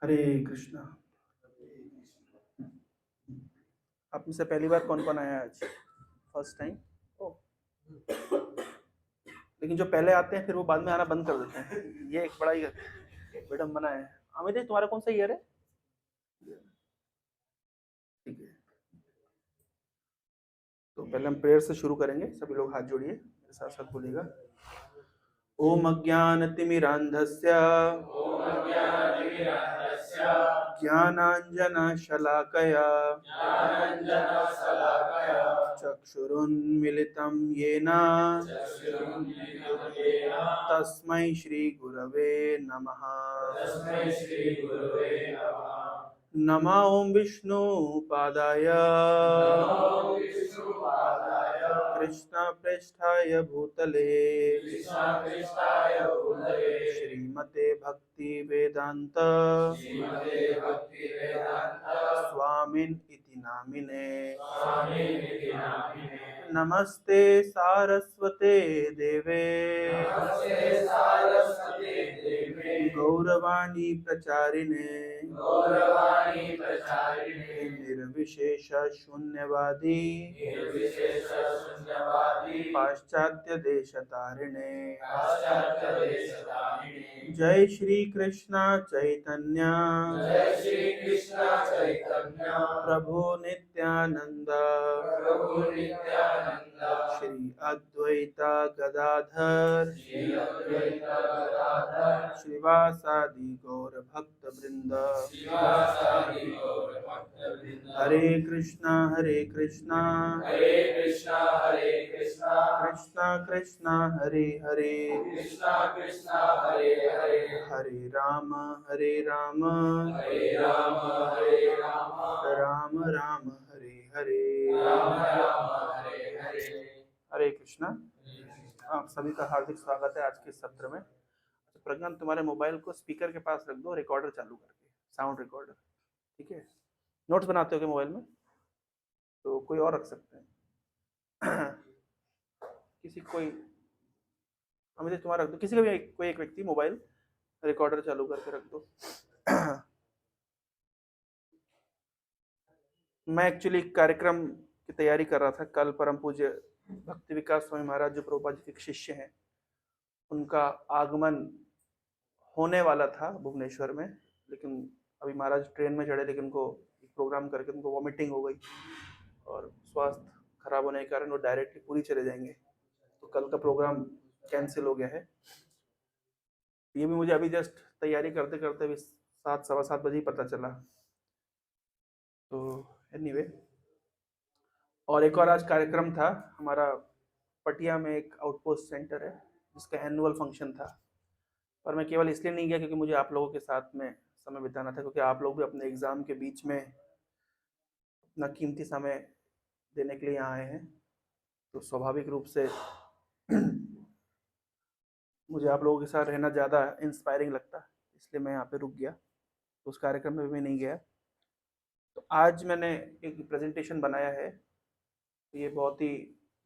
हरे कृष्णा। आप में से पहली बार कौन कौन आया आज? First time? ओ, लेकिन जो पहले आते हैं फिर वो बाद में आना बंद कर देते हैं, ये एक बड़ा ही विडम्बना है। अमित, तुम्हारा कौन सा ईयर है? ठीक है, तो पहले हम प्रेयर से शुरू करेंगे। सभी लोग हाथ जोड़िए, मेरे साथ साथ बोलिएगा। ओम अज्ञानतिमिरान्धस्य ज्ञानाञ्जनशलाकया चक्षुरुन्मिलितं येन तस्मै श्रीगुरवे नमः। नमः ओं विष्णुपादाय कृष्णपृष्ठाय भूतले श्रीमते भक्ति वेदांत स्वामिन् इति नामिने। नमस्ते सारस्वते देवे गौरवाणी प्रचारिणे निर्विशेष शून्यवादी पाश्चात्य देश तारिणे। जय श्री कृष्ण चैतन्य प्रभु नित्यानंद श्री अद्वैता गदाधर श्रीवासादि गौर भक्त वृंद। हरे कृष्णा कृष्णा कृष्णा हरे हरे हरे राम राम राम हरे हरे। हरे कृष्णा। आप सभी का हार्दिक स्वागत है आज के सत्र में। प्रज्ञान, तुम्हारे मोबाइल को स्पीकर के पास रख दो, रिकॉर्डर चालू करके, साउंड रिकॉर्डर। ठीक है? नोट्स बनाते हो क्या मोबाइल में? तो कोई और रख सकते हैं। किसी कोई अमित, तुम्हारा रख दो, किसी का भी कोई एक व्यक्ति मोबाइल रिकॉर्डर चालू करके रख दो। मैं एक्चुअली कार्यक्रम की तैयारी कर रहा था। कल परम पूज्य भक्ति विकास स्वामी महाराज जो प्रभुपाद जी के शिष्य हैं, उनका आगमन होने वाला था भुवनेश्वर में, लेकिन अभी महाराज ट्रेन में चढ़े, लेकिन उनको प्रोग्राम करके उनको वॉमिटिंग हो गई और स्वास्थ्य खराब होने के कारण वो डायरेक्टली पूरी चले जाएंगे। तो कल का प्रोग्राम कैंसिल हो गया है। ये भी मुझे अभी जस्ट तैयारी करते करते भी 7 सवा 7 बजे ही पता चला। तो एनीवे, और एक और आज कार्यक्रम था हमारा पटिया में, एक आउटपोस्ट सेंटर है जिसका एनुअल फंक्शन था, और मैं केवल इसलिए नहीं गया क्योंकि मुझे आप लोगों के साथ में समय बिताना था, क्योंकि आप लोग भी अपने एग्ज़ाम के बीच में अपना कीमती समय देने के लिए यहाँ आए हैं। तो स्वाभाविक रूप से मुझे आप लोगों के साथ रहना ज़्यादा इंस्पायरिंग लगता, इसलिए मैं यहाँ पे रुक गया। उस कार्यक्रम में भी नहीं गया। तो आज मैंने एक प्रेजेंटेशन बनाया है। ये बहुत ही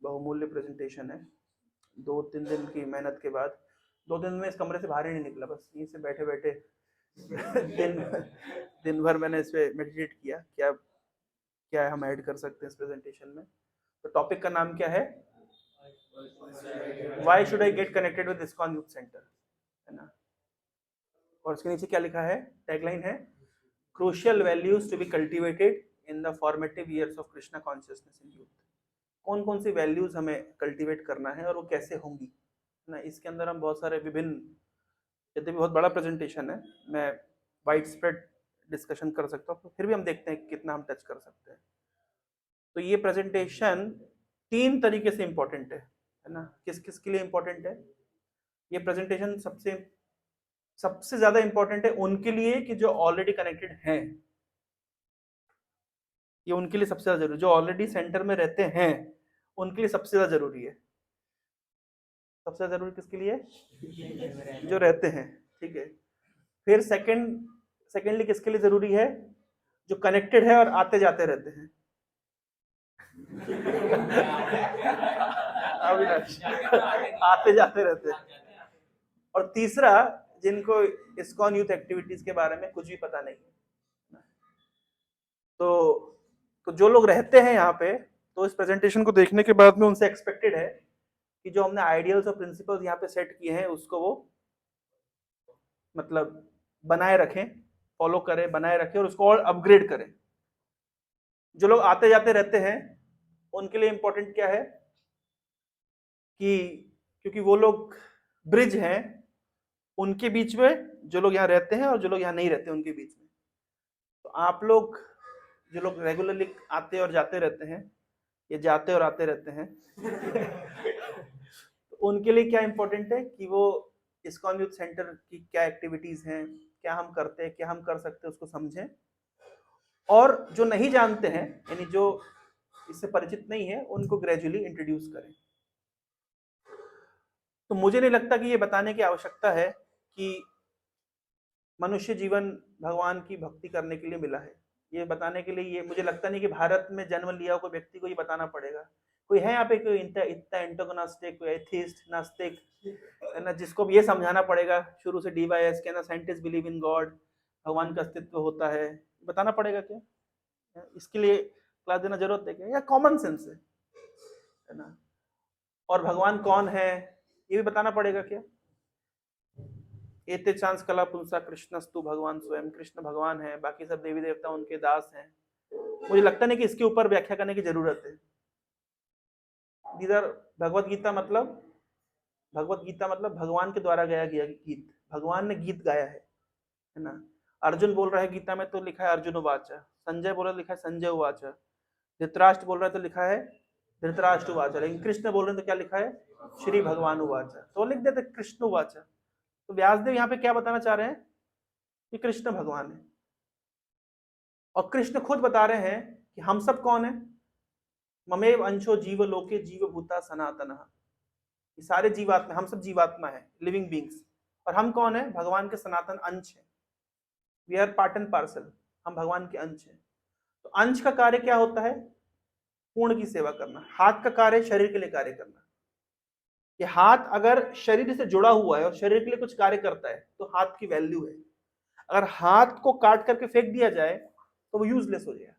बहुमूल्य प्रेजेंटेशन है। 2-3 दिन की मेहनत के बाद, 2 दिन में इस कमरे से बाहर ही नहीं निकला, बस यहीं से बैठे बैठे दिन भर मैंने इस पर मेडिटेट किया, क्या क्या हम ऐड कर सकते हैं इस प्रेजेंटेशन में। तो टॉपिक का नाम क्या है? Why should I get connected with ISKCON youth centre, है ना? और उसके नीचे क्या लिखा है? टैगलाइन है, crucial values to be cultivated in the formative years of Krishna consciousness in youth. कौन कौन सी वैल्यूज हमें कल्टीवेट करना है और वो कैसे होंगी ना। इसके अंदर हम बहुत सारे विभिन्न, यद्यपि बहुत बड़ा प्रेजेंटेशन है, मैं वाइड स्प्रेड डिस्कशन कर सकता हूँ, तो फिर भी हम देखते हैं कितना हम टच कर सकते हैं। तो ये प्रेजेंटेशन 3 तरीके से इम्पोर्टेंट है ना। किस किस के लिए इम्पोर्टेंट है ये प्रेजेंटेशन? सबसे ज्यादा इम्पोर्टेंट है उनके लिए कि जो ऑलरेडी कनेक्टेड हैं। ये उनके लिए सबसे ज्यादा जरूरी, जो ऑलरेडी सेंटर में रहते हैं उनके लिए सबसे ज्यादा जरूरी है। सबसे ज्यादा जरूरी किसके लिए? जो रहते हैं। ठीक है। फिर सेकेंडली किसके लिए जरूरी है? जो कनेक्टेड है और आते जाते रहते हैं। अविनाश, आते जाते रहते हैं। और तीसरा, जिनको इस्कॉन यूथ एक्टिविटीज के बारे में कुछ भी पता नहीं है। तो जो लोग रहते हैं यहाँ पे, तो इस प्रेजेंटेशन को देखने के बाद में उनसे एक्सपेक्टेड है कि जो हमने आइडियल्स और प्रिंसिपल्स यहाँ पे सेट किए हैं उसको वो मतलब बनाए रखें, फॉलो करें, बनाए रखें और उसको और अपग्रेड करें। जो लोग आते जाते रहते हैं उनके लिए इंपॉर्टेंट क्या है कि क्योंकि वो लोग ब्रिज हैं उनके बीच में, जो लोग यहाँ रहते हैं और जो लोग यहाँ नहीं रहते उनके बीच में। तो आप लोग जो लोग रेगुलरली आते और जाते रहते हैं, ये जाते और आते रहते हैं तो उनके लिए क्या इंपॉर्टेंट है कि वो इस्कॉन यूथ सेंटर की क्या एक्टिविटीज हैं, क्या हम करते हैं, क्या हम कर सकते हैं, उसको समझें। और जो नहीं जानते हैं, यानी जो इससे परिचित नहीं है, उनको ग्रेजुअली इंट्रोड्यूस करें। तो मुझे नहीं लगता कि ये बताने की आवश्यकता है कि मनुष्य जीवन भगवान की भक्ति करने के लिए मिला है। ये बताने के लिए ये मुझे लगता नहीं कि भारत में जन्म लिया कोई व्यक्ति को ये बताना पड़ेगा। कोई है यहाँ पे कोई इतना एंटोगोनास्टिक, कोई एथीस्ट, नास्तिक है ना, जिसको ये समझाना पड़ेगा शुरू से DYS के ना, साइंटिस्ट बिलीव इन गॉड, भगवान का अस्तित्व होता है, बताना पड़ेगा क्या? इसके लिए क्लास देना जरूरत है क्या? या कॉमन सेंस है ना? और भगवान कौन है ये भी बताना पड़ेगा क्या? एते चांस कला पुंसा कृष्णस्तु भगवान स्वयं, कृष्ण भगवान है, बाकी सब देवी देवता उनके दास हैं। मुझे लगता नहीं कि इसके ऊपर व्याख्या करने की जरूरत है। इधर भगवत गीता मतलब भगवान के द्वारा गाया गया गीत, भगवान ने गीत गाया है ना। अर्जुन बोल रहा है गीता में तो लिखा है अर्जुन उवाच, संजय बोल रहा है लिखा है संजय उवाच, धृतराष्ट्र बोल रहा है तो लिखा है धृतराष्ट्र उवाच, लेकिन कृष्ण बोल रहे हैं तो क्या लिखा है श्री भगवान उवाच, तो लिख देते कृष्ण उवाच। तो व्यासदेव यहाँ पे क्या बताना चाह रहे हैं कि कृष्ण भगवान है, और कृष्ण खुद बता रहे हैं कि हम सब कौन है, ममेव अंशो जीव लोके जीव भूता सनातन, ये सारे जीवात्मा, हम सब जीवात्मा है, लिविंग बींग्स, और हम कौन है, भगवान के सनातन अंश है, we are part and parcel, हम भगवान के अंश हैं। तो अंश का कार्य क्या होता है, पूर्ण की सेवा करना। हाथ का कार्य शरीर के लिए कार्य करना। ये हाथ अगर शरीर से जुड़ा हुआ है और शरीर के लिए कुछ कार्य करता है तो हाथ की वैल्यू है। अगर हाथ को काट करके फेंक दिया जाए तो वो यूजलेस हो जाएगा।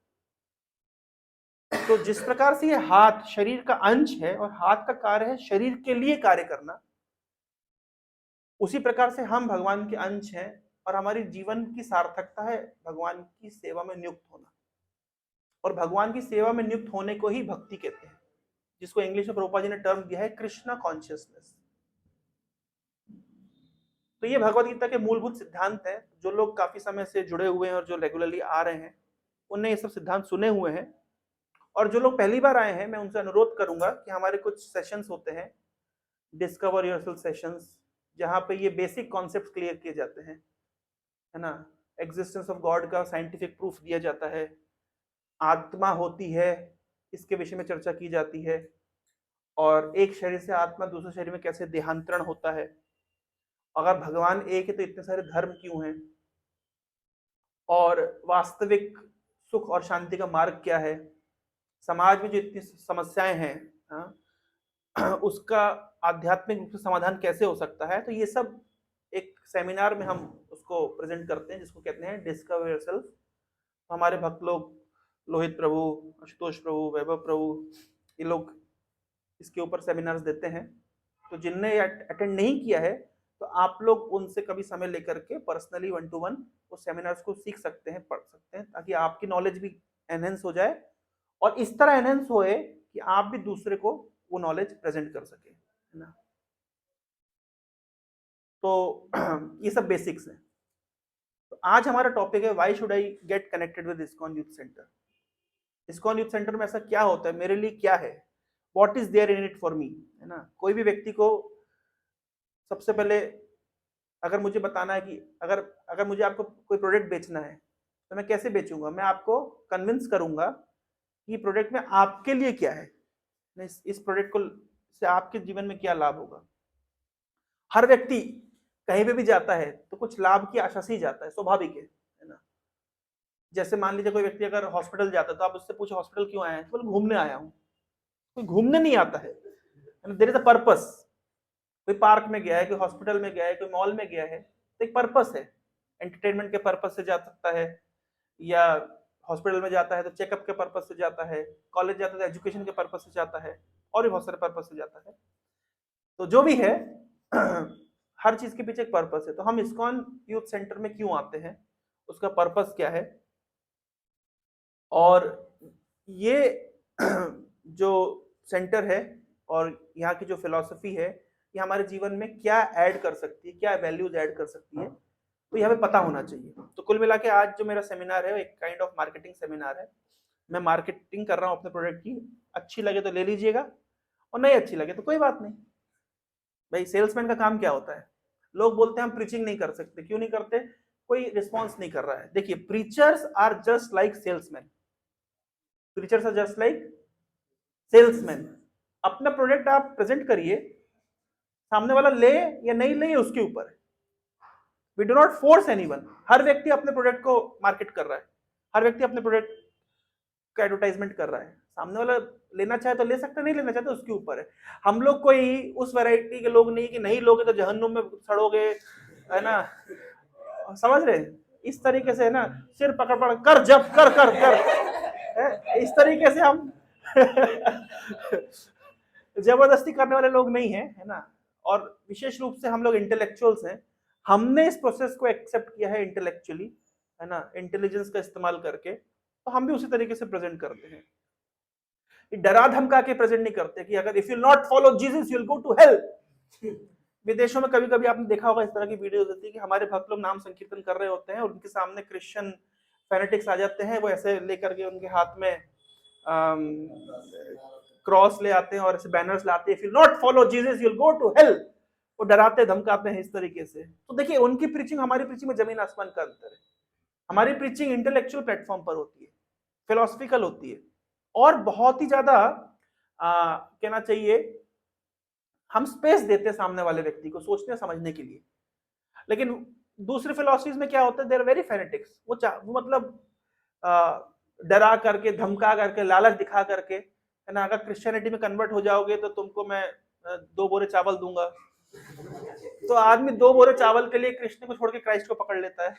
तो जिस प्रकार से ये हाथ शरीर का अंश है और हाथ का कार्य है शरीर के लिए कार्य करना, उसी प्रकार से हम भगवान के अंश हैं और हमारी जीवन की सार्थकता है भगवान की सेवा में नियुक्त होना। और भगवान की सेवा में नियुक्त होने को ही भक्ति कहते हैं, जिसको इंग्लिश में प्रभुपाद जी ने टर्म दिया है कृष्णा कॉन्शियसनेस। तो ये भगवत गीता के मूलभूत सिद्धांत हैं। जो लोग काफी समय से जुड़े हुए हैं और जो रेगुलरली आ रहे हैं उनने ये सब सिद्धांत सुने हुए हैं, और जो लोग पहली बार आए हैं मैं उनसे अनुरोध करूंगा कि हमारे कुछ सेशंस होते हैं, डिस्कवर योरसेल्फ सेशंस, जहाँ पे ये बेसिक कॉन्सेप्ट क्लियर किए जाते हैं, है ना। एग्जिस्टेंस ऑफ गॉड का साइंटिफिक प्रूफ दिया जाता है, आत्मा होती है इसके विषय में चर्चा की जाती है, और एक शरीर से आत्मा दूसरे शरीर में कैसे देहांतरण होता है, अगर भगवान एक है तो इतने सारे धर्म क्यों हैं, और वास्तविक सुख और शांति का मार्ग क्या है, समाज में जो इतनी समस्याएं हैं उसका आध्यात्मिक रूप से समाधान कैसे हो सकता है। तो ये सब एक सेमिनार में हम उसको प्रेजेंट करते हैं, जिसको कहते हैं डिस्कवर योरसेल्फ। तो हमारे भक्त लोग लोहित प्रभु, आशुतोष प्रभु, वैभव प्रभु, ये लोग इसके ऊपर सेमिनार्स देते हैं। तो जिनने अटेंड नहीं किया है तो आप लोग उनसे कभी समय लेकर के पर्सनली 1 to 1 उस सेमिनार्स को सीख सकते हैं, पढ़ सकते हैं, ताकि आपकी नॉलेज भी एनहेंस हो जाए और इस तरह एनहेंस होए कि आप भी दूसरे को वो नॉलेज प्रेजेंट कर सके, है ना। तो ये सब बेसिक्स हैं। तो आज हमारा टॉपिक है why should I get connected with ISKCON youth centre. ISKCON youth centre में ऐसा क्या होता है, मेरे लिए क्या है, what is there in it for me, है ना। कोई भी व्यक्ति को सबसे पहले अगर मुझे बताना है कि अगर मुझे आपको कोई प्रोडक्ट बेचना है तो मैं कैसे बेचूंगा, मैं आपको कन्विंस करूंगा कि प्रोडक्ट में आपके लिए क्या है, इस प्रोडक्ट को से आपके जीवन में क्या लाभ होगा। हर व्यक्ति कहीं पे भी जाता है तो कुछ लाभ की आशा से ही जाता है, स्वाभाविक है ना। जैसे मान लीजिए कोई व्यक्ति अगर हॉस्पिटल जाता है तो आप उससे पूछो हॉस्पिटल क्यों आया है, तो घूमने आया हूँ। कोई घूमने नहीं आता है, देयर इज अ पर्पस। कोई पार्क में गया है, कोई हॉस्पिटल में गया है, कोई मॉल में गया है, तो एक पर्पस है, एंटरटेनमेंट के पर्पस से जा सकता है, या हॉस्पिटल में जाता है तो चेकअप के पर्पस से जाता है, कॉलेज जाता है तो एजुकेशन के पर्पस से जाता है, और भी बहुत सारे पर्पस से जाता है। तो जो भी है हर चीज के पीछे एक पर्पस है। तो हम इस्कॉन यूथ सेंटर में क्यों आते हैं, उसका पर्पस क्या है, और ये जो सेंटर है और यहाँ की जो फिलॉसफी है, ये हमारे जीवन में क्या ऐड कर सकती है, क्या वैल्यूज ऐड कर सकती है, तो ये हमें पता होना चाहिए। तो कुल मिला के आज जो मेरा सेमिनार है एक काइंड ऑफ मार्केटिंग सेमिनार है। मैं मार्केटिंग कर रहा हूँ अपने प्रोडक्ट की, अच्छी लगे तो ले लीजिएगा और नहीं अच्छी लगे तो कोई बात नहीं। भाई सेल्समैन का काम क्या होता है, लोग बोलते हैं हम प्रीचिंग नहीं कर सकते, क्यों नहीं करते, कोई रिस्पॉन्स नहीं कर रहा है। देखिए preachers are just like salesman, preachers are just like salesman. अपना प्रोडक्ट आप प्रेजेंट करिए, सामने वाला ले या नहीं ले उसके ऊपर है। We do not force anyone. हर व्यक्ति अपने प्रोडक्ट को मार्केट कर रहा है, हर व्यक्ति अपने प्रोडक्ट का एडवर्टाइजमेंट कर रहा है, सामने वाला लेना चाहे तो ले सकता है, नहीं लेना चाहे तो उसके ऊपर है। हम लोग कोई उस वैरायटी के लोग नहीं कि नहीं लोगे तो जहन्नुम में सड़ोगे, है ना, समझ रहे, इस तरीके से है ना, सिर पकड़ पकड़ कर जब कर कर कर है? इस तरीके से हम जबरदस्ती करने वाले लोग नहीं है, है ना। और विशेष रूप से हम लोग इंटेलेक्चुअल्स हैं, हमने इस प्रोसेस को एक्सेप्ट किया है इंटेलेक्चुअली, है ना, इंटेलिजेंस का इस्तेमाल करके, तो हम भी उसी तरीके से प्रेजेंट करते हैं। डरा धमका के प्रेजेंट नहीं करते कि अगर if you not follow Jesus you will go to hell. विदेशों में कभी कभी आपने देखा होगा इस तरह की वीडियोस होती है कि हमारे भक्त लोग नाम संकीर्तन कर रहे होते हैं और उनके सामने क्रिश्चियन फैनेटिक्स आ जाते हैं, वो ऐसे लेकर के उनके हाथ में क्रॉस ले आते हैं और ऐसे बैनर्स लाते हैं, if you not follow Jesus you will go to hell. वो डराते धमकाते हैं इस तरीके से। तो देखिए उनकी प्रीचिंग हमारी प्रीचिंग में जमीन आसमान का अंतर है। हमारी प्रीचिंग इंटेलेक्चुअल प्लेटफॉर्म पर होती है, फिलोसफिकल होती है, और बहुत ही ज्यादा कहना चाहिए हम स्पेस देते हैं सामने वाले व्यक्ति को सोचने समझने के लिए। लेकिन दूसरी फिलोसफीज में क्या होता है, देर वेरी फेनेटिक्स, वो मतलब डरा करके धमका करके लालच दिखा करके, है ना, अगर क्रिश्चियनिटी में कन्वर्ट हो जाओगे तो तुमको मैं 2 बोरे चावल दूंगा। तो आदमी 2 बोरे चावल के लिए कृष्ण को छोड़ के क्राइस्ट को पकड़ लेता है।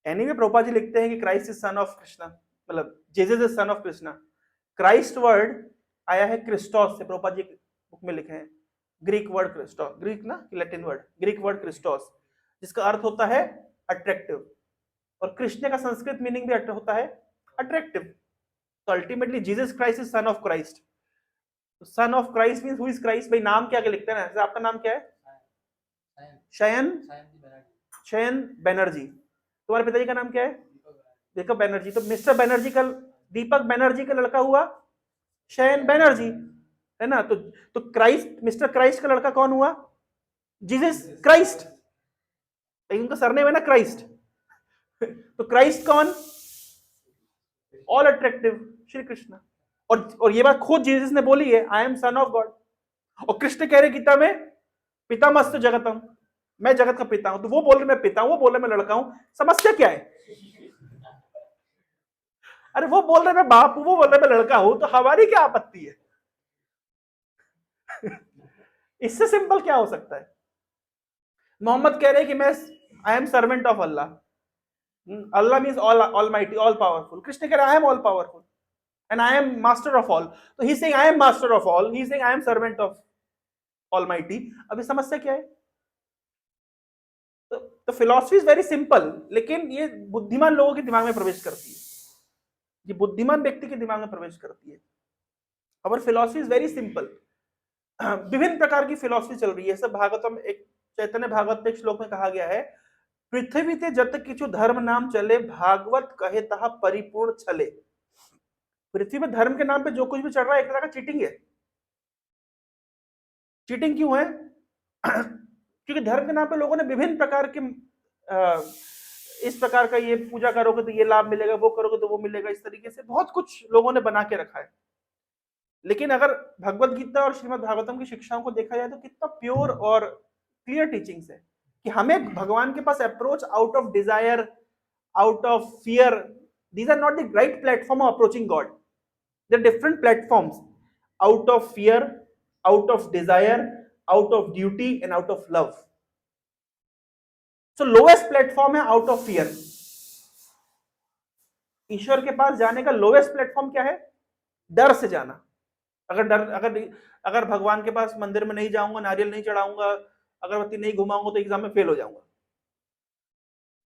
एनीवे प्रभुपाद जी लिखते हैं कि Christ is son of Krishna, मतलब Jesus is son of Krishna. Christ word आया है क्रिस्टोस से, प्रभुपाद जी बुक में लिखे हैं, ग्रीक वर्ड क्रिस्टोस, ग्रीक ना Latin word, Greek word Christos, जिसका अर्थ होता है अट्रैक्टिव, और कृष्ण का संस्कृत मीनिंग भी होता है अट्रैक्टिव। तो ultimately Jesus Christ is son of Christ. Son of Christ means who is Christ. भाई नाम क्या लिखते हैं ना, आपका नाम क्या है? शयन, शयन बैनर्जी। तुम्हारे पिताजी का नाम क्या है? दीपक बैनर्जी। तो मिस्टर बैनर्जी का, दीपक बैनर्जी का लड़का हुआ शयन बैनर्जी, है ना। तो क्राइस्ट, मिस्टर क्राइस्ट का लड़का कौन हुआ? Jesus Christ. उनका सरनेम है ना क्राइस्ट। तो क्राइस्ट कौन? All attractive, Shri Krishna. और ये बात खुद जीसस ने बोली है, I M son of God. और कृष्ण कह रहे गीता में पितामस्त जगतम, मैं जगत का पिता हूं। तो वो बोल रहे मैं पिता हूं, वो बोल रहे मैं लड़का हूं, समस्या क्या है? अरे वो बोल रहे मैं बाप हूं, वो बोल रहे मैं लड़का हूं, तो हमारी क्या आपत्ति है? इससे सिंपल क्या हो सकता है? मोहम्मद कह रहे कि मैं I am servant of Allah, Allah means all almighty, all powerful. Krishna कह रहे I am all powerful and I am master of all. तो he saying I am master of all, he saying I am servant of almighty. अभी समस्या क्या है? तो philosophy is very simple, लेकिन ये बुद्धिमान लोगों के दिमाग में प्रवेश करती है, ये बुद्धिमान व्यक्ति के दिमाग में प्रवेश करती है। और फिलॉसफी इज वेरी सिंपल। विभिन्न प्रकार की फिलॉसफी चल रही है। सब भागवतम, एक चैतन्य भागवत एक श्लोक में कहा गया है, पृथ्वी ते जत किछु धर्म नाम चले, भागवत कहे तहा परिपूर्ण चले। पृथ्वी में धर्म के नाम पे जो कुछ भी चल रहा है एक तरह का चीटिंग है। चीटिंग क्यों है? क्योंकि धर्म के नाम पे लोगों ने विभिन्न प्रकार के इस प्रकार का, ये पूजा करोगे तो ये लाभ मिलेगा, वो करोगे तो वो मिलेगा, इस तरीके से बहुत कुछ लोगों ने बना के रखा है। लेकिन अगर भगवत गीता और श्रीमद् भागवतम की शिक्षाओं को देखा जाए तो कितना प्योर और क्लियर टीचिंग्स है कि हमें भगवान के पास approach out of desire, out of fear. These are not the right platform of approaching God. There different platforms, out of fear, out of desire, out of duty and out of love. So lowest platform है out of fear. ईश्वर के पास जाने का lowest platform क्या है? डर से जाना। अगर भगवान के पास मंदिर में नहीं जाऊंगा, नारियल नहीं चढ़ाऊंगा, अगरबत्ती नहीं घुमाऊंगा तो एग्जाम में फेल हो जाऊंगा,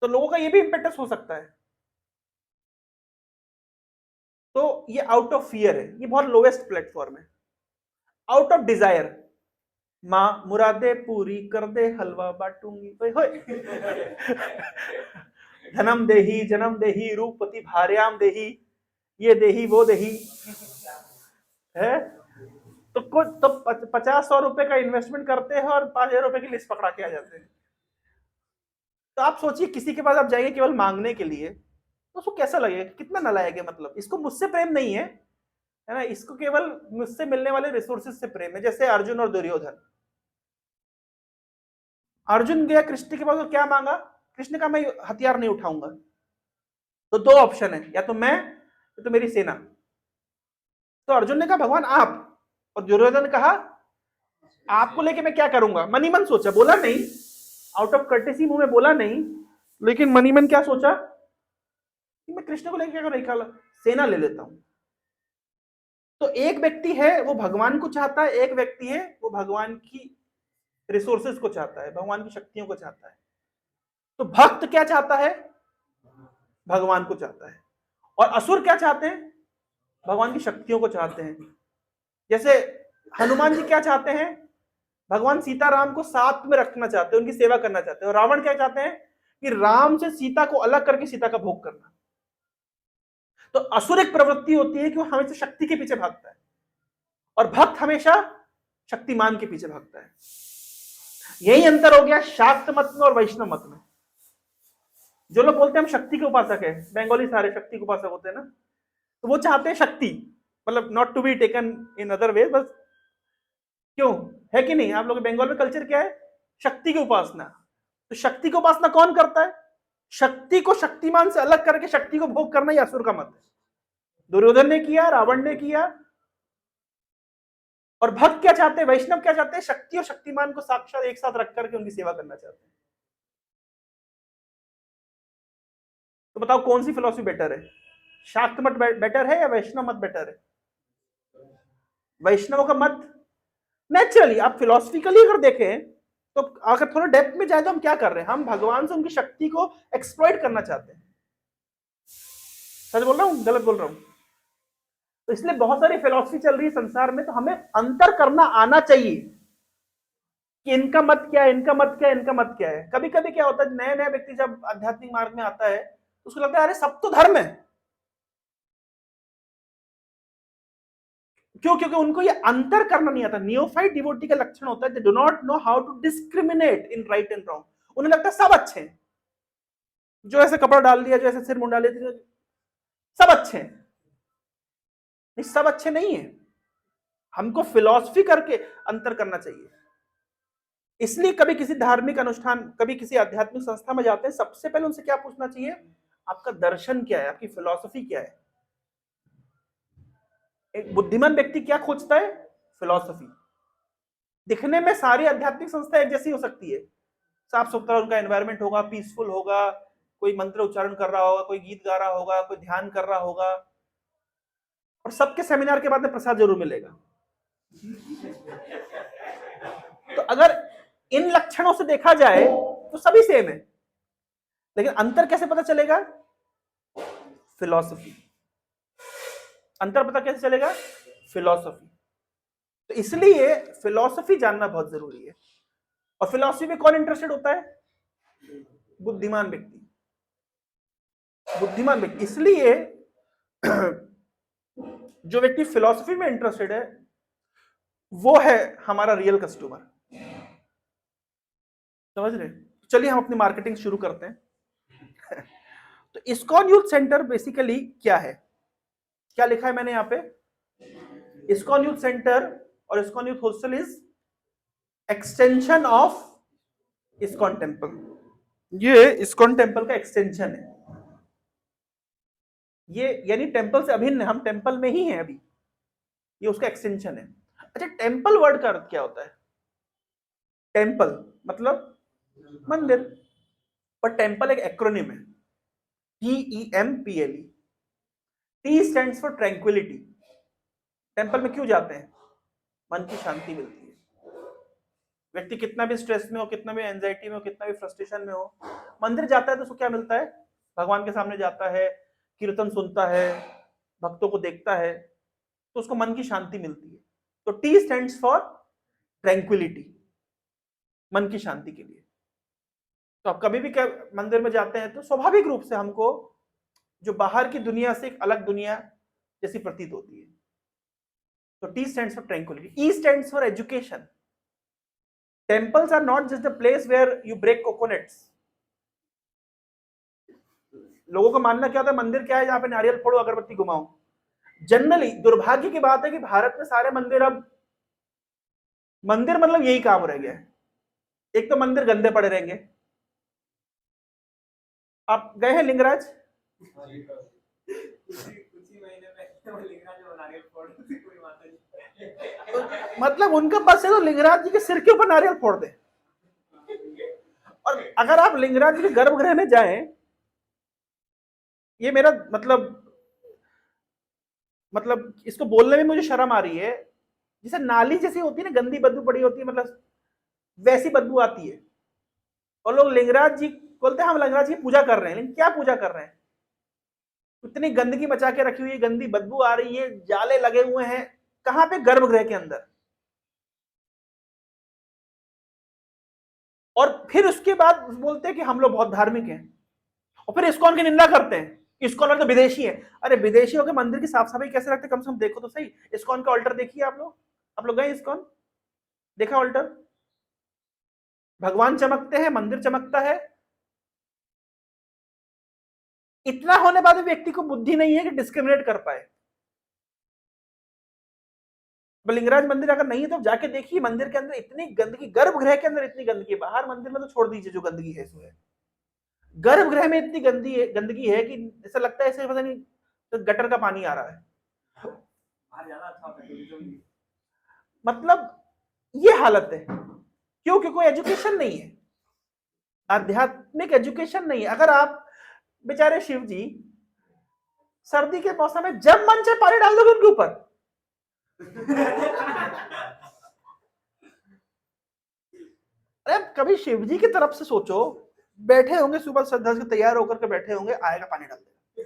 तो लोगों का ये भी इंपेक्टस हो सकता है। तो ये आउट ऑफ फियर है, ये बहुत लोएस्ट प्लेटफॉर्म है। आउट ऑफ डिजायर, मां मुरादे पूरी कर दे, हलवा बांटूंगी जन्म देही रूपति भार्याम देही, ये देही वो देही है। तो कुछ तो 50-100 रुपए का इन्वेस्टमेंट करते हैं और 5,000 रुपए की लिस्ट पकड़ा के आ जाते हैं। तो आप सोचिए, किसी के पास आप जाएंगे केवल मांगने के लिए, तो उसको कैसा लगेगा? कितना नालायक है, मतलब इसको मुझसे प्रेम नहीं है, है ना, इसको केवल मुझसे मिलने वाले रिसोर्सेज से प्रेम है। जैसे अर्जुन और दुर्योधन। अर्जुन गया कृष्ण के पास, तो क्या मांगा? कृष्ण का मैं हथियार नहीं उठाऊंगा। तो दो ऑप्शन है, या तो मैं या तो मेरी सेना। तो अर्जुन ने कहा भगवान आप, और दुर्योधन ने कहा आपको लेके मैं क्या करूंगा। मनी मन सोचा, बोला नहीं, आउट ऑफ कर्टेसी मुंह में बोला नहीं, लेकिन मनी मन क्या सोचा कि मैं कृष्ण को लेके क्या करूंगा, सेना ले लेता हूं। तो एक व्यक्ति है वो भगवान को चाहता है, एक व्यक्ति है वो भगवान की रिसोर्सेज को चाहता है, भगवान की शक्तियों को चाहता है। तो भक्त क्या चाहता है? भगवान को चाहता है। और असुर क्या चाहते हैं? भगवान की शक्तियों को चाहते हैं। जैसे हनुमान जी क्या चाहते हैं? भगवान सीताराम को साथ में रखना चाहते हैं, उनकी सेवा करना चाहते हैं। और रावण क्या चाहते हैं? कि राम से सीता को अलग करके सीता का भोग करना। तो असुर एक प्रवृत्ति होती है कि वो हमेशा शक्ति के पीछे भागता है, और भक्त हमेशा शक्तिमान के पीछे भागता है। यही अंतर हो गया शाक्त मत में और वैष्णव मत में। जो लोग बोलते हैं हम शक्ति के उपासक है, बंगाली सारे शक्ति के उपासक होते हैं ना, तो वो चाहते हैं शक्ति, मतलब not to be taken in other way, बस क्यों है कि नहीं? आप लोग बंगाल में कल्चर क्या है? शक्ति की उपासना। तो शक्ति की उपासना कौन करता है? शक्ति को शक्तिमान से अलग करके शक्ति को भोग करना, ही असुर का मत है। दुर्योधन ने किया, रावण ने किया। और भक्त क्या चाहते हैं, वैष्णव क्या चाहते हैं? शक्ति और शक्तिमान को साक्षात एक साथ रख करके उनकी सेवा करना चाहते हैं। तो बताओ कौन सी फिलॉसफी बेटर है? शाक्त मत बेटर है या वैष्णव मत बेटर है? वैष्णव का मत नेचुरली, आप फिलोसफिकली अगर देखें तो अगर थोड़ा डेप्थ में जाए तो हम क्या कर रहे हैं? हम भगवान से उनकी शक्ति को एक्सप्लॉइट करना चाहते हैं। सच बोल रहा हूं, गलत बोल रहा हूं? तो इसलिए बहुत सारी फिलॉसफी चल रही है संसार में, तो हमें अंतर करना आना चाहिए कि इनका मत क्या है, इनका मत क्या है, इनका मत क्या है। कभी कभी क्या होता है, नया नया व्यक्ति जब आध्यात्मिक मार्ग में आता है तो उसको लगता है अरे सब तो धर्म है। क्यों? क्योंकि उनको ये अंतर करना नहीं आता। नियोफाइट डिवोटी का लक्षण होता है, they do not know how to discriminate in right and wrong. उन्हें लगता है सब अच्छे हैं, जो ऐसे कपड़ा डाल दिया, जो ऐसे सिर मुंडा लिया, सब अच्छे हैं। नहीं, सब अच्छे नहीं है। हमको फिलॉसफी करके अंतर करना चाहिए। इसलिए कभी किसी धार्मिक अनुष्ठान, कभी किसी आध्यात्मिक संस्था में जाते हैं, सबसे पहले उनसे क्या पूछना चाहिए? आपका दर्शन क्या है, आपकी फिलॉसफी क्या है। एक बुद्धिमान व्यक्ति क्या खोजता है? फिलॉसफी। दिखने में सारी आध्यात्मिक संस्था एक जैसी हो सकती है, साफ सुथरा उनका एनवायरनमेंट होगा, पीसफुल होगा, कोई मंत्र उच्चारण कर रहा होगा, कोई गीत गा रहा होगा, कोई ध्यान कर रहा होगा, और सबके सेमिनार के बाद में प्रसाद जरूर मिलेगा। तो अगर इन लक्षणों से देखा जाए तो सभी सेम है, लेकिन अंतर कैसे पता चलेगा? फिलॉसफी। अंतर पता कैसे चलेगा? फिलॉसफी। तो इसलिए फिलॉसफी जानना बहुत जरूरी है। और फिलॉसफी में कौन इंटरेस्टेड होता है? बुद्धिमान व्यक्ति। बुद्धिमान व्यक्ति। इसलिए जो व्यक्ति फिलॉसफी में इंटरेस्टेड है वो है हमारा रियल कस्टमर। समझ रहे? चलिए हम अपनी मार्केटिंग शुरू करते हैं। तो इस्कॉन यूथ सेंटर बेसिकली क्या है? क्या लिखा है मैंने यहां पे? इस्कॉन यूथ सेंटर और ISKCON youth hostel is extension of ISKCON temple. ये इस्कॉन टेम्पल का एक्सटेंशन है। ये यानी टेम्पल से अभिन्न, हम टेम्पल में ही हैं अभी, ये उसका एक्सटेंशन है। अच्छा, टेम्पल वर्ड का अर्थ क्या होता है? टेम्पल मतलब मंदिर। पर टेम्पल एक एक्रोनिम है, TEMPLE। T stands for tranquillity. Temple में क्यों जाते हैं? मन की शांति मिलती है। व्यक्ति कितना भी स्ट्रेस में हो, कितना भी एंजाइटी में हो, कितना भी फ्रस्ट्रेशन में हो, मंदिर जाता है तो उसको क्या मिलता है? भगवान के सामने जाता है, कीर्तन सुनता है, भक्तों को देखता है, तो उसको मन की शांति मिलती है। तो टी स्टैंड्स फॉर ट्रैंक्विलिटी, मन की शांति के लिए। तो आप कभी भी मंदिर में जाते हैं तो स्वाभाविक रूप से हमको जो बाहर की दुनिया से एक अलग दुनिया जैसी प्रतीत होती है। तो T stands for tranquillity. E stands for education. Temples are not just a place where you break coconuts. लोगों का मानना क्या होता है, मंदिर क्या है जहां पे नारियल फोड़ो, अगरबत्ती घुमाओ। जनरली दुर्भाग्य की बात है कि भारत में सारे मंदिर, अब मंदिर मतलब यही काम रह गया है। एक तो मंदिर गंदे पड़े रहेंगे। आप गए हैं लिंगराज? मतलब उनका बस है तो लिंगराज जी के सिर के ऊपर नारियल फोड़ दे। और अगर आप लिंगराज जी के गर्भगृह में जाएं, ये मेरा मतलब इसको बोलने में मुझे शर्म आ रही है, जैसे नाली जैसी होती है ना, गंदी बदबू पड़ी होती है, मतलब वैसी बदबू आती है। और लोग लिंगराज जी बोलते हैं हम लिंगराज की पूजा कर रहे हैं, लेकिन क्या पूजा कर रहे हैं? इतनी गंदगी मचा के रखी हुई है, गंदी बदबू आ रही है, जाले लगे हुए हैं, कहां पे? गर्भगृह के अंदर। और फिर उसके बाद बोलते हैं कि हम लोग बहुत धार्मिक हैं, और फिर इस्कॉन की निंदा करते हैं, इस्कॉन वाले तो विदेशी है। अरे विदेशियों के मंदिर की साफ सफाई कैसे रखते, कम से कम देखो तो सही। इस्कॉन का ऑल्टर देखिए आप लोग गए इस्कॉन? देखा ऑल्टर? भगवान चमकते हैं, मंदिर चमकता है। इतना होने बाद भी व्यक्ति को बुद्धि नहीं है कि डिस्क्रिमिनेट कर पाए। लिंगराज मंदिर अगर नहीं है तो जाके देखिए, मंदिर के अंदर इतनी गंदगी, गर्भगृह के अंदर इतनी गंदगी, बाहर मंदिर में तो छोड़ दीजिए जो गंदगी है इसमें, गर्भगृह में इतनी गंदगी है कि ऐसा लगता है ऐसे पता नहीं तो गटर का पानी आ रहा है। मतलब ये हालत है। क्यों? क्योंकि कोई एजुकेशन नहीं है, आध्यात्मिक एजुकेशन नहीं है। अगर आप बेचारे शिव जी सर्दी के मौसम में जब मन से पानी डाल दोगे उनके ऊपर, अरे कभी शिव जी की तरफ से सोचो, बैठे होंगे सुबह श्रद्धा से तैयार होकर के बैठे होंगे, आएगा पानी डाल देगा,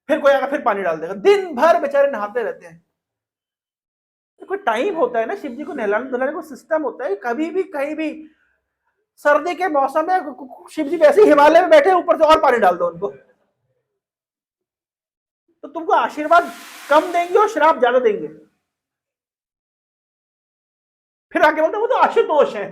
फिर कोई आएगा फिर पानी डाल देगा, दिन भर बेचारे नहाते रहते हैं। कोई टाइम होता है ना शिव जी को नहलाने धुलाने को, सिस्टम होता है। कभी भी कहीं भी सर्दी के मौसम में शिव जी वैसे हिमालय में बैठे, ऊपर से और पानी डाल दो उनको, तो तुमको आशीर्वाद कम देंगे और श्राप ज्यादा देंगे। फिर आगे बोलते वो तो आशुतोष है।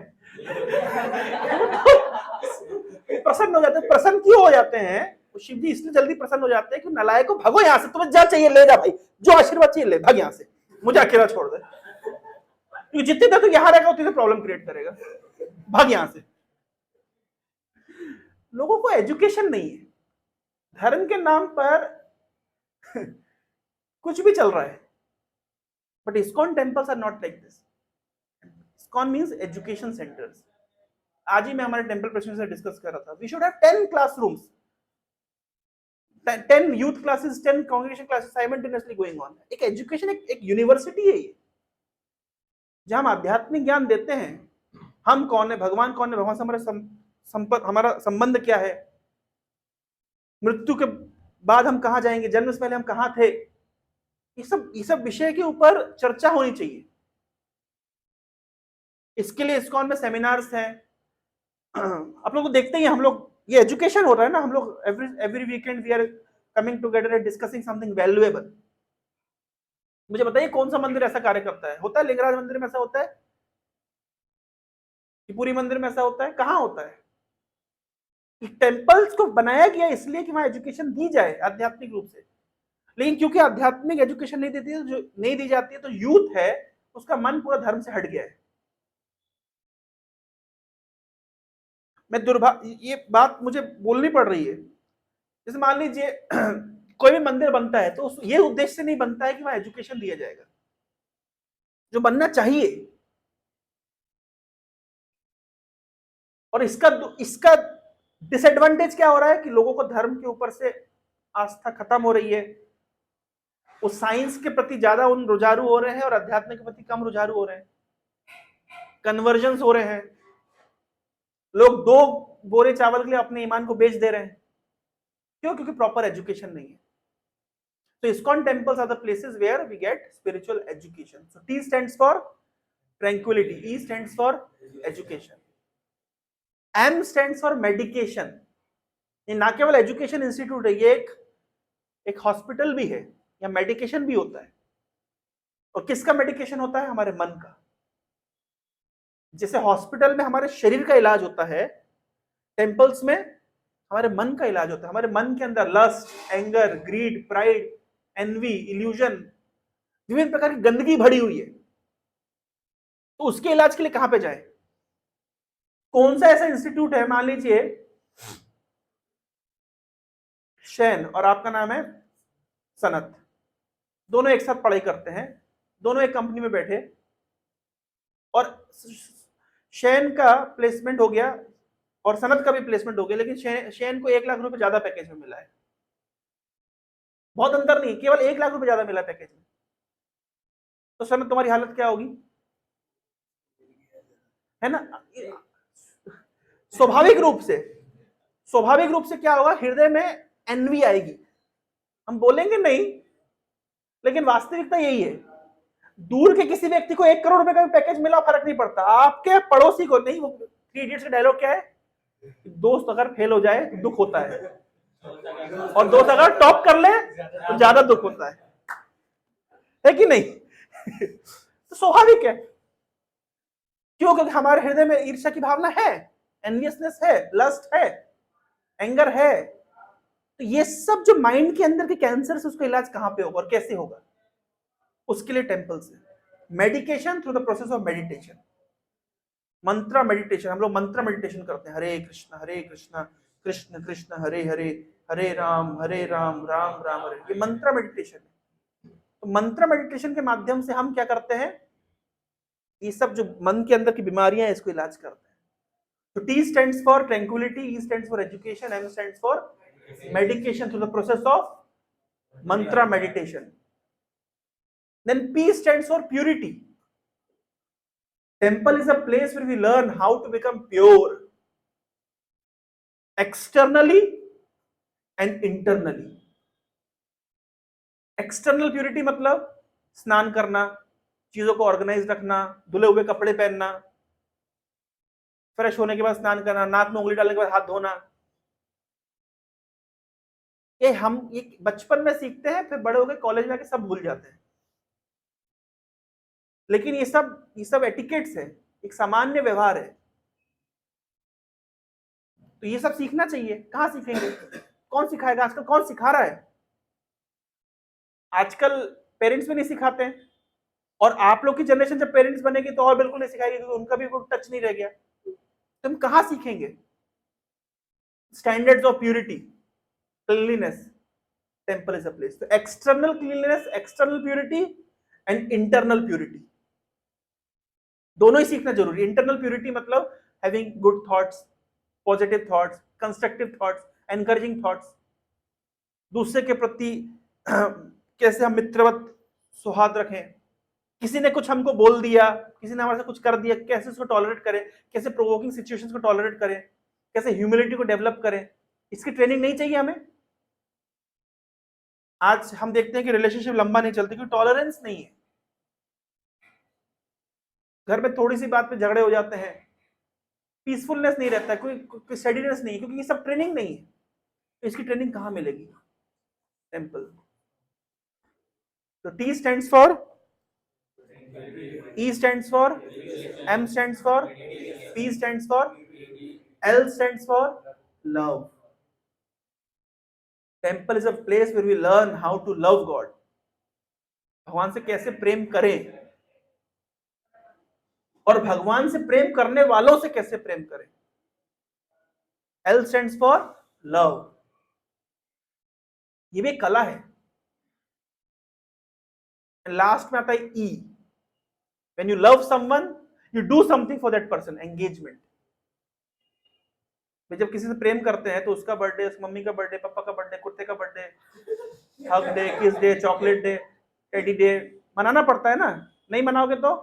प्रसन्न हो जाते हैं। प्रसन्न क्यों हो जाते हैं? शिव जी इसलिए जल्दी प्रसन्न हो जाते हैं कि नलायक को भगो यहां से, तुम्हें जा चाहिए ले जा भाई, जो आशीर्वाद चाहिए ले, भाग यहां से, मुझे अकेला छोड़ दे। क्योंकि जितने देर तक यहां रहेगा उतनी प्रॉब्लम क्रिएट करेगा, भाग यहां से। लोगों को एजुकेशन नहीं है, धर्म के नाम पर कुछ भी चल रहा है। But ISKCON temples are not like this. ISKCON means education centres. आज ही मैं हमारे टेम्पल प्रेसिडेंट से डिस्कस कर रहा था, we should have 10 classrooms, 10 youth classes, 10 congregation classes simultaneously going on. एक एजुकेशन, एक यूनिवर्सिटी है ये, जहां हम आध्यात्मिक ज्ञान देते हैं। हम कौन है, भगवान कौन है, भगवान से हमारा संबंध क्या है, मृत्यु के बाद हम कहां जाएंगे, जन्म से पहले हम कहां थे, ये सब विषय के ऊपर चर्चा होनी चाहिए। इसके लिए इस्कॉन में सेमिनार्स हैं। आप लोग देखते ही हम लोग, ये एजुकेशन हो रहा है ना, हम लोग every weekend we are coming together and discussing something valuable. मुझे बताइए कौन सा मंदिर ऐसा कार्य करता है? होता है लिंगराज मंदिर में ऐसा होता है? कि पूरी मंदिर में ऐसा होता है? कहां होता है? टेम्पल्स को बनाया गया इसलिए कि वहां एजुकेशन दी जाए आध्यात्मिक रूप से, लेकिन क्योंकि आध्यात्मिक एजुकेशन नहीं देती है, जो नहीं दी जाती है, तो यूथ है उसका मन पूरा धर्म से हट गया है। मैं ये बात मुझे बोलनी पड़ रही है। जैसे मान लीजिए कोई भी मंदिर बनता है तो ये उद्देश्य से नहीं बनता है कि वहां एजुकेशन दिया जाएगा, जो बनना चाहिए। और इसका डिसएडवांटेज क्या हो रहा है कि लोगों को धर्म के ऊपर से आस्था खत्म हो रही है, वो साइंस के प्रति ज्यादा उन रुझारू हो रहे हैं और अध्यात्म के प्रति कम रुझारू हो रहे हैं, कन्वर्जन्स हो रहे हैं, लोग 2 बोरे चावल के लिए अपने ईमान को बेच दे रहे हैं। क्यों? क्योंकि प्रॉपर एजुकेशन नहीं है। So ISKCON temples are the places where we get spiritual education. So T stands for tranquility, E stands for education, M stands for medication. ये ना केवल एजुकेशन इंस्टीट्यूट है, ये एक हॉस्पिटल भी है, या मेडिकेशन भी होता है। और किसका मेडिकेशन होता है? हमारे मन का। जैसे हॉस्पिटल में हमारे शरीर का इलाज होता है, टेम्पल्स में हमारे मन का इलाज होता है। हमारे मन के अंदर lust, anger, greed, pride, envy, illusion, विभिन्न प्रकार की गंदगी भरी हुई है। तो उसके इलाज के लिए कहां पे जाए? कौन सा ऐसा इंस्टीट्यूट है, मान लीजिए शैन और आपका नाम है सनत, दोनों एक साथ पढ़ाई करते हैं, दोनों एक कंपनी में बैठे, और शैन का प्लेसमेंट हो गया और सनत का भी प्लेसमेंट हो गया, लेकिन शैन को 1 लाख रुपए ज्यादा पैकेज में मिला है। बहुत अंतर नहीं, केवल 1 लाख रुपए ज्यादा मिला पैकेज में। तो सनत, तुम्हारी हालत क्या होगी? है ना? स्वाभाविक रूप से क्या होगा? हृदय में एनवी आएगी। हम बोलेंगे नहीं, लेकिन वास्तविकता यही है। दूर के किसी व्यक्ति को 1 करोड़ रुपए का भी पैकेज मिला, फर्क नहीं पड़ता। आपके पड़ोसी को नहीं। वो 3 इडियट्स का डायलॉग क्या है? दोस्त अगर फेल हो जाए तो दुख होता है, और दोस्त अगर टॉप कर ले तो ज्यादा दुख होता है कि नहीं? तो स्वाभाविक है। क्यों? क्योंकि हमारे हृदय में ईर्ष्या की भावना है, एनवियसनेस है, लस्ट है, एंगर है। तो ये सब जो माइंड के अंदर के कैंसर से, उसका इलाज कहां पे होगा और कैसे होगा? उसके लिए टेम्पल से medication through the process of meditation, Mantra meditation. हम लोग मंत्रा मेडिटेशन करते हैं, हरे कृष्ण कृष्ण कृष्ण हरे हरे, हरे राम राम राम हरे। ये मंत्रा मेडिटेशन है। तो मंत्रा मेडिटेशन के माध्यम से हम क्या करते हैं? ये सब जो मन के अंदर की बीमारियां हैं, इसको इलाज करते हैं। तो T stands for tranquility, E stands for education, M stands for medication through the process of mantra meditation. Then P stands for purity. Temple is a place where we learn how to become pure externally and internally. External purity मतलब स्नान करना, चीजों को organise रखना, धुले हुए कपड़े पहनना, fresh होने के बाद स्नान करना, नाक में उंगली डालने के बाद हाथ धोना। ये हम ये बचपन में सीखते हैं, फिर बड़े हो गए कॉलेज में आके सब भूल जाते हैं। लेकिन ये सब एटिकेट्स है, एक सामान्य व्यवहार है। तो ये सब सीखना चाहिए। कहाँ सीखेंगे? कौन सिखाएगा? आजकल कौन सिखा रहा है? आजकल पेरेंट्स भी नहीं सिखाते हैं, और आप लोग की जनरेशन जब पेरेंट्स बनेगी तो और बिल्कुल नहीं सिखाएगी, क्योंकि उनका भी कोई टच नहीं रह गया। तो हम कहाँ सीखेंगे standards of purity, cleanliness? Temple is a place. तो external cleanliness, external purity and internal purity, दोनों ही सीखना जरूरी है। इंटरनल प्यूरिटी मतलब having good thoughts, positive thoughts, constructive thoughts, encouraging thoughts, दूसरे के प्रति कैसे हम मित्रवत सौहार्द रखें। किसी ने कुछ हमको बोल दिया, किसी ने हमारे साथ कुछ कर दिया, कैसे उसको टॉलरेट करें, कैसे प्रोवोकिंग सिचुएशंस को टॉलरेट करें, कैसे ह्यूमिलिटी को डेवलप करें, इसकी ट्रेनिंग नहीं चाहिए हमें? आज हम देखते हैं कि रिलेशनशिप लंबा नहीं चलती, क्योंकि टॉलरेंस नहीं है। घर में थोड़ी सी बात पे झगड़े हो जाते हैं, पीसफुलनेस नहीं रहता है, कोई स्टेडीनेस नहीं है, क्योंकि ये सब ट्रेनिंग नहीं है। तो इसकी ट्रेनिंग कहां मिलेगी? टेम्पल। तो T stands for, E stands for, M stands for, P stands for, L stands for love. Temple is a place where we learn how to love God. भगवान से कैसे प्रेम करें, और भगवान से प्रेम करने वालों से कैसे प्रेम करें। L stands for love. ये भी कला है। लास्ट में आता है E. When you love someone, you do something for that person. Engagement. भाई जब किसी से प्रेम करते हैं तो उसका बर्थडे, उसकी मम्मी का बर्थडे, पापा का बर्थडे, कुत्ते का बर्थडे, हग डे, किस day, chocolate day, teddy day मनाना पड़ता है ना। नहीं मनाओगे तो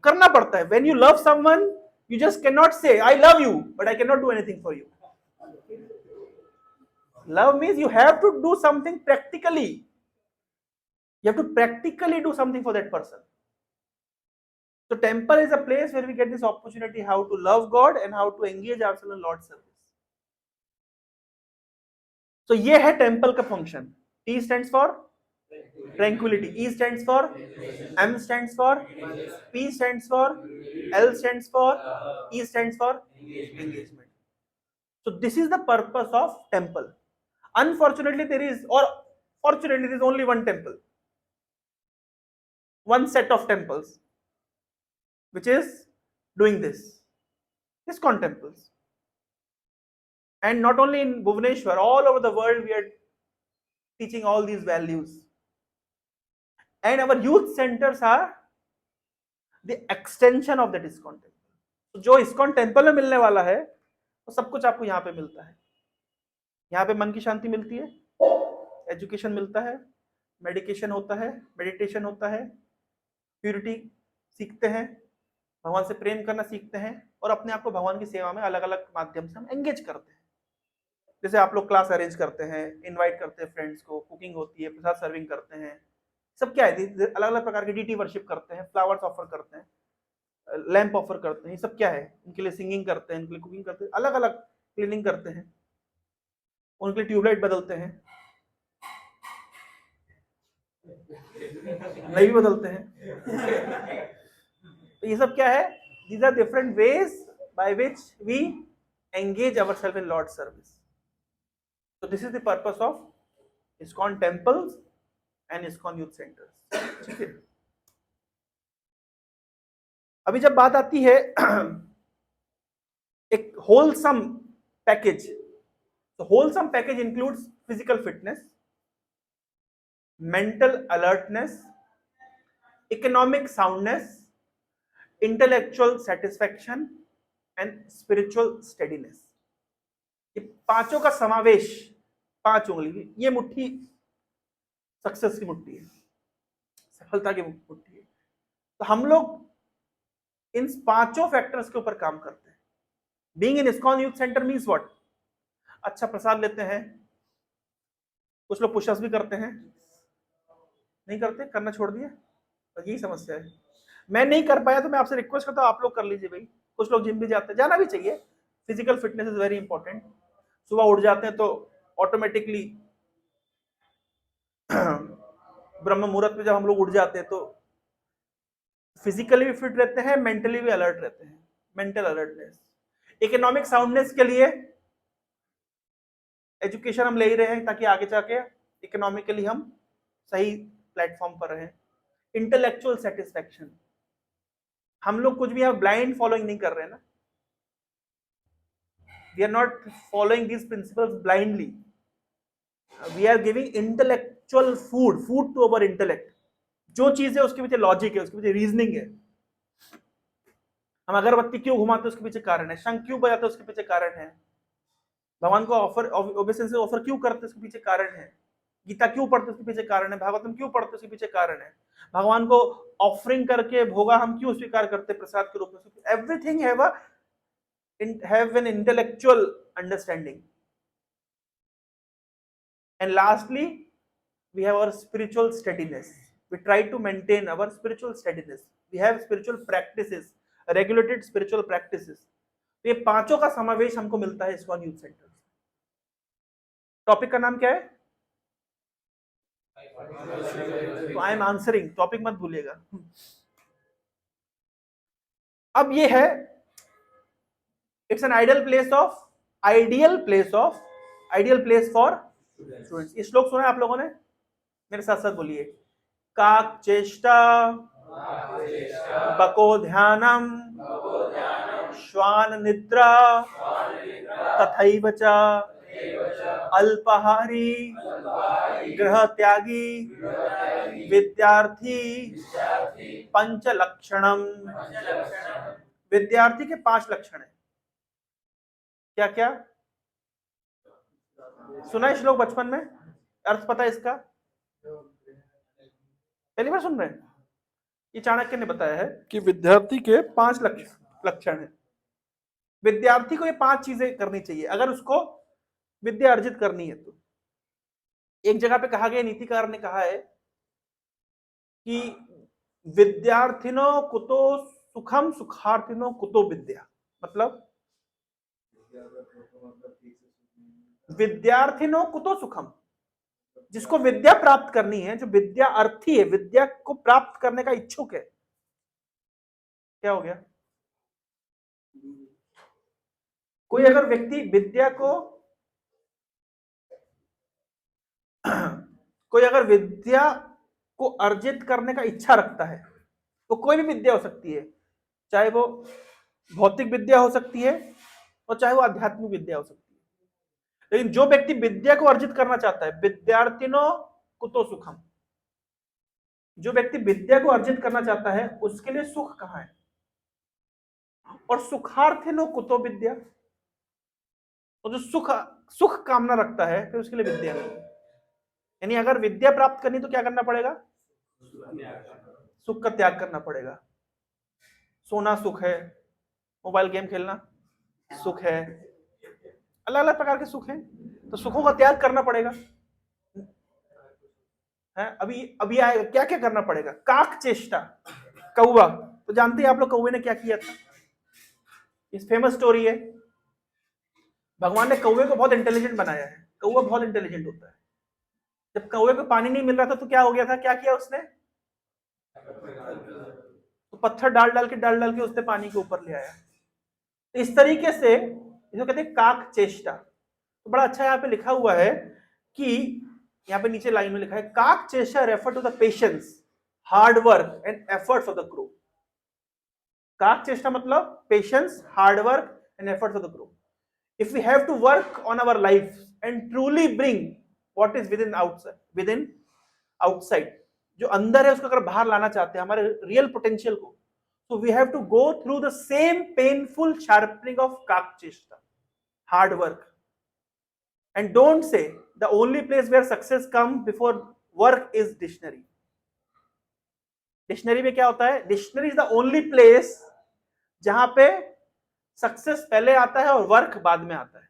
करना पड़ता है। When you love someone, you just cannot say I love you, but I cannot do anything for you. Love means you have to do something practically. You have to practically do something for that person. So temple is a place where we get this opportunity how to love God and how to engage ourselves in Lord's service. So ये है temple का function. T stands for tranquility, E stands for, M stands for, P stands for, L stands for, E stands for engagement. So this is the purpose of temple. Unfortunately there is, or fortunately there is only one temple, one set of temples which is doing this, ISKCON temples. And not only in Bhubaneswar, all over the world we are teaching all these values. And our youth centers are the extension of that ISKCON temple. तो जो ISKCON temple में मिलने वाला है वो सब कुछ आपको यहाँ पे मिलता है। यहाँ पे मन की शांति मिलती है, एजुकेशन मिलता है, मेडिकेशन होता है, मेडिटेशन होता है, प्यूरिटी सीखते हैं, भगवान से प्रेम करना सीखते हैं और अपने आप को भगवान की सेवा में अलग अलग माध्यम से हम एंगेज करते हैं। जैसे आप लोग क्लास अरेंज करते हैं, इनवाइट करते हैं फ्रेंड्स को, कुकिंग होती है, प्रसाद सर्विंग करते हैं, सब क्या है, अलग अलग प्रकार की डीटी वर्शिप करते हैं, फ्लावर्स ऑफर करते हैं, लैंप ऑफर करते हैं, सब क्या है, उनके लिए सिंगिंग करते हैं, उनके लिए कुकिंग करते हैं, अलग अलग क्लीनिंग करते हैं, उनके लिए ट्यूबलाइट बदलते हैं, नहीं भी बदलते हैं। तो ये सब क्या है, these are different ways by which we engage ourselves in Lord's service. So this is the purpose of ISKCON temples and ISKCON youth centers. ठीक है। अभी जब बात आती है एक wholesome package, तो wholesome package includes physical fitness, mental alertness, economic soundness, intellectual satisfaction and spiritual steadiness. ये पांचों का समावेश, 5 उंगली, ये मुट्ठी सक्सेस की मुट्ठी है, सफलता की मुट्ठी है। तो हम लोग इन 5 फैक्टर्स के ऊपर काम करते हैं। Being in ISKCON youth centre means what? अच्छा प्रसाद लेते हैं, कुछ लोग पुशअप्स भी करते हैं, नहीं करते, करना छोड़ दिए, तो यही समस्या है। मैं नहीं कर पाया तो मैं आपसे रिक्वेस्ट करता हूँ आप लोग कर लीजिए भाई। कुछ लोग जिम भी जाते हैं, जाना भी चाहिए, physical fitness is very important. सुबह उठ जाते हैं तो ऑटोमेटिकली ब्रह्म मुहूर्त में जब हम लोग उठ जाते हैं तो फिजिकली भी फिट रहते हैं, मेंटली भी अलर्ट रहते हैं, मेंटल अलर्टनेस। इकोनॉमिक साउंडनेस के लिए एजुकेशन हम ले ही रहे हैं ताकि आगे जाके इकोनॉमिकली हम सही प्लेटफॉर्म पर रहें। इंटेलेक्चुअल सेटिस्फैक्शन, हम लोग कुछ भी यहाँ ब्लाइंड फॉलोइंग नहीं कर रहे हैं ना, we are not following these principles blindly, we are giving intellectual food to our intellect। जो चीज है उसके पीछे लॉजिक है, उसके पीछे रीजनिंग है। हम अगरबत्ती क्यों घुमाते हैं उसके पीछे कारण है, शंख क्यों बजाते हैं उसके पीछे कारण है, भगवान को ऑफर ओबेसेंस ऑफर क्यों करते हैं उसके पीछे कारण है, गीता क्यों पढ़ते उसके पीछे कारण है, भागवतम क्यों पढ़ते उसके पीछे कारण है, भगवान को ऑफरिंग करके भोगा हम क्यों स्वीकार करते प्रसाद के रूप में। Everything have an intellectual understanding. And lastly, we have our spiritual steadiness. We try to maintain our spiritual steadiness. We have spiritual practices, regulated spiritual practices. तो ये 5 का समावेश हमको मिलता है ISKCON यूथ सेंटर। टॉपिक का नाम क्या है? तो आई एम आंसरिंग, टॉपिक मत भूलिएगा। अब ये है, it's an ideal place for students. ये श्लोक सुना है आप लोगों ने? मेरे साथ साथ बोलिए, काक चेष्टा बको ध्यानम श्वान निद्रा तथैव च अल्पाहारी, गृह त्यागी, विद्यार्थी, पंच लक्षणम। विद्यार्थी के 5 लक्षण है। क्या क्या सुना है श्लोक बचपन में? अर्थ पता है इसका? पहली बार सुन रहे हैं? ये चाणक्य ने बताया है कि विद्यार्थी के 5 लक्षण है। विद्यार्थी को ये 5 चीजें करनी चाहिए अगर उसको विद्या अर्जित करनी है तो। एक जगह पे कहा गया, नीतिकार ने कहा है कि विद्यार्थिनो कुतो सुखम सुखार्थिनो कुतो विद्या। मतलब विद्यार्थिनो कुतो सुखम, जिसको विद्या प्राप्त करनी है, जो विद्या अर्थी है, विद्या को प्राप्त करने का इच्छुक है। क्या हो गया? कोई अगर व्यक्ति विद्या को कोई अगर विद्या को अर्जित करने का इच्छा रखता है तो कोई भी विद्या हो सकती है, चाहे वो भौतिक विद्या हो सकती है और चाहे वो आध्यात्मिक विद्या हो सकती है। लेकिन जो व्यक्ति विद्या को अर्जित करना चाहता है, विद्यार्थिनो कुतो सुखम, जो व्यक्ति विद्या को अर्जित करना चाहता है उसके लिए सुख कहां है? और सुखार्थिनो कुतो विद्या, और जो सुख कामना रखता है फिर उसके लिए विद्या नहीं है। यानी अगर विद्या प्राप्त करनी तो क्या करना पड़ेगा? सुख का त्याग करना पड़ेगा। सोना सुख है, मोबाइल गेम खेलना सुख है, अलग अलग प्रकार के सुख हैं, तो सुखों का त्याग करना पड़ेगा। है अभी आएगा क्या क्या करना पड़ेगा? काक चेष्टा, कौवा, तो जानते हैं आप लोग कौवे ने क्या किया था? इस फेमस स्टोरी है। भगवान ने कौवे को बहुत इंटेलिजेंट बनाया है। कौवा बहुत इंटेलिजेंट होता है। जब कौवे को पानी नहीं मिल रहा था तो क्या हो गया था? क्या किया उसने? तो पत्थर डाल डाल के उसने पानी के ऊपर ले आया। इस तरीके से इसको कहते हैं काक चेष्टा। तो बड़ा अच्छा यहाँ पे लिखा हुआ है कि यहाँ पे नीचे लाइन में लिखा है, काक चेष्टा refer to the patience, hard work and efforts of the crew. काक चेष्टा मतलब patience, hard work and efforts of the crew. If we have to work on our life and truly bring what is within outside, जो अंदर है उसको अगर बाहर लाना चाहते हैं, हमारे रियल पोटेंशियल को, so we have to go through the same painful sharpening of kakcheshta, hard work. And don't say the only place where success comes before work is dictionary. Dictionary में क्या होता है? Dictionary is the only place जहां पे success पहले आता है और वर्क बाद में आता है,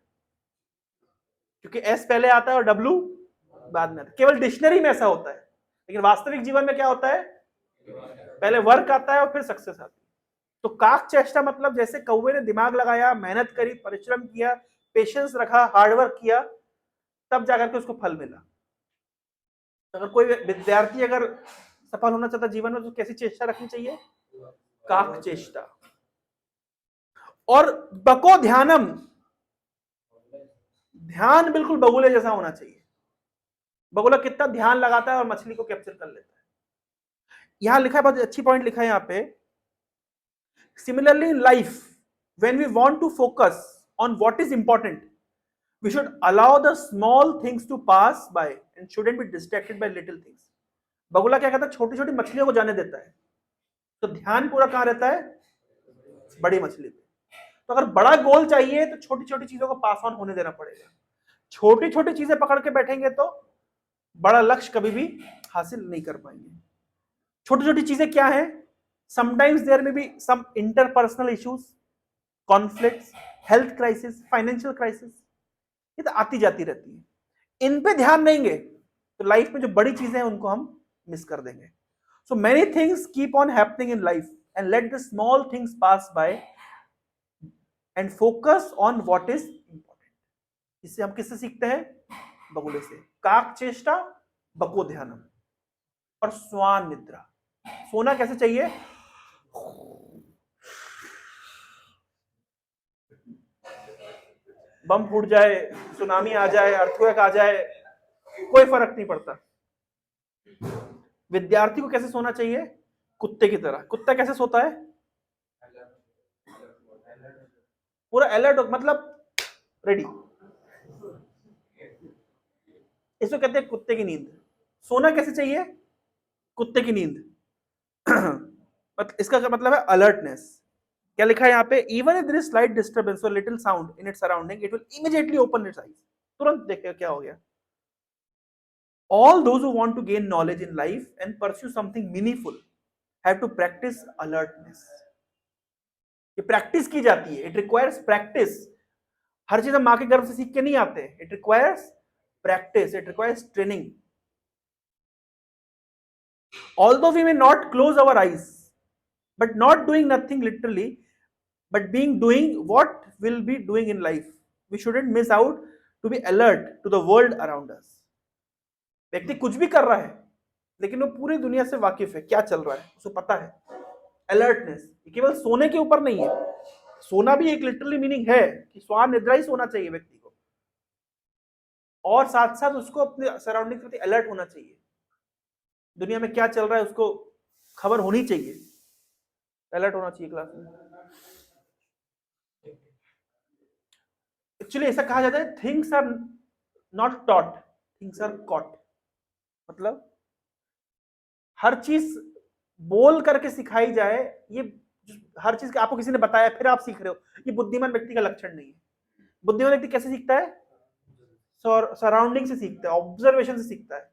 क्योंकि एस पहले आता है और डब्ल्यू बाद में आता है। केवल डिक्शनरी में ऐसा होता है, लेकिन वास्तविक जीवन में क्या होता है? पहले वर्क आता है और फिर सक्सेस आती है। तो काक चेष्टा मतलब जैसे कौवे ने दिमाग लगाया, मेहनत करी, परिश्रम किया, पेशेंस रखा, हार्डवर्क किया, तब जाकर के उसको फल मिला। अगर कोई विद्यार्थी अगर सफल होना चाहता जीवन में तो कैसी चेष्टा रखनी चाहिए? काक चेष्टा। और बको ध्यानम, ध्यान बिल्कुल बगुले जैसा होना चाहिए। बगुला कितना ध्यान लगाता है और मछली को कैप्चर कर लेता है। यहां लिखा है, बहुत अच्छी पॉइंट लिखा है यहां पे, similarly in life when we want to focus on what is important, we should allow the small things to pass by and shouldn't be distracted by little things. बगुला क्या कहता है? छोटी छोटी मछलियों को जाने देता है, तो ध्यान पूरा कहां रहता है? बड़ी मछली पे। तो अगर बड़ा गोल चाहिए तो छोटी छोटी चीजों को पास ऑन होने देना पड़ेगा। छोटी छोटी चीजें पकड़ के बैठेंगे तो बड़ा लक्ष्य कभी भी हासिल नहीं कर पाएंगे। छोटी छोटी चीजें क्या है? Sometimes there may be some interpersonal issues, conflicts, health crisis, financial crisis, ये तो आती जाती रहती है। इन पे ध्यान देंगे तो लाइफ में जो बड़ी चीजें हैं उनको हम मिस कर देंगे। So many things keep on happening in life and let the small things pass by and focus on what is important. इससे हम किससे सीखते हैं? बगुले से। काक चेष्टा, बको ध्यानम और स्वान निद्रा। सोना कैसे चाहिए? बम फूट जाए, सुनामी आ जाए, अर्थक्वेक आ जाए, कोई फर्क नहीं पड़ता। विद्यार्थी को कैसे सोना चाहिए? कुत्ते की तरह। कुत्ता कैसे सोता है? पूरा अलर्ट, मतलब रेडी। इसको कहते हैं कुत्ते की नींद। सोना कैसे चाहिए? कुत्ते की नींद। इसका मतलब है अलर्टनेस। क्या लिखा है यहाँ पे? Even if there is slight disturbance or little sound in its surrounding it will immediately open its eyes. तुरंत देखिए क्या हो गया। All those who want to gain knowledge in life and pursue something meaningful have to practice alertness. ये practice की जाती है, it requires practice. हर चीज हम मां के गर्भ से सीख के नहीं आते, it requires practice, it requires training. Although we may not close our eyes, but not doing nothing literally, but doing what we'll be doing in life. We shouldn't miss out to be alert to the world around us. व्यक्ति कुछ भी कर रहा है लेकिन वो पूरी दुनिया से वाकिफ है, क्या चल रहा है उसको पता है। अलर्टनेस केवल सोने के ऊपर नहीं है, सोना भी एक लिटरली मीनिंग है कि स्वान निद्रा ही सोना चाहिए व्यक्ति को, और साथ साथ उसको अपने सराउंडिंग के प्रति अलर्ट होना चाहिए। दुनिया में क्या चल रहा है उसको खबर होनी चाहिए, अलर्ट होना चाहिए क्लास में। एक्चुअली ऐसा कहा जाता है things are not taught, things are caught. मतलब हर चीज बोल करके सिखाई जाए, ये हर चीज आपको किसी ने बताया फिर आप सीख रहे हो, ये बुद्धिमान व्यक्ति का लक्षण नहीं है। बुद्धिमान व्यक्ति कैसे सीखता है? सराउंडिंग से सीखता है, ऑब्जर्वेशन से सीखता है।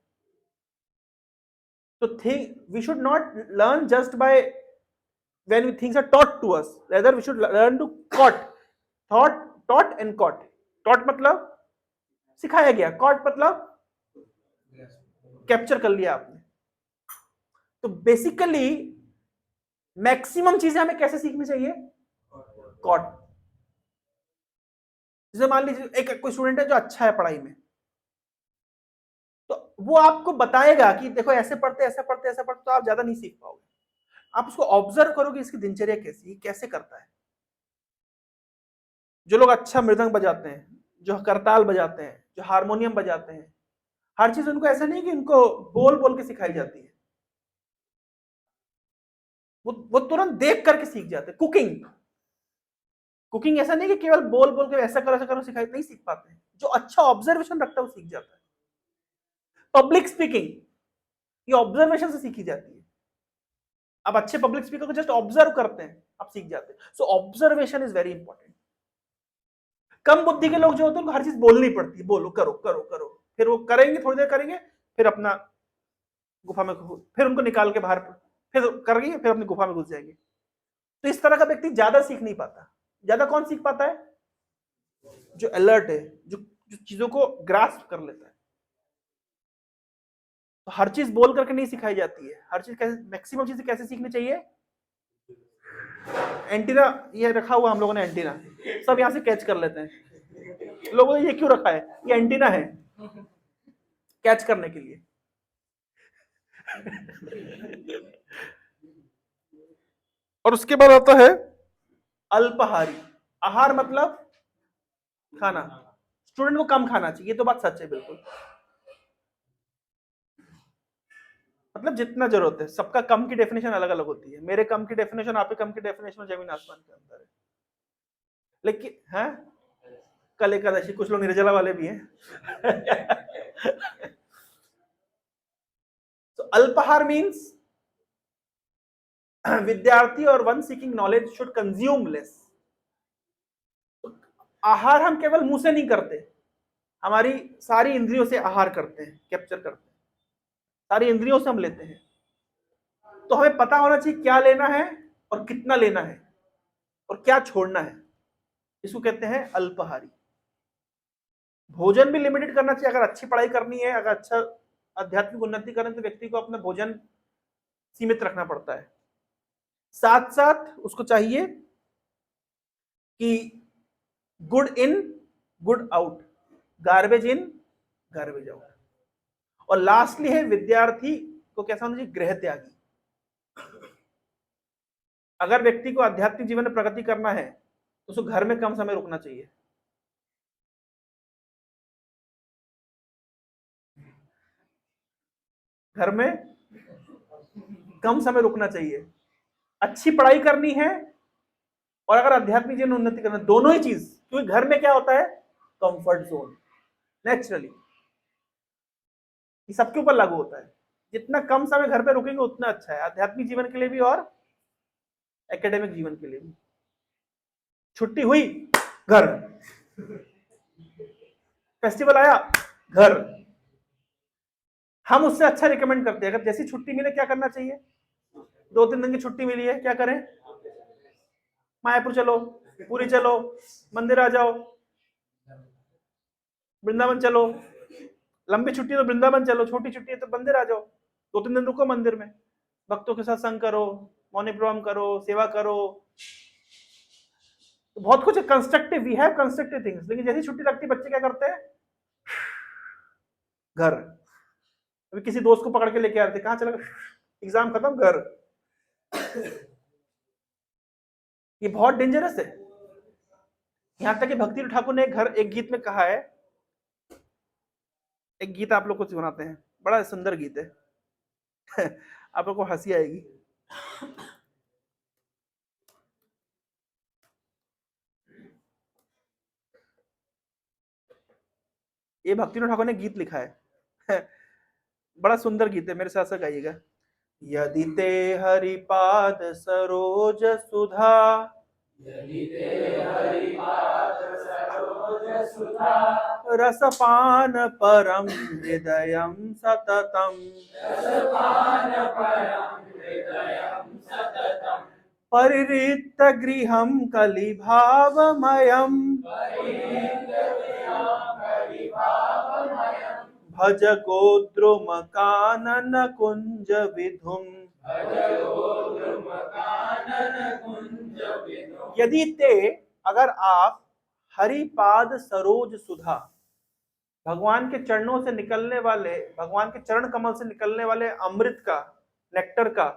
तो we should not learn just by when things are taught to us, rather we should learn to taught and caught। taught मतलब सिखाया गया, caught मतलब कैप्चर कर लिया आपने। तो बेसिकली मैक्सिमम चीजें हमें कैसे सीखनी चाहिए? कॉट। जैसे मान लीजिए एक कोई स्टूडेंट है जो अच्छा है पढ़ाई में, तो वो आपको बताएगा कि देखो ऐसे पढ़ते ऐसे पढ़ते ऐसे पढ़ते, तो आप ज्यादा नहीं सीख पाओगे। आप उसको ऑब्जर्व करोगे, इसकी दिनचर्या कैसी, कैसे करता है। जो लोग अच्छा मृदंग बजाते हैं, जो करताल बजाते हैं, जो हारमोनियम बजाते हैं, हर चीज उनको ऐसा नहीं कि उनको बोल बोल के सिखाई जाती है, वो तुरंत देख करके सीख जाते हैं। कुकिंग ऐसा नहीं कि केवल बोल बोल के ऐसा करो सिखाई, नहीं सीख पाते हैं। जो अच्छा ऑब्जर्वेशन रखता है वो सीख जाता है। पब्लिक स्पीकिंग ये ऑब्जर्वेशन से सीखी जाती है। आप अच्छे पब्लिक स्पीकर को जस्ट ऑब्जर्व करते हैं, आप सीख जाते हैं। सो ऑब्जर्वेशन इज वेरी इंपॉर्टेंट। कम बुद्धि के लोग जो होते हैं उनको हर चीज बोलनी पड़ती है, बोलो करो करो करो, फिर वो करेंगे, थोड़ी देर करेंगे, फिर अपना गुफा में, फिर उनको निकाल के बाहर, फिर करेंगे, फिर अपनी गुफा में घुस जाएंगे। तो इस तरह का व्यक्ति ज्यादा सीख नहीं पाता। ज्यादा कौन सीख पाता है? जो अलर्ट है, जो चीजों को ग्रास्प कर लेता है। तो हर चीज बोल करके नहीं सिखाई जाती है, हर चीज कैसे, मैक्सिमम चीजें कैसे सीखनी चाहिए? एंटीना ये रखा हुआ हम लोगों ने, एंटीना सब यहां से कैच कर लेते हैं। लोगों ने ये क्यों रखा है? ये एंटीना है कैच करने के लिए। और उसके बाद आता है अल्पाहारी। आहार मतलब खाना। स्टूडेंट को कम खाना चाहिए, ये तो बात सच है बिल्कुल। मतलब जितना जरूरत है, सबका कम की डेफिनेशन अलग अलग होती है। मेरे कम की डेफिनेशन, आपके कम की डेफिनेशन जमीन आसमान के अंदर है। लेकिन है कल एकादशी, कुछ लोग निर्जला वाले भी हैं। तो अल्पाहार मीन्स विद्यार्थी और one seeking knowledge should consume less. आहार हम केवल मुंह से नहीं करते, हमारी सारी इंद्रियों से आहार करते हैं, कैप्चर करते हैं, सारी इंद्रियों से हम लेते हैं। तो हमें पता होना चाहिए क्या लेना है और कितना लेना है और क्या छोड़ना है। इसको कहते हैं अल्पाहारी। भोजन भी लिमिटेड करना चाहिए। अगर अच्छी पढ़ाई करनी है, अगर अच्छा आध्यात्मिक उन्नति करनी, तो व्यक्ति को अपना भोजन सीमित रखना पड़ता है। साथ साथ उसको चाहिए कि good in good out, garbage in garbage out. और लास्टली है विद्यार्थी को कैसा होना चाहिए? गृह त्यागी। अगर व्यक्ति को आध्यात्मिक जीवन में प्रगति करना है तो उसको घर में कम समय रुकना चाहिए। घर में कम समय रुकना चाहिए। अच्छी पढ़ाई करनी है और अगर आध्यात्मिक जीवन में उन्नति करना, दोनों ही चीज। क्योंकि घर में क्या होता है? Comfort zone naturally. ये सबके ऊपर लागू होता है। जितना कम समय घर पे रुकेंगे उतना अच्छा है, आध्यात्मिक जीवन के लिए भी और एकेडमिक जीवन के लिए भी। छुट्टी हुई घर, फेस्टिवल आया घर। हम उससे अच्छा रिकमेंड करते हैं, अगर जैसी छुट्टी मिले क्या करना चाहिए? 2-3 दिन की छुट्टी मिली है, क्या करें? मायापुर चलो, पुरी चलो, मंदिर आ जाओ, वृंदावन चलो। लंबी छुट्टी तो वृंदावन चलो, छोटी छुट्टी है तो मंदिर आ जाओ, 2-3 दिन रुको मंदिर में, भक्तों के साथ संग करो, मौनी प्रोग्राम करो, सेवा करो। तो बहुत कुछ constructive, we have constructive things. लेकिन जैसी छुट्टी लगती बच्चे क्या करते हैं? घर। अभी किसी दोस्त को पकड़ के लेके आ रहे थे, कहाँ चला? एग्जाम खत्म, घर। ये बहुत डेंजरस है। यहां तक कि भक्ति ठाकुर ने एक गीत में कहा है, एक गीत आप लोग को सुनाते हैं, बड़ा सुंदर गीत है। आप लोग को हंसी आएगी। ये भक्ति ठाकुर ने गीत लिखा है। बड़ा सुंदर गीत है, मेरे साथ साथ गाइएगा। यदि ते हरिपाद सरोज सुधा, रसपान परम हृदयं सततम, परिरिक्त गृहं कलिभावमयम्, भज गोद्रुम कानन कुंज विधुम। यदि ते, अगर आप, हरिपाद सरोज सुधा, भगवान के चरणों से निकलने वाले, भगवान के चरण कमल से निकलने वाले अमृत का, नेक्टर का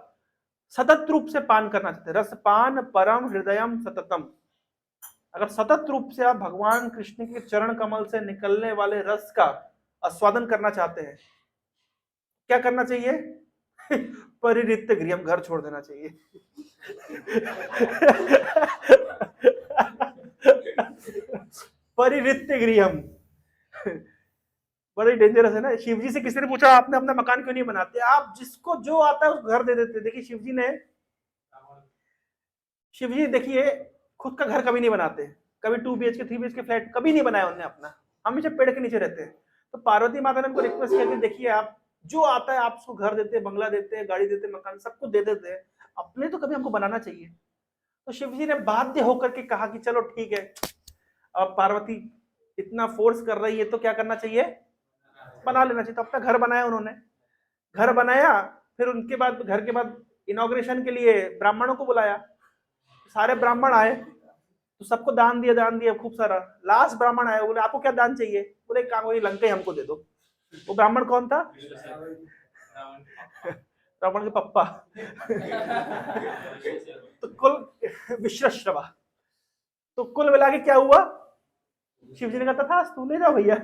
सतत रूप से पान करना चाहते, रसपान परम हृदयम सततम, अगर सतत रूप से आप भगवान कृष्ण के चरण कमल से निकलने वाले रस का आस्वादन करना चाहते हैं, क्या करना चाहिए? परिरिक्त गृहम, घर छोड़ देना चाहिए। परिरिक्त गृहम, बड़ी डेंजरस है ना। शिवजी से किसी ने पूछा आपने अपना मकान क्यों नहीं बनाते? आप जिसको जो आता है उसको घर दे देते। देखिए शिवजी देखिए खुद का घर कभी नहीं बनाते, कभी 2 BHK 3 BHK फ्लैट कभी नहीं बनाया उन्होंने अपना, हमेशा पेड़ के नीचे रहते हैं। तो पार्वती माता ने उनको रिक्वेस्ट किया कि देखिए आप जो आता है आप उसको घर देते हैं, बंगला देते हैं, गाड़ी देते हैं, मकान सब कुछ दे देते हैं, अपने तो कभी हमको बनाना चाहिए। तो शिवजी ने बाध्य होकर के कहा कि चलो ठीक है, अब पार्वती इतना फोर्स कर रही है तो क्या करना चाहिए? बना लेना चाहिए। तो अपना घर बनाया उन्होंने, घर बनाया, फिर उनके बाद घर के बाद इनॉग्रेशन के लिए ब्राह्मणों को बुलाया, सारे ब्राह्मण आए तो सबको दान दिया खूब सारा। लास्ट ब्राह्मण आया, बोले आपको क्या दान चाहिए? बोले काम वही लंका ही हमको दे दो। वो ब्राह्मण कौन था? रावण के पप्पा। तो कुल विश्रश्रवा। तो कुल मिला के क्या हुआ? शिवजी ने कहा था तू ले जाओ भैया।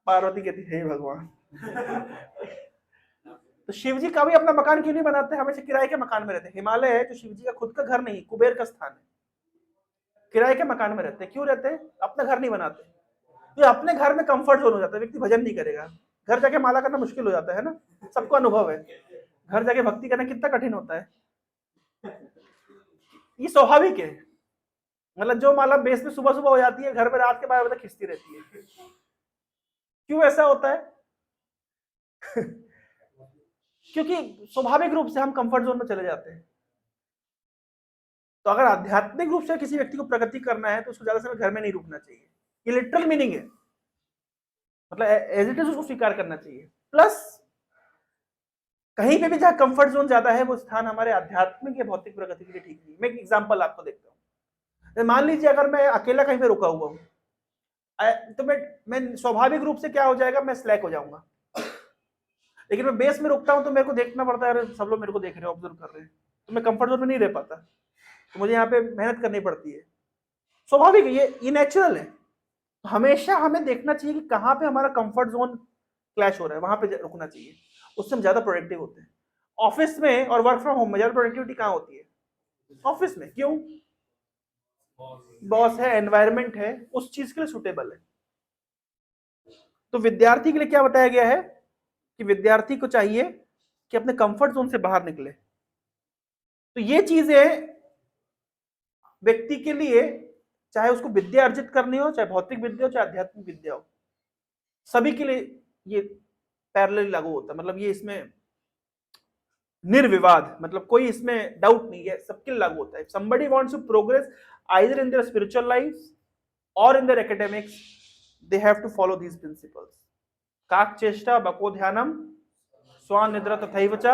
पार्वती कहती हे भगवान। तो शिवजी का भी अपना मकान क्यों नहीं बनाते? हमेशा किराए के मकान में रहते। हिमालय है जो शिवजी का खुद का घर नहीं, कुबेर का स्थान है, किराए के मकान में रहते। क्यों रहते? अपना घर नहीं बनाते। तो अपने घर में कंफर्ट जोन हो जाता है, व्यक्ति भजन नहीं करेगा, घर जाके माला करना मुश्किल हो जाता है ना, सबको अनुभव है। घर जाके भक्ति करना कितना कठिन होता है, ये स्वाभाविक है। मतलब जो माला बेस में सुबह सुबह हो जाती है, घर में रात के 12 बजे तक खिंचती रहती है। क्यों ऐसा होता है? क्योंकि स्वाभाविक रूप से हम कंफर्ट जोन में चले जाते हैं। तो अगर आध्यात्मिक रूप से किसी व्यक्ति को प्रगति करना है तो उसको ज्यादा समय घर में नहीं रुकना चाहिए, ये लिटरल मीनिंग है। मतलब एज इट इज उसको स्वीकार करना चाहिए। प्लस कहीं पे भी जहां कंफर्ट जोन ज्यादा है वो स्थान हमारे आध्यात्मिक या भौतिक प्रगति के लिए ठीक नहीं। मैं एक एग्जांपल आपको देखता हूँ। मान लीजिए अगर मैं अकेला कहीं पे रुका हुआ हूँ तो मैं स्वाभाविक रूप से क्या हो जाएगा, मैं स्लैक हो जाऊंगा। लेकिन मैं बेस में रुकता हूँ तो मेरे को देखना पड़ता है, सब लोग मेरे को देख रहे हैं, ऑब्जर्व कर रहे हैं, तो मैं कंफर्ट जोन में नहीं रह पाता, तो मुझे यहाँ पे मेहनत करनी पड़ती है। स्वाभाविक है, ये नेचुरल है। हमेशा हमें देखना चाहिए कि कहाँ पे हमारा कंफर्ट जोन क्लैश हो रहा है, वहां पे रुकना चाहिए, उससे हम ज्यादा प्रोडक्टिव होते हैं। ऑफिस में और वर्क फ्रॉम होम में ज्यादा प्रोडक्टिविटी कहाँ होती है? ऑफिस में। क्यों? बॉस है, एनवायरनमेंट है, उस चीज के लिए सुटेबल है। तो विद्यार्थी के लिए क्या बताया गया है कि विद्यार्थी को चाहिए कि अपने कंफर्ट जोन से बाहर निकले। तो ये चीजें व्यक्ति के लिए, चाहे उसको विद्या अर्जित करनी हो, चाहे भौतिक विद्या हो, चाहे आध्यात्मिक विद्या हो, सभी के लिए ये पैरेलल लागू होता है। मतलब ये इसमें निर्विवाद, मतलब कोई इसमें डाउट नहीं है, सबके लिए लागू होता है। Somebody wants to progress either in their spiritual life or in their academics, they have to follow these principles. काक चेष्टा बको ध्यानम स्वानिद्रा तथैव च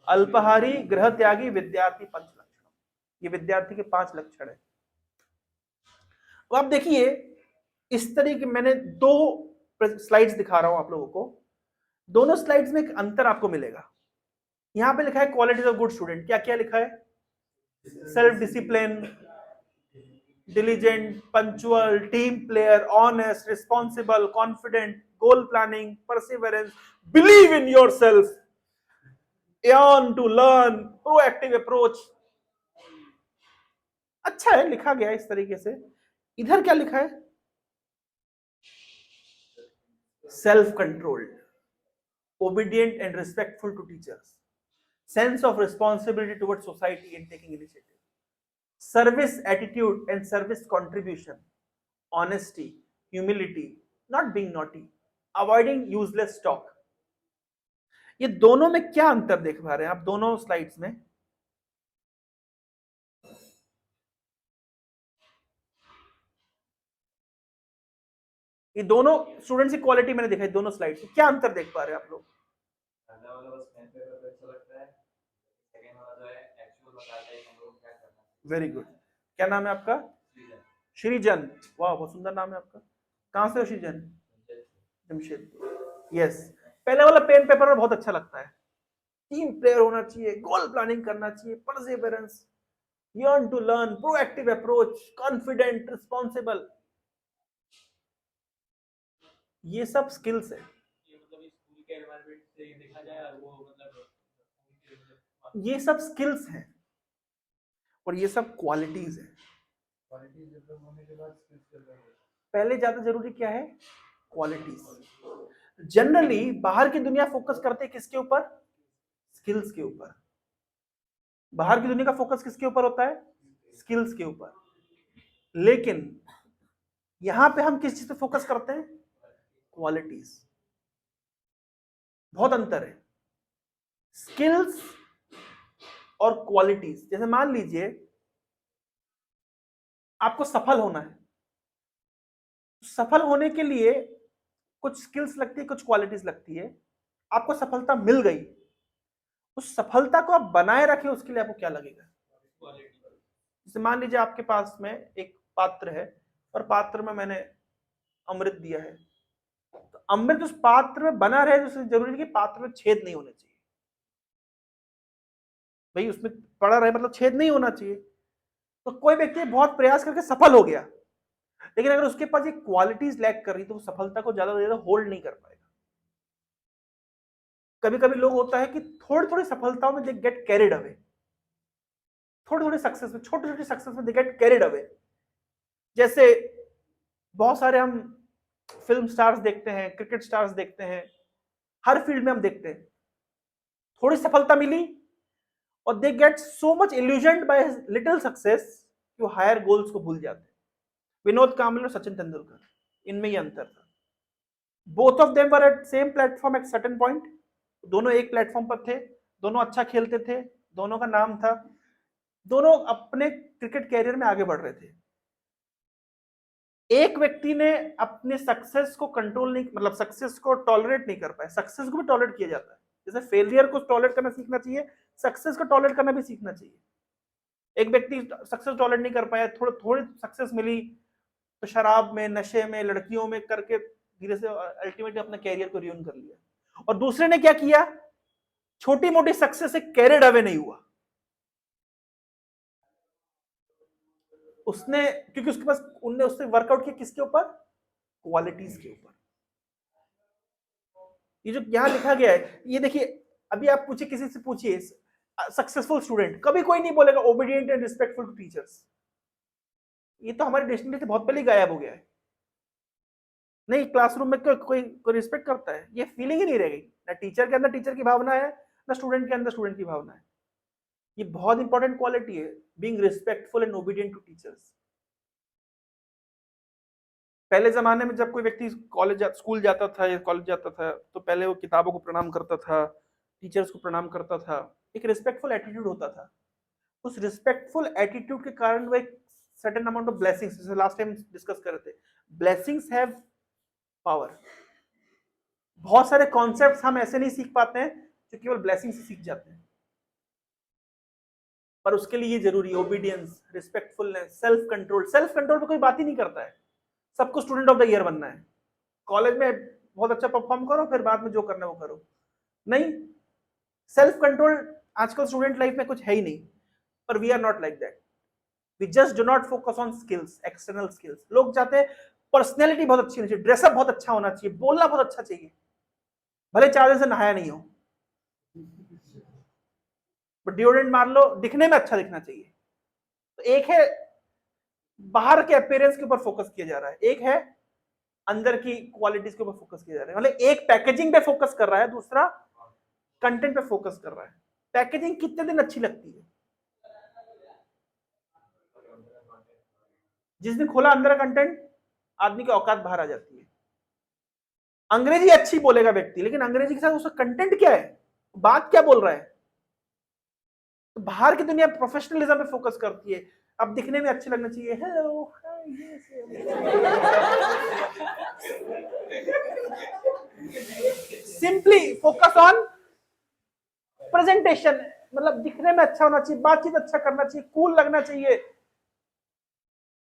अल्पहारी गृह त्यागी विद्यार्थी पंच लक्षण। ये विद्यार्थी के 5 लक्षण है। अब आप देखिए, इस तरीके मैंने 2 स्लाइड्स दिखा रहा हूं आप लोगों को। दोनों स्लाइड्स में एक अंतर आपको मिलेगा। यहां पे लिखा है क्वालिटीज ऑफ गुड स्टूडेंट। क्या क्या लिखा है? Self discipline, diligent, punctual, team player, honest, responsible, confident, goal planning, perseverance, believe in yourself, yearn to learn, proactive approach। अच्छा है, लिखा गया है इस तरीके से। इधर क्या लिखा है? Self controlled, obedient and respectful to teachers, sense of responsibility towards society and taking initiative, service attitude and service contribution, honesty, humility, not being naughty, avoiding useless talk। ये दोनों में क्या अंतर देख पा रहे हैं आप दोनों स्लाइड्स में? ये दोनों स्टूडेंट्स की क्वालिटी मैंने देखा है दोनों स्लाइड्स में। क्या अंतर देख पा रहे हैं आप लोग? Very good. क्या नाम है आपका? श्रीजन। वाह, बहुत सुंदर नाम है आपका। कहां से हो श्रीजन? जमशेदपुर। यस, पहले वाला पेन पेपर में बहुत अच्छा लगता है। टीम प्लेयर होना चाहिए, गोल प्लानिंग करना चाहिए, Perseverance, yearn to learn, proactive approach, confident, responsible, ये सब स्किल्स है। ये सब स्किल्स हैं और ये सब क्वालिटीज है। पहले ज्यादा जरूरी क्या है? क्वालिटीज। जनरली बाहर की दुनिया फोकस करते है किसके ऊपर? स्किल्स के ऊपर। बाहर की दुनिया का फोकस किसके ऊपर होता है? स्किल्स के ऊपर। लेकिन यहां पे हम किस चीज पे फोकस करते हैं? क्वालिटीज। बहुत अंतर है स्किल्स और क्वालिटीज। जैसे मान लीजिए आपको सफल होना है, सफल होने के लिए कुछ स्किल्स लगती है, कुछ क्वालिटीज लगती है। आपको सफलता मिल गई, उस सफलता को आप बनाए रखें, उसके लिए आपको क्या लगेगा? जैसे मान लीजिए आपके पास में एक पात्र है और पात्र में मैंने अमृत दिया है, तो अमृत उस पात्र में बना रहे तो जरूरी है कि पात्र में छेद नहीं होने चाहिए। भाई उसमें पड़ा रहे मतलब छेद नहीं होना चाहिए। तो कोई व्यक्ति बहुत प्रयास करके सफल हो गया, लेकिन अगर उसके पास ये क्वालिटीज लैक कर रही तो वो सफलता को ज्यादा ज्यादा होल्ड नहीं कर पाएगा। कभी कभी लोग होता है कि थोड़ी थोड़ी सफलताओं में दे गेट कैरिड अवे, थोड़ी थोड़ी सक्सेस में, छोटी छोटी सक्सेस में दे गेट कैरिड अवे। जैसे बहुत सारे हम फिल्म स्टार्स देखते हैं, क्रिकेट स्टार्स देखते हैं, हर फील्ड में हम देखते हैं थोड़ी सफलता मिली और they get so much illusioned by little success कि वो हायर गोल्स को भूल जाते हैं। विनोद कांबले और सचिन तेंदुलकर, इनमें ही अंतर था। Both of them were at same platform at certain point. दोनों एक प्लेटफॉर्म पर थे, दोनों अच्छा खेलते थे, दोनों का नाम था, दोनों अपने क्रिकेट कैरियर में आगे बढ़ रहे थे। एक व्यक्ति ने अपने सक्सेस को कंट्रोल नहीं, मतलब सक्सेस को टॉलरेट नहीं कर पाया। सक्सेस को भी टॉलरेट किया जाता है, जैसे फेलियर को टॉलरेट करना सीखना चाहिए, सक्सेस को टॉलरेट करना भी सीखना चाहिए। एक व्यक्ति सक्सेस टॉलरेट नहीं कर पाया, थोड़ी थोड़ी सक्सेस मिली तो शराब में, नशे में, लड़कियों में करके धीरे से अल्टीमेटली अपने कैरियर को रियून कर लिया। और दूसरे ने क्या किया? छोटी मोटी सक्सेस से कैरियर अवे नहीं हुआ उसने, क्योंकि उसके पास, उनने उससे वर्कआउट किया किसके ऊपर? क्वालिटीज के ऊपर। ये जो यहां लिखा गया है, ये देखिए, अभी आप पूछिए, किसी से पूछिए सक्सेसफुल स्टूडेंट, कभी कोई नहीं बोलेगा obedient and respectful to teachers. ये तो हमारे डिक्शनरी से बहुत पहले गायब हो गया है। नहीं, क्लासरूम में कोई रिस्पेक्ट करता है, ये फीलिंग ही नहीं रह गई, ना टीचर के अंदर टीचर की भावना है, ना स्टूडेंट के अंदर स्टूडेंट की भावना है। ये बहुत इंपॉर्टेंट क्वालिटी है, being respectful and obedient to teachers. पहले जमाने में जब कोई व्यक्ति स्कूल जाता था या कॉलेज जाता था, तो पहले वो किताबों को प्रणाम करता था, टीचर्स को प्रणाम करता था, एक रिस्पेक्टफुल एटीट्यूड होता था। उस रिस्पेक्टफुल एटीट्यूड के कारण वो एक सर्टेन अमाउंट ऑफ ब्लेसिंग्स, जैसे लास्ट टाइम डिस्कस कर रहे थे, ब्लेसिंग्स हैव पावर। बहुत सारे कॉन्सेप्ट्स हम ऐसे नहीं सीख पाते हैं जो केवल ब्लेसिंग से सीख जाते हैं, पर उसके लिए ये जरूरी है obedience, respectfulness, self control. Self control पे कोई बात ही नहीं करता है, सबको स्टूडेंट ऑफ द ईयर बनना है, कॉलेज में बहुत अच्छा परफॉर्म करो, फिर बाद में जो करना है वो करो। नहीं, सेल्फ कंट्रोल आजकल स्टूडेंट लाइफ में कुछ है ही नहीं, पर we are not like that. We just do not focus on skills, external skills. लोग चाहते हैं पर्सनैलिटी बहुत अच्छी होनी चाहिए, ड्रेसअप बहुत अच्छा होना चाहिए, बोलना बहुत अच्छा चाहिए, भले 4 दिन से नहाया नहीं हो, बट डिओड्रेंट मार लो, दिखने में अच्छा दिखना चाहिए। तो एक है बाहर के अपीयरेंस के ऊपर फोकस किया जा रहा है, एक है अंदर की क्वालिटीज के ऊपर फोकस किया जा रहा है। मतलब एक पैकेजिंग पे फोकस कर रहा है, दूसरा कंटेंट पे फोकस कर रहा है। पैकेजिंग कितने दिन अच्छी लगती है, जिस दिन खोला अंदर कंटेंट, आदमी की औकात बाहर आ जाती है। अंग्रेजी अच्छी बोलेगा व्यक्ति, लेकिन अंग्रेजी के साथ उसका कंटेंट क्या है, बात क्या बोल रहा है। तो बाहर की दुनिया प्रोफेशनलिज्म पे फोकस करती है, अब दिखने में अच्छे लगना चाहिए, hello simply focus on presentation, मतलब दिखने में अच्छा होना चाहिए, बातचीत अच्छा करना चाहिए, कूल लगना चाहिए,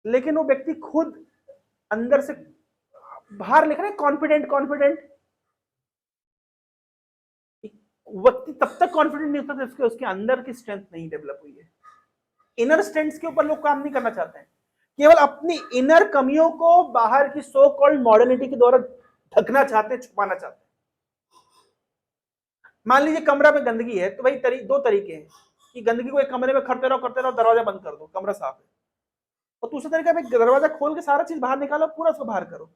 लेकिन वो व्यक्ति खुद अंदर से बाहर लिख रहा है कॉन्फिडेंट कॉन्फिडेंट। व्यक्ति तब तक कॉन्फिडेंट नहीं होता जब उसके अंदर की स्ट्रेंथ नहीं डेवलप हुई है। इनर स्ट्रेंथ्स के ऊपर लोग काम नहीं करना चाहते हैं, केवल अपनी इनर कमियों को बाहर की सो कॉल्ड मॉडर्निटी के द्वारा ढकना चाहते हैं, छुपाना चाहते हैं। मान लीजिए कमरा में गंदगी है, तो भाई दो तरीके हैं कि गंदगी को एक कमरे में करते रहो, दरवाजा बंद कर दो, कमरा साफ है। और दूसरा तरीका है दरवाजा खोल के सारा चीज बाहर निकालो, पूरा उसको बाहर करो।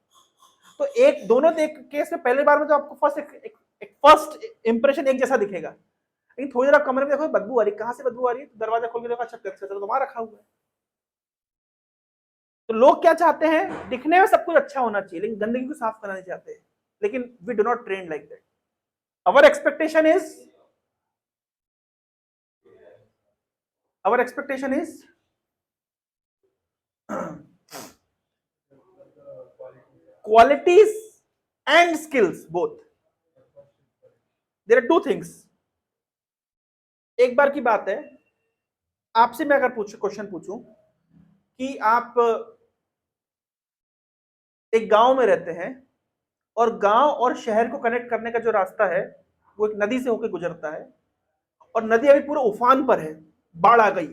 तो एक दोनों केस में पहले बार में तो आपको फर्स्ट इंप्रेशन एक जैसा दिखेगा, लेकिन थोड़ी देर आप कमरे में देखो बदबू आ रही, कहां से बदबू आ रही है, तो दरवाजा खोल के देखो, अच्छा तो वहां रखा हुआ है। तो लोग क्या चाहते हैं, दिखने में सब कुछ अच्छा होना चाहिए, लेकिन गंदगी को साफ करना नहीं चाहते हैं। लेकिन we do not train like that. Our expectation is qualities and skills both. There are two things. एक बार की बात है, आपसे मैं अगर क्वेश्चन पूछूं कि आप एक गांव में रहते हैं और गांव और शहर को कनेक्ट करने का जो रास्ता है वो एक नदी से होकर गुजरता है, और नदी अभी पूरे उफान पर है, बाढ़ आ गई,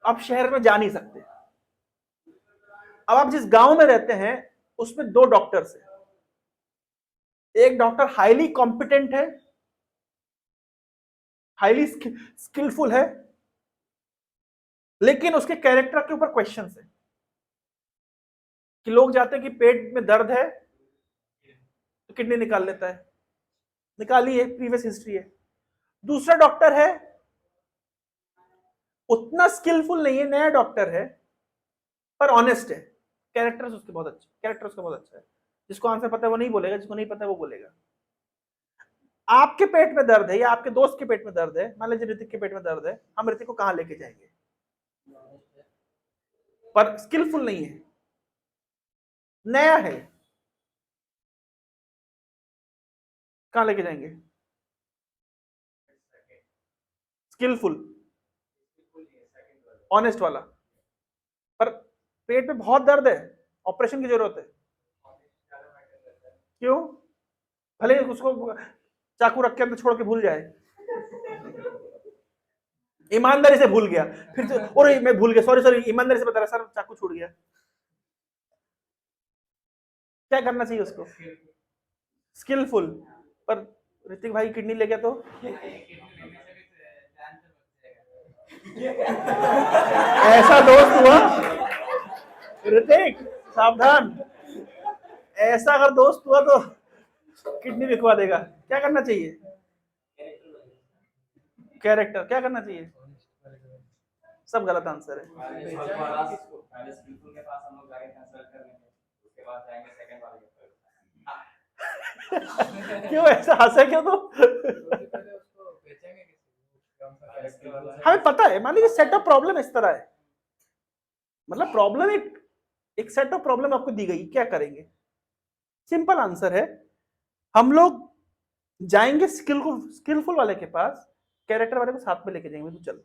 आप शहर में जा नहीं सकते। अब आप जिस गांव में रहते हैं उसमें 2 डॉक्टर्स हैं, एक डॉक्टर हाईली कॉम्पिटेंट है, हाईली स्किलफुल है, लेकिन उसके कैरेक्टर के ऊपर क्वेश्चंस है कि लोग जाते हैं कि पेट में दर्द है तो किडनी निकाल लेता है, निकाली है, प्रीवियस हिस्ट्री है। दूसरा डॉक्टर है, उतना स्किलफुल नहीं है, नया डॉक्टर है, पर ऑनेस्ट है, कैरेक्टर उसका बहुत अच्छा है। जिसको आंसर पता है वो नहीं बोलेगा, जिसको नहीं पता है वो बोलेगा। आपके पेट में दर्द है या आपके दोस्त के पेट में दर्द है, मान लीजिए ऋतिक के पेट में दर्द है, हम ऋतिक को कहां लेके जाएंगे, पर स्किलफुल नहीं है, नया है, कहां लेके जाएंगे, स्किलफुल ऑनेस्ट वाला, पर पेट में बहुत दर्द है, ऑपरेशन की जरूरत है। क्यों? भले उसको चाकू रख के अंदर छोड़ के भूल जाए, ईमानदारी से भूल गया, फिर तो और मैं भूल गया, सॉरी ईमानदारी से बता रहा सर चाकू छूट गया, क्या करना चाहिए उसको, स्किलफुल। पर ऋतिक भाई किडनी ले गया तो ऐसा दोस्त हुआ ऋतिक, सावधान, ऐसा अगर दोस्त हुआ तो किडनी बिकवा देगा। क्या करना चाहिए? कैरेक्टर। क्या करना चाहिए? सब गलत आंसर है। क्यों ऐसा हंसे क्यों तो? हमें पता है, मान लीजिए सेट ऑफ प्रॉब्लम इस तरह है, मतलब प्रॉब्लम एक सेट ऑफ प्रॉब्लम आपको दी गई, क्या करेंगे? सिंपल आंसर है, हम लोग जाएंगे स्किलफुल वाले के पास, कैरेक्टर वाले को साथ में लेके जाएंगे, तो चल,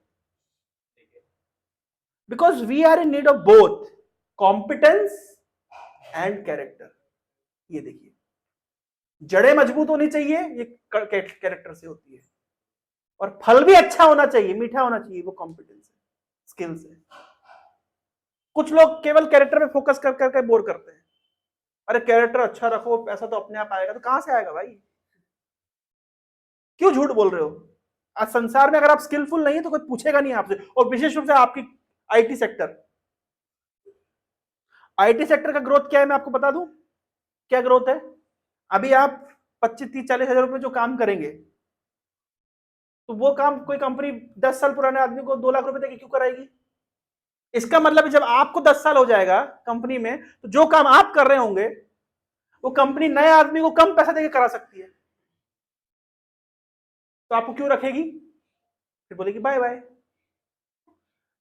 because we are in need of both competence and character. ये देखिए, जड़ें मजबूत होनी चाहिए, ये कैरेक्टर से होती है, और फल भी अच्छा होना चाहिए, मीठा होना चाहिए, वो कॉम्पिटेंस है, स्किल्स है। कुछ लोग केवल कैरेक्टर पे फोकस कर करके बोर करते हैं, अरे कैरेक्टर अच्छा रखो, पैसा तो अपने आप आएगा। तो कहां से आएगा भाई? क्यों झूठ बोल रहे हो? आज संसार में अगर आप स्किलफुल नहीं है तो कोई पूछेगा नहीं आपसे, और विशेष रूप से आपकी आईटी सेक्टर। आईटी सेक्टर का ग्रोथ क्या है मैं आपको बता दूं, क्या ग्रोथ है। अभी आप 25-30-40 हजार रुपए जो काम करेंगे, तो वो काम कोई कंपनी 10 साल पुराने आदमी को 2 लाख रुपए देके क्यों कराएगी? इसका मतलब जब आपको 10 साल हो जाएगा कंपनी में, तो जो काम आप कर रहे होंगे वो कंपनी नए आदमी को कम पैसा देके करा सकती है, तो आपको क्यों रखेगी? फिर बोलेगी बाय बाय।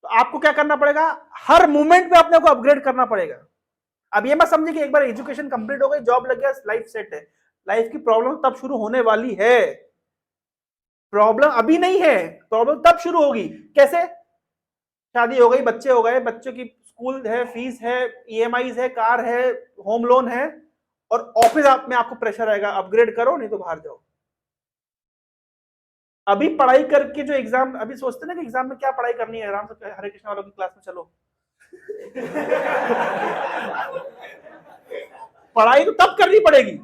तो आपको क्या करना पड़ेगा, हर मोमेंट में अपने को अपग्रेड करना पड़ेगा। अब ये मत समझिए कि एक बार एजुकेशन कंप्लीट हो गई, जॉब लग गया, लाइफ सेट है। लाइफ की प्रॉब्लम तब शुरू होने वाली है, प्रॉब्लम अभी नहीं है, प्रॉब्लम तब शुरू होगी। कैसे? शादी हो गई, बच्चे हो गए, बच्चों की स्कूल है, फीस है, ईएमआई है, कार है, होम लोन है, और ऑफिस आप में आपको प्रेशर आएगा, अपग्रेड करो नहीं तो बाहर जाओ। अभी पढ़ाई करके जो एग्जाम, अभी सोचते ना कि एग्जाम में क्या पढ़ाई करनी है, आराम से हरे कृष्ण वालों की क्लास में चलो। पढ़ाई तो तब करनी पड़ेगी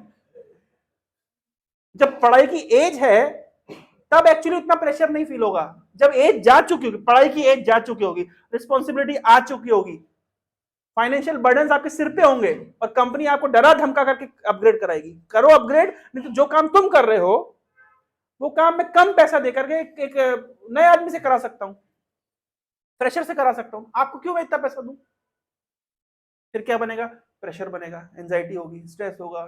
जब पढ़ाई की एज है, तब एक्चुअली उतना प्रेशर नहीं फील होगा। जब एज जा चुकी होगी, पढ़ाई की एज जा चुकी होगी, रिस्पॉन्सिबिलिटी आ चुकी होगी, फाइनेंशियल बर्डन आपके सिर पे होंगे, और कंपनी आपको डरा धमका करके अपग्रेड कराएगी। करो अपग्रेड, नहीं तो जो काम तुम कर रहे हो वो काम मैं कम पैसा देकर के एक नए आदमी से करा सकता हूं, फ्रेशर से करा सकता हूं, आपको क्यों मैं इतना पैसा दूं? फिर क्या बनेगा? प्रेशर बनेगा, एंजाइटी होगी, स्ट्रेस होगा।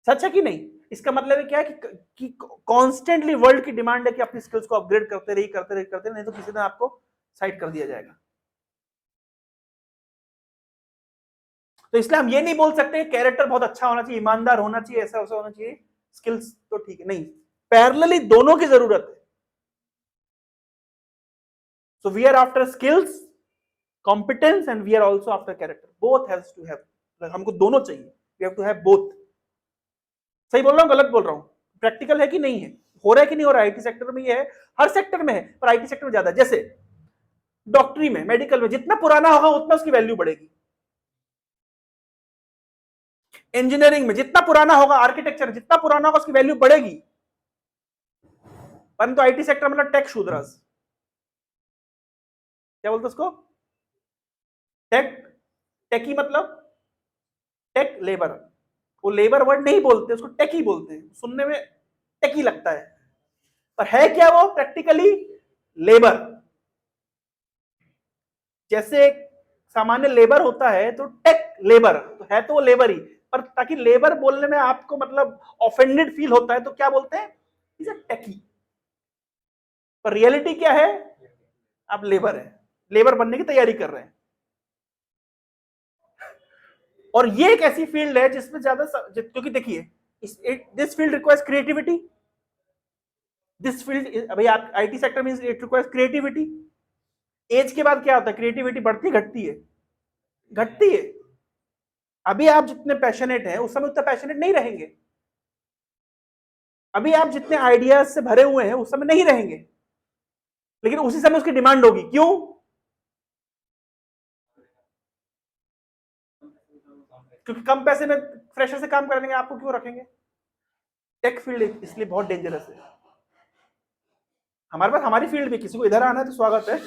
सच है कि नहीं? इसका मतलब है क्या है कि कॉन्स्टेंटली वर्ल्ड की डिमांड है कि अपनी स्किल्स को अपग्रेड करते रहिए, करते रहिए, करते रहिए, नहीं तो किसी दिन आपको साइड कर दिया जाएगा। तो इसलिए हम ये नहीं बोल सकते कैरेक्टर बहुत अच्छा होना चाहिए, ईमानदार होना चाहिए, ऐसा वैसा होना चाहिए, स्किल्स तो ठीक है, नहीं, पैरेलली दोनों की जरूरत है। So we are after skills, competence, and we are also after character, both has to have, हमको दोनों चाहिए, we have to have both. सही बोल रहा हूँ गलत बोल रहा हूँ? प्रैक्टिकल है कि नहीं है? हो रहा है कि नहीं हो रहा है? आईटी सेक्टर में ये है, हर सेक्टर में है, पर आईटी सेक्टर में ज्यादा। जैसे डॉक्टरी में, मेडिकल में जितना पुराना होगा उतना उसकी वैल्यू बढ़ेगी। इंजीनियरिंग में जितना पुराना होगा, आर्किटेक्चर जितना पुराना होगा उसकी वैल्यू बढ़ेगी। परंतु आईटी सेक्टर मतलब टेक शूद्रास, क्या बोलते उसको? टेक, टेकी मतलब टेक लेबर। वो लेबर वर्ड नहीं बोलते, उसको टेकी बोलते हैं, सुनने में टेकी लगता है, पर है क्या वो प्रैक्टिकली? लेबर। जैसे सामान्य लेबर होता है, तो टेक लेबर तो है, तो वो लेबर ही, पर ताकि लेबर बोलने में आपको मतलब ऑफेंडेड फील होता है, तो क्या बोलते हैं? इज अ टेकी। पर रियलिटी क्या है? आप लेबर है, लेबर बनने की तैयारी कर रहे हैं। और ये एक ऐसी फील्ड है जिसमें ज्यादा, क्योंकि देखिए this field requires creativity, this field, अभी आप आईटी सेक्टर में इट रिक्वायर्स क्रिएटिविटी। एज के बाद क्या होता है? क्रिएटिविटी बढ़ती घटती है? घटती है। अभी आप जितने पैशनेट हैं उस समय उतना पैशनेट नहीं रहेंगे, अभी आप जितने आइडियाज से भरे हुए हैं उस समय नहीं रहेंगे, लेकिन उसी समय उसकी डिमांड होगी। क्यों? क्योंकि कम पैसे में फ्रेशर से काम करेंगे, आपको क्यों रखेंगे? टेक फील्ड इसलिए बहुत डेंजरस है। हमारे पास हमारी फील्ड में किसी को इधर आना है तो स्वागत है।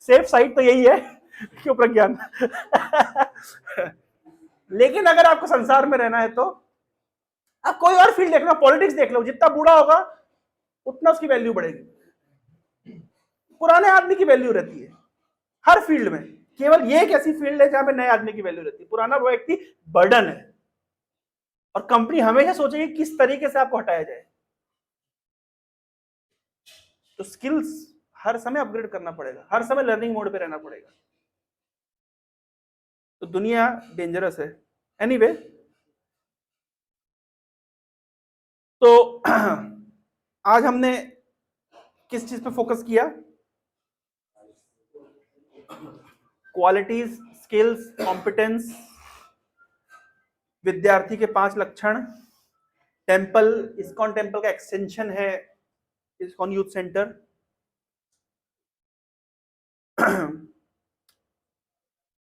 सेफ साइड तो यही है, क्यों प्रज्ञान? लेकिन अगर आपको संसार में रहना है तो आप कोई और फील्ड देख लो, पॉलिटिक्स देख लो, जितना बूढ़ा होगा उतना उसकी वैल्यू बढ़ेगी। पुराने आदमी की वैल्यू रहती है हर फील्ड में, केवल ये एक ऐसी फील्ड है जहां पे नए आदमी की वैल्यू रहती है। पुराना वो व्यक्ति बर्डन है, और कंपनी हमेशा सोचेगी किस तरीके से आपको हटाया जाए। तो स्किल्स हर समय अपग्रेड करना पड़ेगा, हर समय लर्निंग मोड पे रहना पड़ेगा। तो दुनिया डेंजरस है। एनीवे, तो आज हमने किस चीज पे फोकस किया? क्वालिटीज, स्किल्स, कॉम्पिटेंस, विद्यार्थी के 5 लक्षण, टेम्पल, इस्कॉन टेम्पल का एक्सटेंशन है ISKCON youth centre.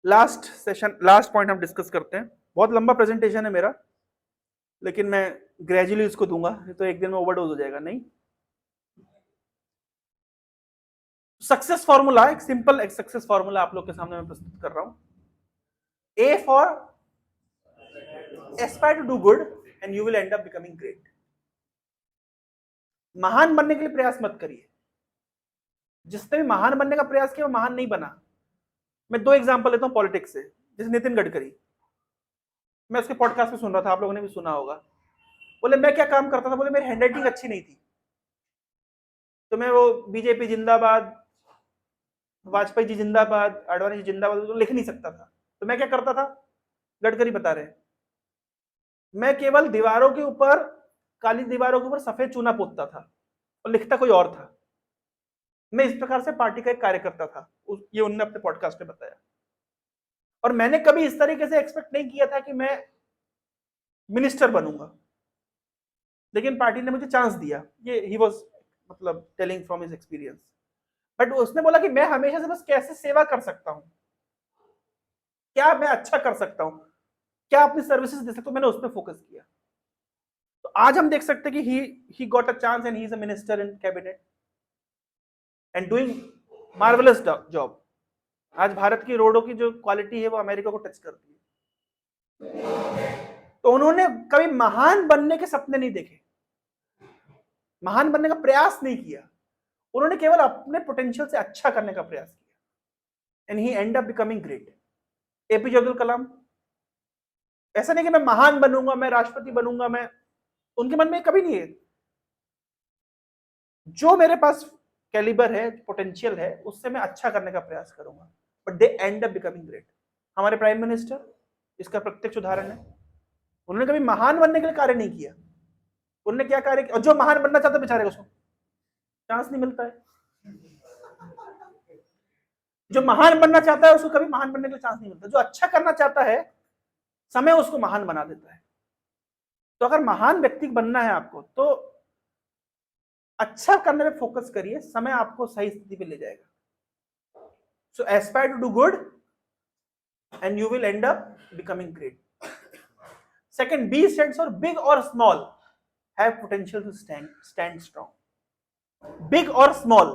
Last session, last point हम डिस्कस करते हैं। बहुत लंबा प्रेजेंटेशन है मेरा, लेकिन मैं ग्रेजुअली इसको दूंगा, तो एक दिन में ओवरडोज हो जाएगा। नहीं, सक्सेस फॉर्मूला, एक सिंपल एक सक्सेस फॉर्मूला आप लोग के सामने मैं प्रस्तुत कर रहा हूं। A for aspire to do good and you will end up becoming great. महान बनने के लिए प्रयास मत करिए। जिसने भी महान बनने का प्रयास किया वो महान नहीं बना। मैं 2 एग्जांपल लेता हूं पॉलिटिक्स से। जैसे नितिन गडकरी, मैं उसके पॉडकास्ट में सुन रहा था, आप लोगों ने भी सुना होगा। बोले मैं क्या काम करता था, बोले मेरी हैंडराइटिंग अच्छी नहीं थी, तो मैं वो बीजेपी जिंदाबाद, वाजपेयी जी जिंदाबाद, आडवाणी जी जिंदाबाद तो लिख नहीं सकता था। तो मैं क्या करता था, गडकरी बता रहे हैं, मैं केवल दीवारों के ऊपर, काली दीवारों के ऊपर सफेद चूना पोतता था और लिखता कोई और था। मैं इस प्रकार से पार्टी का एक कार्यकर्ता था, ये उन्होंने अपने पॉडकास्ट में बताया। और मैंने कभी इस तरीके से एक्सपेक्ट नहीं किया था कि मैं मिनिस्टर बनूंगा, लेकिन पार्टी ने मुझे चांस दिया। ये ही वाज मतलब telling from his experience. But उसने बोला कि मैं हमेशा से बस कैसे सेवा कर सकता हूं, क्या मैं अच्छा कर सकता हूं, क्या अपनी सर्विसेज दे सकता हूं, मैंने उस पर फोकस किया। तो आज हम देख सकते हैं कि he got a chance and he is a minister in cabinet and doing marvellous job. आज भारत की रोडों की जो क्वालिटी है वो अमेरिका को टच करती है। तो उन्होंने कभी महान बनने के सपने नहीं देखे, महान बनने का प्रयास नहीं किया, उन्होंने केवल अपने पोटेंशियल से अच्छा करने का प्रयास किया and he end up becoming great. APJ Abdul Kalam, ऐसा नहीं कि मैं महान बनूंगा, मैं राष्ट्रपति बनूंगा, मैं, उनके मन में कभी नहीं है, जो मेरे पास कैलिबर है, पोटेंशियल है, उससे मैं अच्छा करने का प्रयास करूंगा। But they and up becoming great. हमारे प्राइम मिनिस्टर इसका प्रत्यक्ष उदाहरण है। उन्होंने कभी महान बनने के लिए कार्य नहीं किया, उन्होंने क्या कार्य किया, और जो महान बनना चाहता है बेचारे को चांस नहीं मिलता है। जो महान बनना चाहता है उसको कभी महान बनने के लिए चांस नहीं मिलता। जो अच्छा करना चाहता है, समय उसको महान बना देता है। तो अगर महान व्यक्ति बनना है आपको, तो अच्छा करने पे फोकस करिए, समय आपको सही स्थिति पे ले जाएगा। So aspire to do good and you will end up becoming great. Second, B stands for big और small have potential to stand strong. Big और स्मॉल,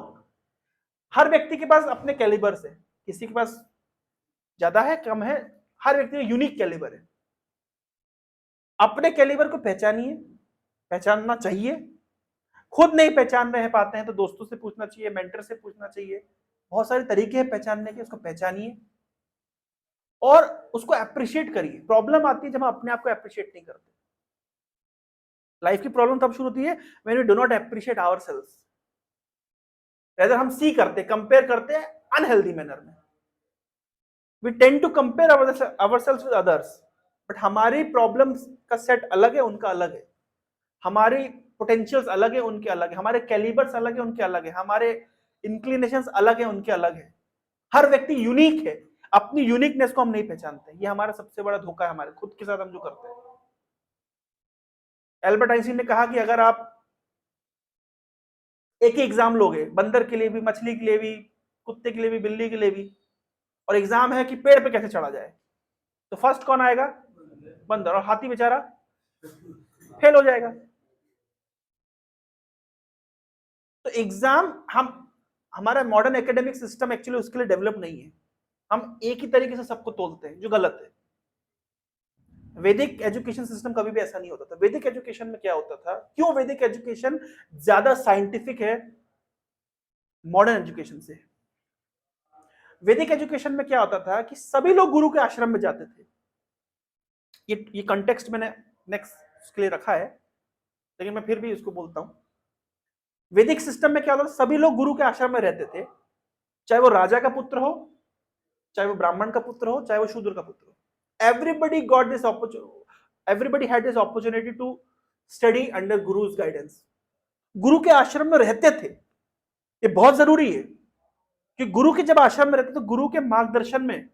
हर व्यक्ति के पास अपने कैलिबर से, किसी के पास ज्यादा है, कम है, हर व्यक्ति का यूनिक कैलिबर है। अपने कैलिबर को पहचानिए, पहचानना चाहिए। खुद नहीं पहचान रहे पाते हैं तो दोस्तों से पूछना चाहिए, मेंटर से पूछना चाहिए। बहुत सारे तरीके हैं पहचानने के, उसको पहचानिए और उसको अप्रिशिएट करिए। प्रॉब्लम आती है जब हम अपने आप को अप्रिशिएट नहीं करते। लाइफ की प्रॉब्लम तब शुरू होती है when we do not appreciate ourselves. Rather हम सी करते, कंपेयर करते हैं अनहेल्दी मैनर में। We tend to compare ourselves with others, but हमारी प्रॉब्लम्स का सेट अलग है, उनका अलग है। हमारी पोटेंशियल्स अलग है, उनके अलग है। हमारे कैलिबर्स अलग है, उनके अलग है। हमारे इंक्लिनेशंस अलग है, उनके अलग है। हर व्यक्ति यूनिक है। अपनी यूनिकनेस को हम नहीं पहचानते, ये हमारा सबसे बड़ा धोखा है हमारे खुद के साथ हम जो करते हैं। एल्बर्ट आइंस्टीन ने कहा कि अगर आप एक ही एग्जाम लोगे, बंदर के लिए भी, मछली के लिए भी, कुत्ते के लिए भी, बिल्ली के लिए भी, और एग्जाम है कि पेड़ पे कैसे चढ़ा जाए, तो फर्स्ट कौन आएगा? बंदर। और हाथी बेचारा फेल हो जाएगा। तो एग्जाम हमारा मॉडर्न एकेडमिक सिस्टम एक्चुअली उसके लिए डेवलप नहीं है। हम एक ही तरीके से सबको तोलते हैं, जो गलत है। वैदिक एजुकेशन सिस्टम कभी भी ऐसा नहीं होता था। वैदिक एजुकेशन में क्या होता था, क्यों वैदिक एजुकेशन ज्यादा साइंटिफिक है मॉडर्न एजुकेशन से? वैदिक एजुकेशन में क्या होता था कि सभी लोग गुरु के आश्रम में जाते थे। ये कंटेक्स्ट मैंने नेक्स्ट के लिए रखा है, लेकिन मैं फिर भी इसको बोलता हूं। वैदिक सिस्टम में क्या होता था, सभी लोग गुरु के आश्रम में रहते थे, चाहे वो राजा का पुत्र हो, चाहे वो ब्राह्मण का पुत्र हो, चाहे वो शूद्र का पुत्र हो। Everybody got this opportunity, everybody had this opportunity to study under guru's guidance. गुरु के आश्रम में रहते थे। ये बहुत जरूरी है कि गुरु के जब आश्रम में रहते तो गुरु के मार्गदर्शन में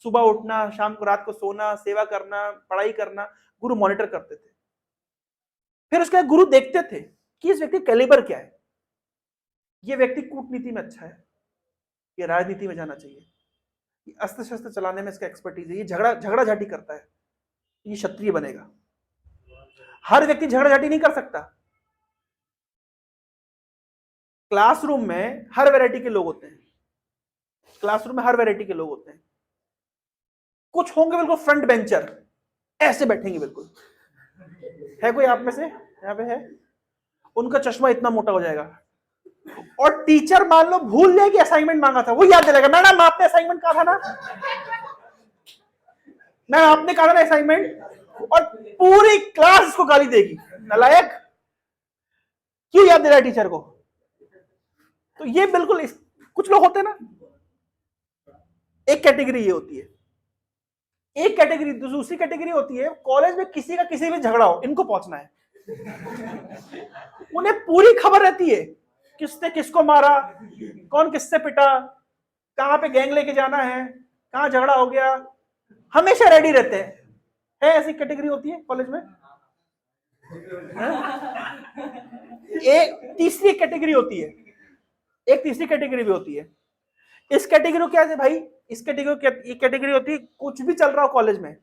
सुबह उठना, शाम को रात को सोना, सेवा करना, पढ़ाई करना, गुरु मॉनिटर करते थे। फिर उसके बाद गुरु देखते थे कि इस व्यक्ति कैलिबर क्या है। ये व्यक्ति कूटनीति में अच्छा है, ये राजनीति में जाना चाहिए, ये अस्त्र शस्त्र चलाने में इसका एक्सपर्टीज है, ये झगड़ा झाटी करता है, ये क्षत्रिय बनेगा। हर व्यक्ति झगड़ा झाटी नहीं कर सकता। क्लासरूम में हर वैरायटी के लोग होते हैं, क्लासरूम में हर वैरायटी के लोग होते हैं। कुछ होंगे बिल्कुल फ्रंट बेंचर, ऐसे बैठेंगे बिल्कुल। है कोई आप में से यहाँ पे है? उनका चश्मा इतना मोटा हो जाएगा, और टीचर मान लो भूल जाए कि असाइनमेंट मांगा था, वो याद दिलाएगा, मैडम आपने असाइनमेंट कहा था ना, मैम आपने कहा था ना असाइनमेंट, और पूरी क्लास इसको गाली देगी, नालायक, क्यों याद दे रहा है टीचर को? तो ये बिल्कुल कुछ लोग होते हैं ना, एक कैटेगरी ये होती है। एक कैटेगरी, दूसरी कैटेगरी होती है कॉलेज में किसी का किसी भी झगड़ा हो, इनको पहुंचना है। उन्हें पूरी खबर रहती है, किसने किसको मारा, कौन किससे पिटा, कहां पे गैंग लेके जाना है, कहां झगड़ा हो गया, हमेशा रेडी रहते हैं। है ऐसी कैटेगरी होती है कॉलेज में। एक तीसरी कैटेगरी होती है, एक तीसरी कैटेगरी भी होती है। इस कैटेगरी क्या है भाई? इस कैटेगरी होती है, कुछ भी चल रहा हो कॉलेज में,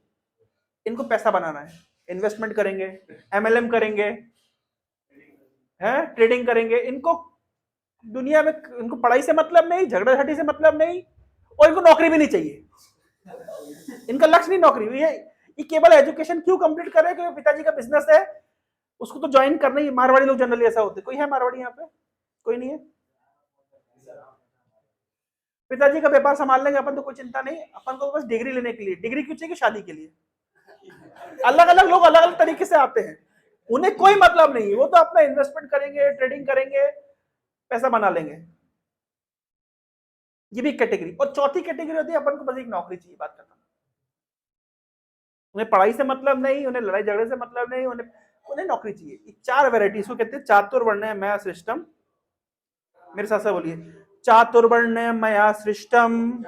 इनको पैसा बनाना है, इन्वेस्टमेंट करेंगे, एमएलएम करेंगे, हैं, ट्रेडिंग करेंगे। इनको दुनिया में, इनको पढ़ाई से मतलब नहीं, झगड़ा झाटी से मतलब नहीं, और इनको नौकरी भी नहीं चाहिए। इनका लक्ष्य नहीं नौकरी। ये केवल एजुकेशन क्यों कंप्लीट कर रहे हैं? क्योंकि पिताजी का बिजनेस है, उसको तो ज्वाइन करना ही। मारवाड़ी लोग जनरली ऐसा होते। कोई है मारवाड़ी यहाँ पे? कोई नहीं है? पिताजी का व्यापार संभाल लेंगे अपन तो कोई चिंता नहीं, अपन को बस डिग्री लेने के लिए। डिग्री क्यों चाहिए? शादी के लिए। अलग अलग लोग अलग अलग तरीके से आते हैं, उन्हें कोई मतलब नहीं, वो तो अपना इन्वेस्टमेंट करेंगे, ट्रेडिंग करेंगे, पैसा बना लेंगे। ये भी कैटेगरी। और चौथी कैटेगरी होती है, अपन को बस एक नौकरी चाहिए, बात करना। उन्हें पढ़ाई से मतलब नहीं, उन्हें लड़ाई झगड़े से मतलब नहीं, उन्हें नौकरी चाहिए। चार वैरायटी को कहते हैं चातुर्वर्ण्य सृष्टम। मेरे साथ साथ बोलिए, चातुर्वर्ण्य मया सृष्टम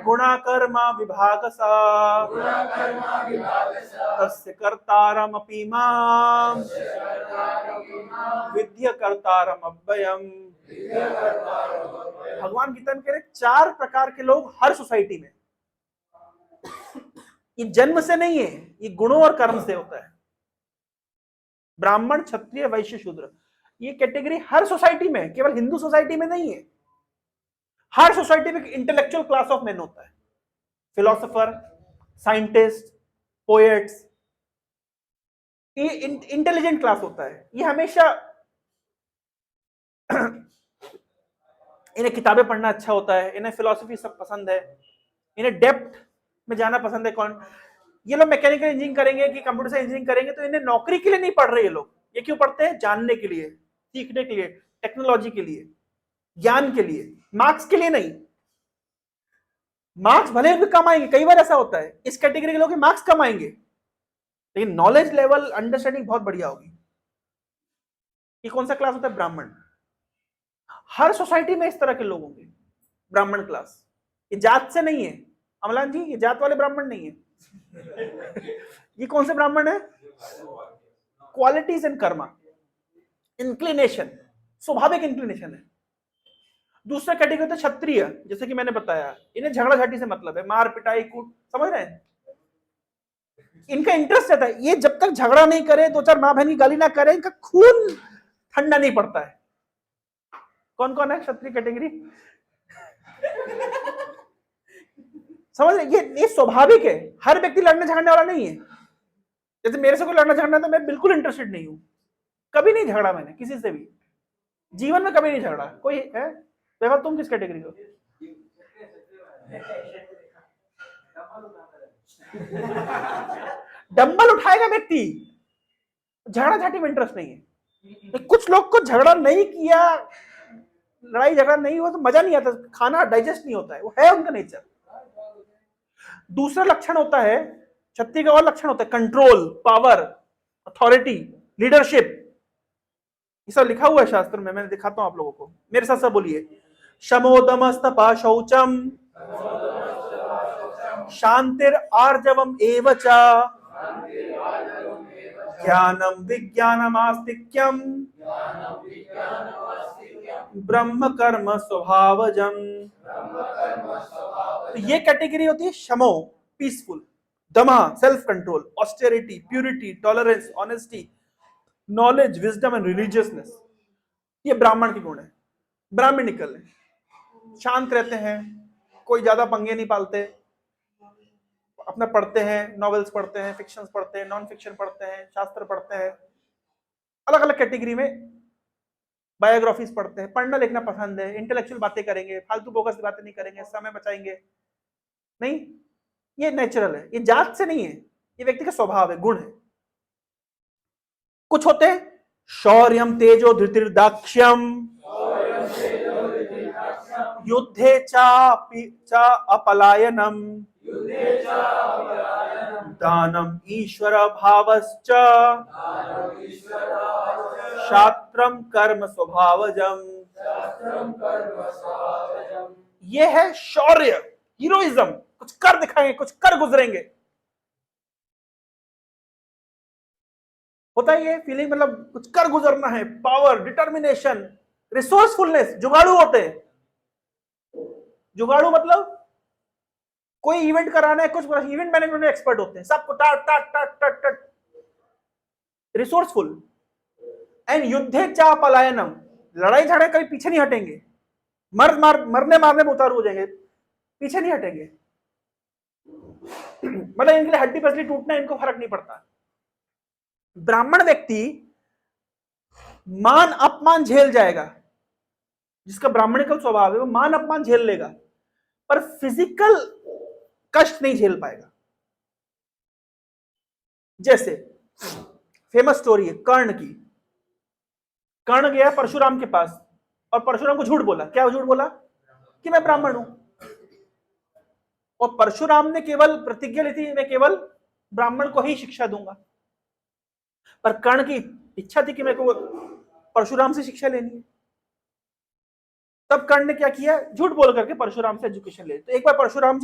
गुणाकर्म विभागसा तस्य कर्तारमपि मां विद्य कर्तारम अव्ययम्। भगवान गीता में कह रहे चार प्रकार के लोग हर सोसाइटी में। ये जन्म से नहीं है, ये गुणों और कर्म से होता है। ब्राह्मण, क्षत्रिय, वैश्य, शूद्र, ये कैटेगरी हर सोसाइटी में, केवल हिंदू सोसाइटी में नहीं है। हर सोसाइटी में इंटेलेक्चुअल क्लास ऑफ मैन होता है, फिलोसोफर, साइंटिस्ट, पोएट्स, ये इंटेलिजेंट क्लास होता है। ये हमेशा इन्हें किताबें पढ़ना अच्छा होता है, इन्हें फिलोसफी सब पसंद है, इन्हें डेप्थ में जाना पसंद है। कौन? ये लोग मैकेनिकल इंजीनियरिंग करेंगे कि कंप्यूटर साइंस इंजीनियरिंग करेंगे, तो इन्हें नौकरी के लिए नहीं पढ़ रहे ये लोग। ये क्यों पढ़ते हैं? जानने के लिए, सीखने के लिए, टेक्नोलॉजी के लिए, ज्ञान के लिए, मार्क्स के लिए नहीं। मार्क्स भले भी कम आएंगे, कई बार ऐसा होता है इस कैटेगरी के लोग मार्क्स कम आएंगे, लेकिन नॉलेज लेवल, अंडरस्टैंडिंग बहुत बढ़िया होगी। ये कौन सा क्लास होता है? ब्राह्मण। हर सोसाइटी में इस तरह के लोग होंगे, ब्राह्मण क्लास। ये जात से नहीं है अमलान जी, ये जात वाले ब्राह्मण नहीं है। ये कौन से ब्राह्मण है? क्वालिटीज एंड कर्मा, इंक्लिनेशन, स्वाभाविक इंक्लिनेशन है। दूसरा कैटेगरी होता है क्षत्रिय, जैसे कि मैंने बताया, इन्हें झगड़ा झाटी से मतलब है, मार पिटाई कूट, समझ रहे हैं? इनका इंटरेस्ट रहता है। ये जब तक झगड़ा नहीं करे, दो चार माँ बहन की गाली ना करे, इनका खून ठंडा नहीं पड़ता है। कौन कौन है क्षत्रिय कैटेगरी? समझ रहे? ये स्वाभाविक है, हर व्यक्ति लड़ने झगड़ने वाला नहीं है। जैसे मेरे से कोई लड़ना झगड़ना तो मैं बिल्कुल इंटरेस्टेड नहीं हूं, कभी नहीं झगड़ा मैंने किसी से भी, जीवन में कभी नहीं झगड़ा। कोई है? वैभव तुम किस कैटेगरी हो? डंबल उठाएगा व्यक्ति, झगड़ा झाटी में इंटरेस्ट नहीं है। तो कुछ लोग को झगड़ा नहीं किया, लड़ाई झगड़ा नहीं हुआ तो मजा नहीं आता, खाना डाइजेस्ट नहीं होता है, वो है उनका नेचर। दूसरा लक्षण होता है, क्षत्रिय का और लक्षण होता है कंट्रोल, पावर, अथॉरिटी, लीडरशिप। ये सब लिखा हुआ है शास्त्र में, मैं दिखाता हूं आप लोगों को, मेरे साथ सब बोलिए। शमोदमस्तपा शौचम शांतिर आर्जवम एव च ज्ञानम विज्ञानम आस्तिक्यम ब्रह्म कर्म स्वभावजम। तो ये कैटेगरी होती है शमो, पीसफुल, दमा, self control, austerity, purity, tolerance, honesty, knowledge, wisdom and religiousness. ये ब्राह्मण के गुण है, ब्राह्मणिकल है, शांत रहते हैं, कोई ज्यादा पंगे नहीं पालते, अपना पढ़ते हैं, नॉवेल्स पढ़ते हैं, फिक्शंस पढ़ते हैं, नॉन फिक्शन पढ़ते हैं, शास्त्र पढ़ते हैं, अलग अलग कैटेगरी में बायोग्राफीज पढ़ते हैं, पढ़ना लिखना पसंद है, इंटेलेक्चुअल बातें करेंगे, फालतू बोगस बातें नहीं करेंगे, समय बचाएंगे नहीं। ये नेचुरल है, ये जात से नहीं है, ये व्यक्ति का स्वभाव है, गुण है। कुछ होते हैं शौर्यम तेजो धृतिर्दाक्ष्यम युद्धे चा अपलायनम दानम ईश्वर भावश्च शास्त्रम कर्म स्वभावजम। ये है शौर्य, हीरोइज्म, कुछ कर दिखाएंगे, कुछ कर गुजरेंगे। होता है ये फीलिंग, मतलब कुछ कर गुजरना है, पावर, डिटर्मिनेशन, रिसोर्सफुलनेस। जुगाड़ू होते हैं, जुगाड़ू मतलब कोई इवेंट कराना है, कुछ इवेंट मैनेजमेंट में एक्सपर्ट होते हैं, सबको टाट टाट टाट टाट टाट, रिसोर्सफुल। एंड युद्धे चा पलायनम, लड़ाई झगड़े कभी पीछे नहीं हटेंगे, मरने मारने में उतारू हो जाएंगे, पीछे नहीं हटेंगे। मतलब इनके लिए हड्डी पसली टूटना इनको फर्क नहीं पड़ता। ब्राह्मण व्यक्ति मान अपमान झेल जाएगा, जिसका ब्राह्मणिकल स्वभाव है वो मान अपमान झेल लेगा, पर फिजिकल कष्ट नहीं झेल पाएगा। जैसे फेमस स्टोरी है कर्ण की। कर्ण गया परशुराम के पास और परशुराम को झूठ बोला। क्या झूठ बोला? कि मैं ब्राह्मण हूं। और परशुराम ने केवल प्रतिज्ञा ली थी, मैं केवल ब्राह्मण को ही शिक्षा दूंगा। पर कर्ण की इच्छा थी कि मेरे को परशुराम से शिक्षा लेनी है। तब कर्ण ने क्या किया? झूठ बोल करके परशुराम से एजुकेशन ले। तो एक बार परशुराम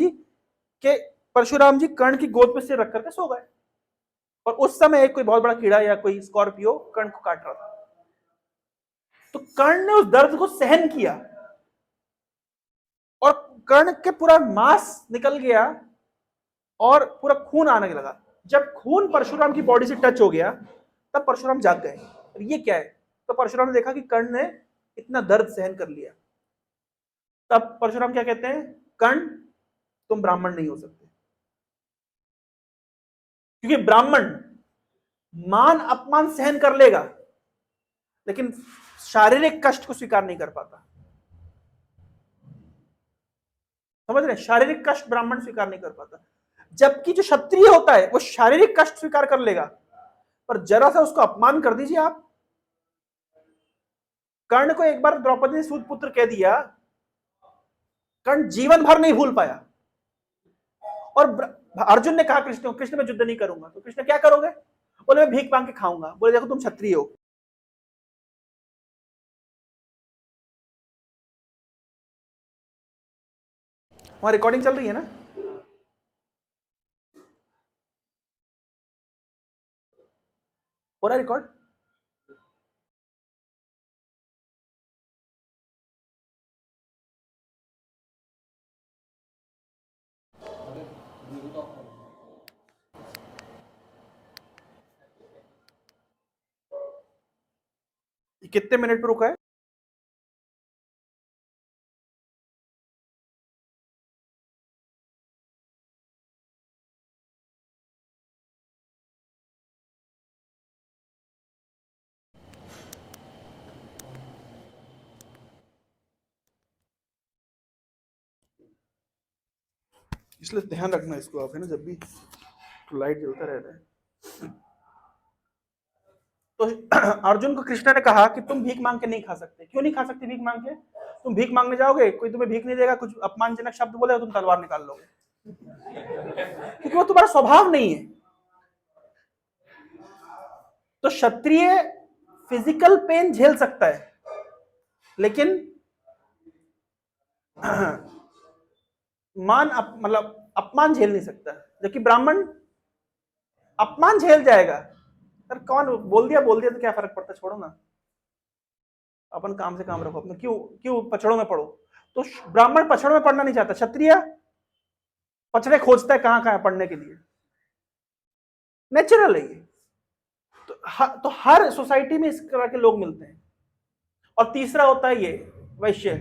जी कर्ण की गोद पे सिर रख करके सो गए, और उस समय एक कोई बहुत बड़ा कीड़ा या कोई स्कॉर्पियो कर्ण को काट रहा था। तो कर्ण ने उस दर्द को सहन किया और कर्ण के पूरा मांस निकल गया और पूरा खून आने लगा। जब खून परशुराम की बॉडी से टच हो गया तब परशुराम जाग गए, ये क्या है? तो परशुराम ने देखा कि कर्ण ने इतना दर्द सहन कर लिया। तब परशुराम क्या कहते हैं? कर्ण, तुम ब्राह्मण नहीं हो सकते, क्योंकि ब्राह्मण मान अपमान सहन कर लेगा लेकिन शारीरिक कष्ट को स्वीकार नहीं कर पाता। समझ रहे? शारीरिक कष्ट ब्राह्मण स्वीकार नहीं कर पाता, जबकि जो क्षत्रिय होता है वो शारीरिक कष्ट स्वीकार कर लेगा, पर जरा सा उसको अपमान कर दीजिए आप। कर्ण को एक बार द्रौपदी ने सूत पुत्र कह दिया, कर्ण जीवन भर नहीं भूल पाया। और अर्जुन ने कहा कृष्ण कृष्ण मैं युद्ध नहीं करूंगा। तो कृष्ण क्या करोगे? बोले मैं भीख मांग के खाऊंगा। बोले देखो तुम क्षत्रिय हो। वहां रिकॉर्डिंग चल रही है ना? हो रहा है रिकॉर्ड? कितने मिनट पे रुका है? इसलिए ध्यान रखना इसको आप, है ना, जब भी लाइट जलता रहता है। तो अर्जुन को कृष्ण ने कहा कि तुम भीख मांग के नहीं खा सकते। क्यों नहीं खा सकते भीख मांग के? तुम भीख मांगने जाओगे, कोई तुम्हें भीख नहीं देगा, कुछ अपमानजनक शब्द बोलेगा, तुम तलवार निकाल लोगे, क्योंकि वो तुम्हारा स्वभाव नहीं है। तो क्षत्रिय फिजिकल पेन झेल सकता है, लेकिन मतलब अपमान झेल नहीं सकता, जबकि ब्राह्मण अपमान झेल जाएगा। सर कौन बोल दिया तो क्या फर्क पड़ता, छोड़ो ना, अपन काम से काम रखो अपने, क्यों क्यों पछड़ों में पढ़ो। तो ब्राह्मण पछड़ों में पढ़ना नहीं चाहता, क्षत्रिय पछड़े खोजता है कहां पढ़ने के लिए, नेचुरल है ये। तो हर सोसाइटी में इस तरह के लोग मिलते हैं। और तीसरा होता है ये वैश्य,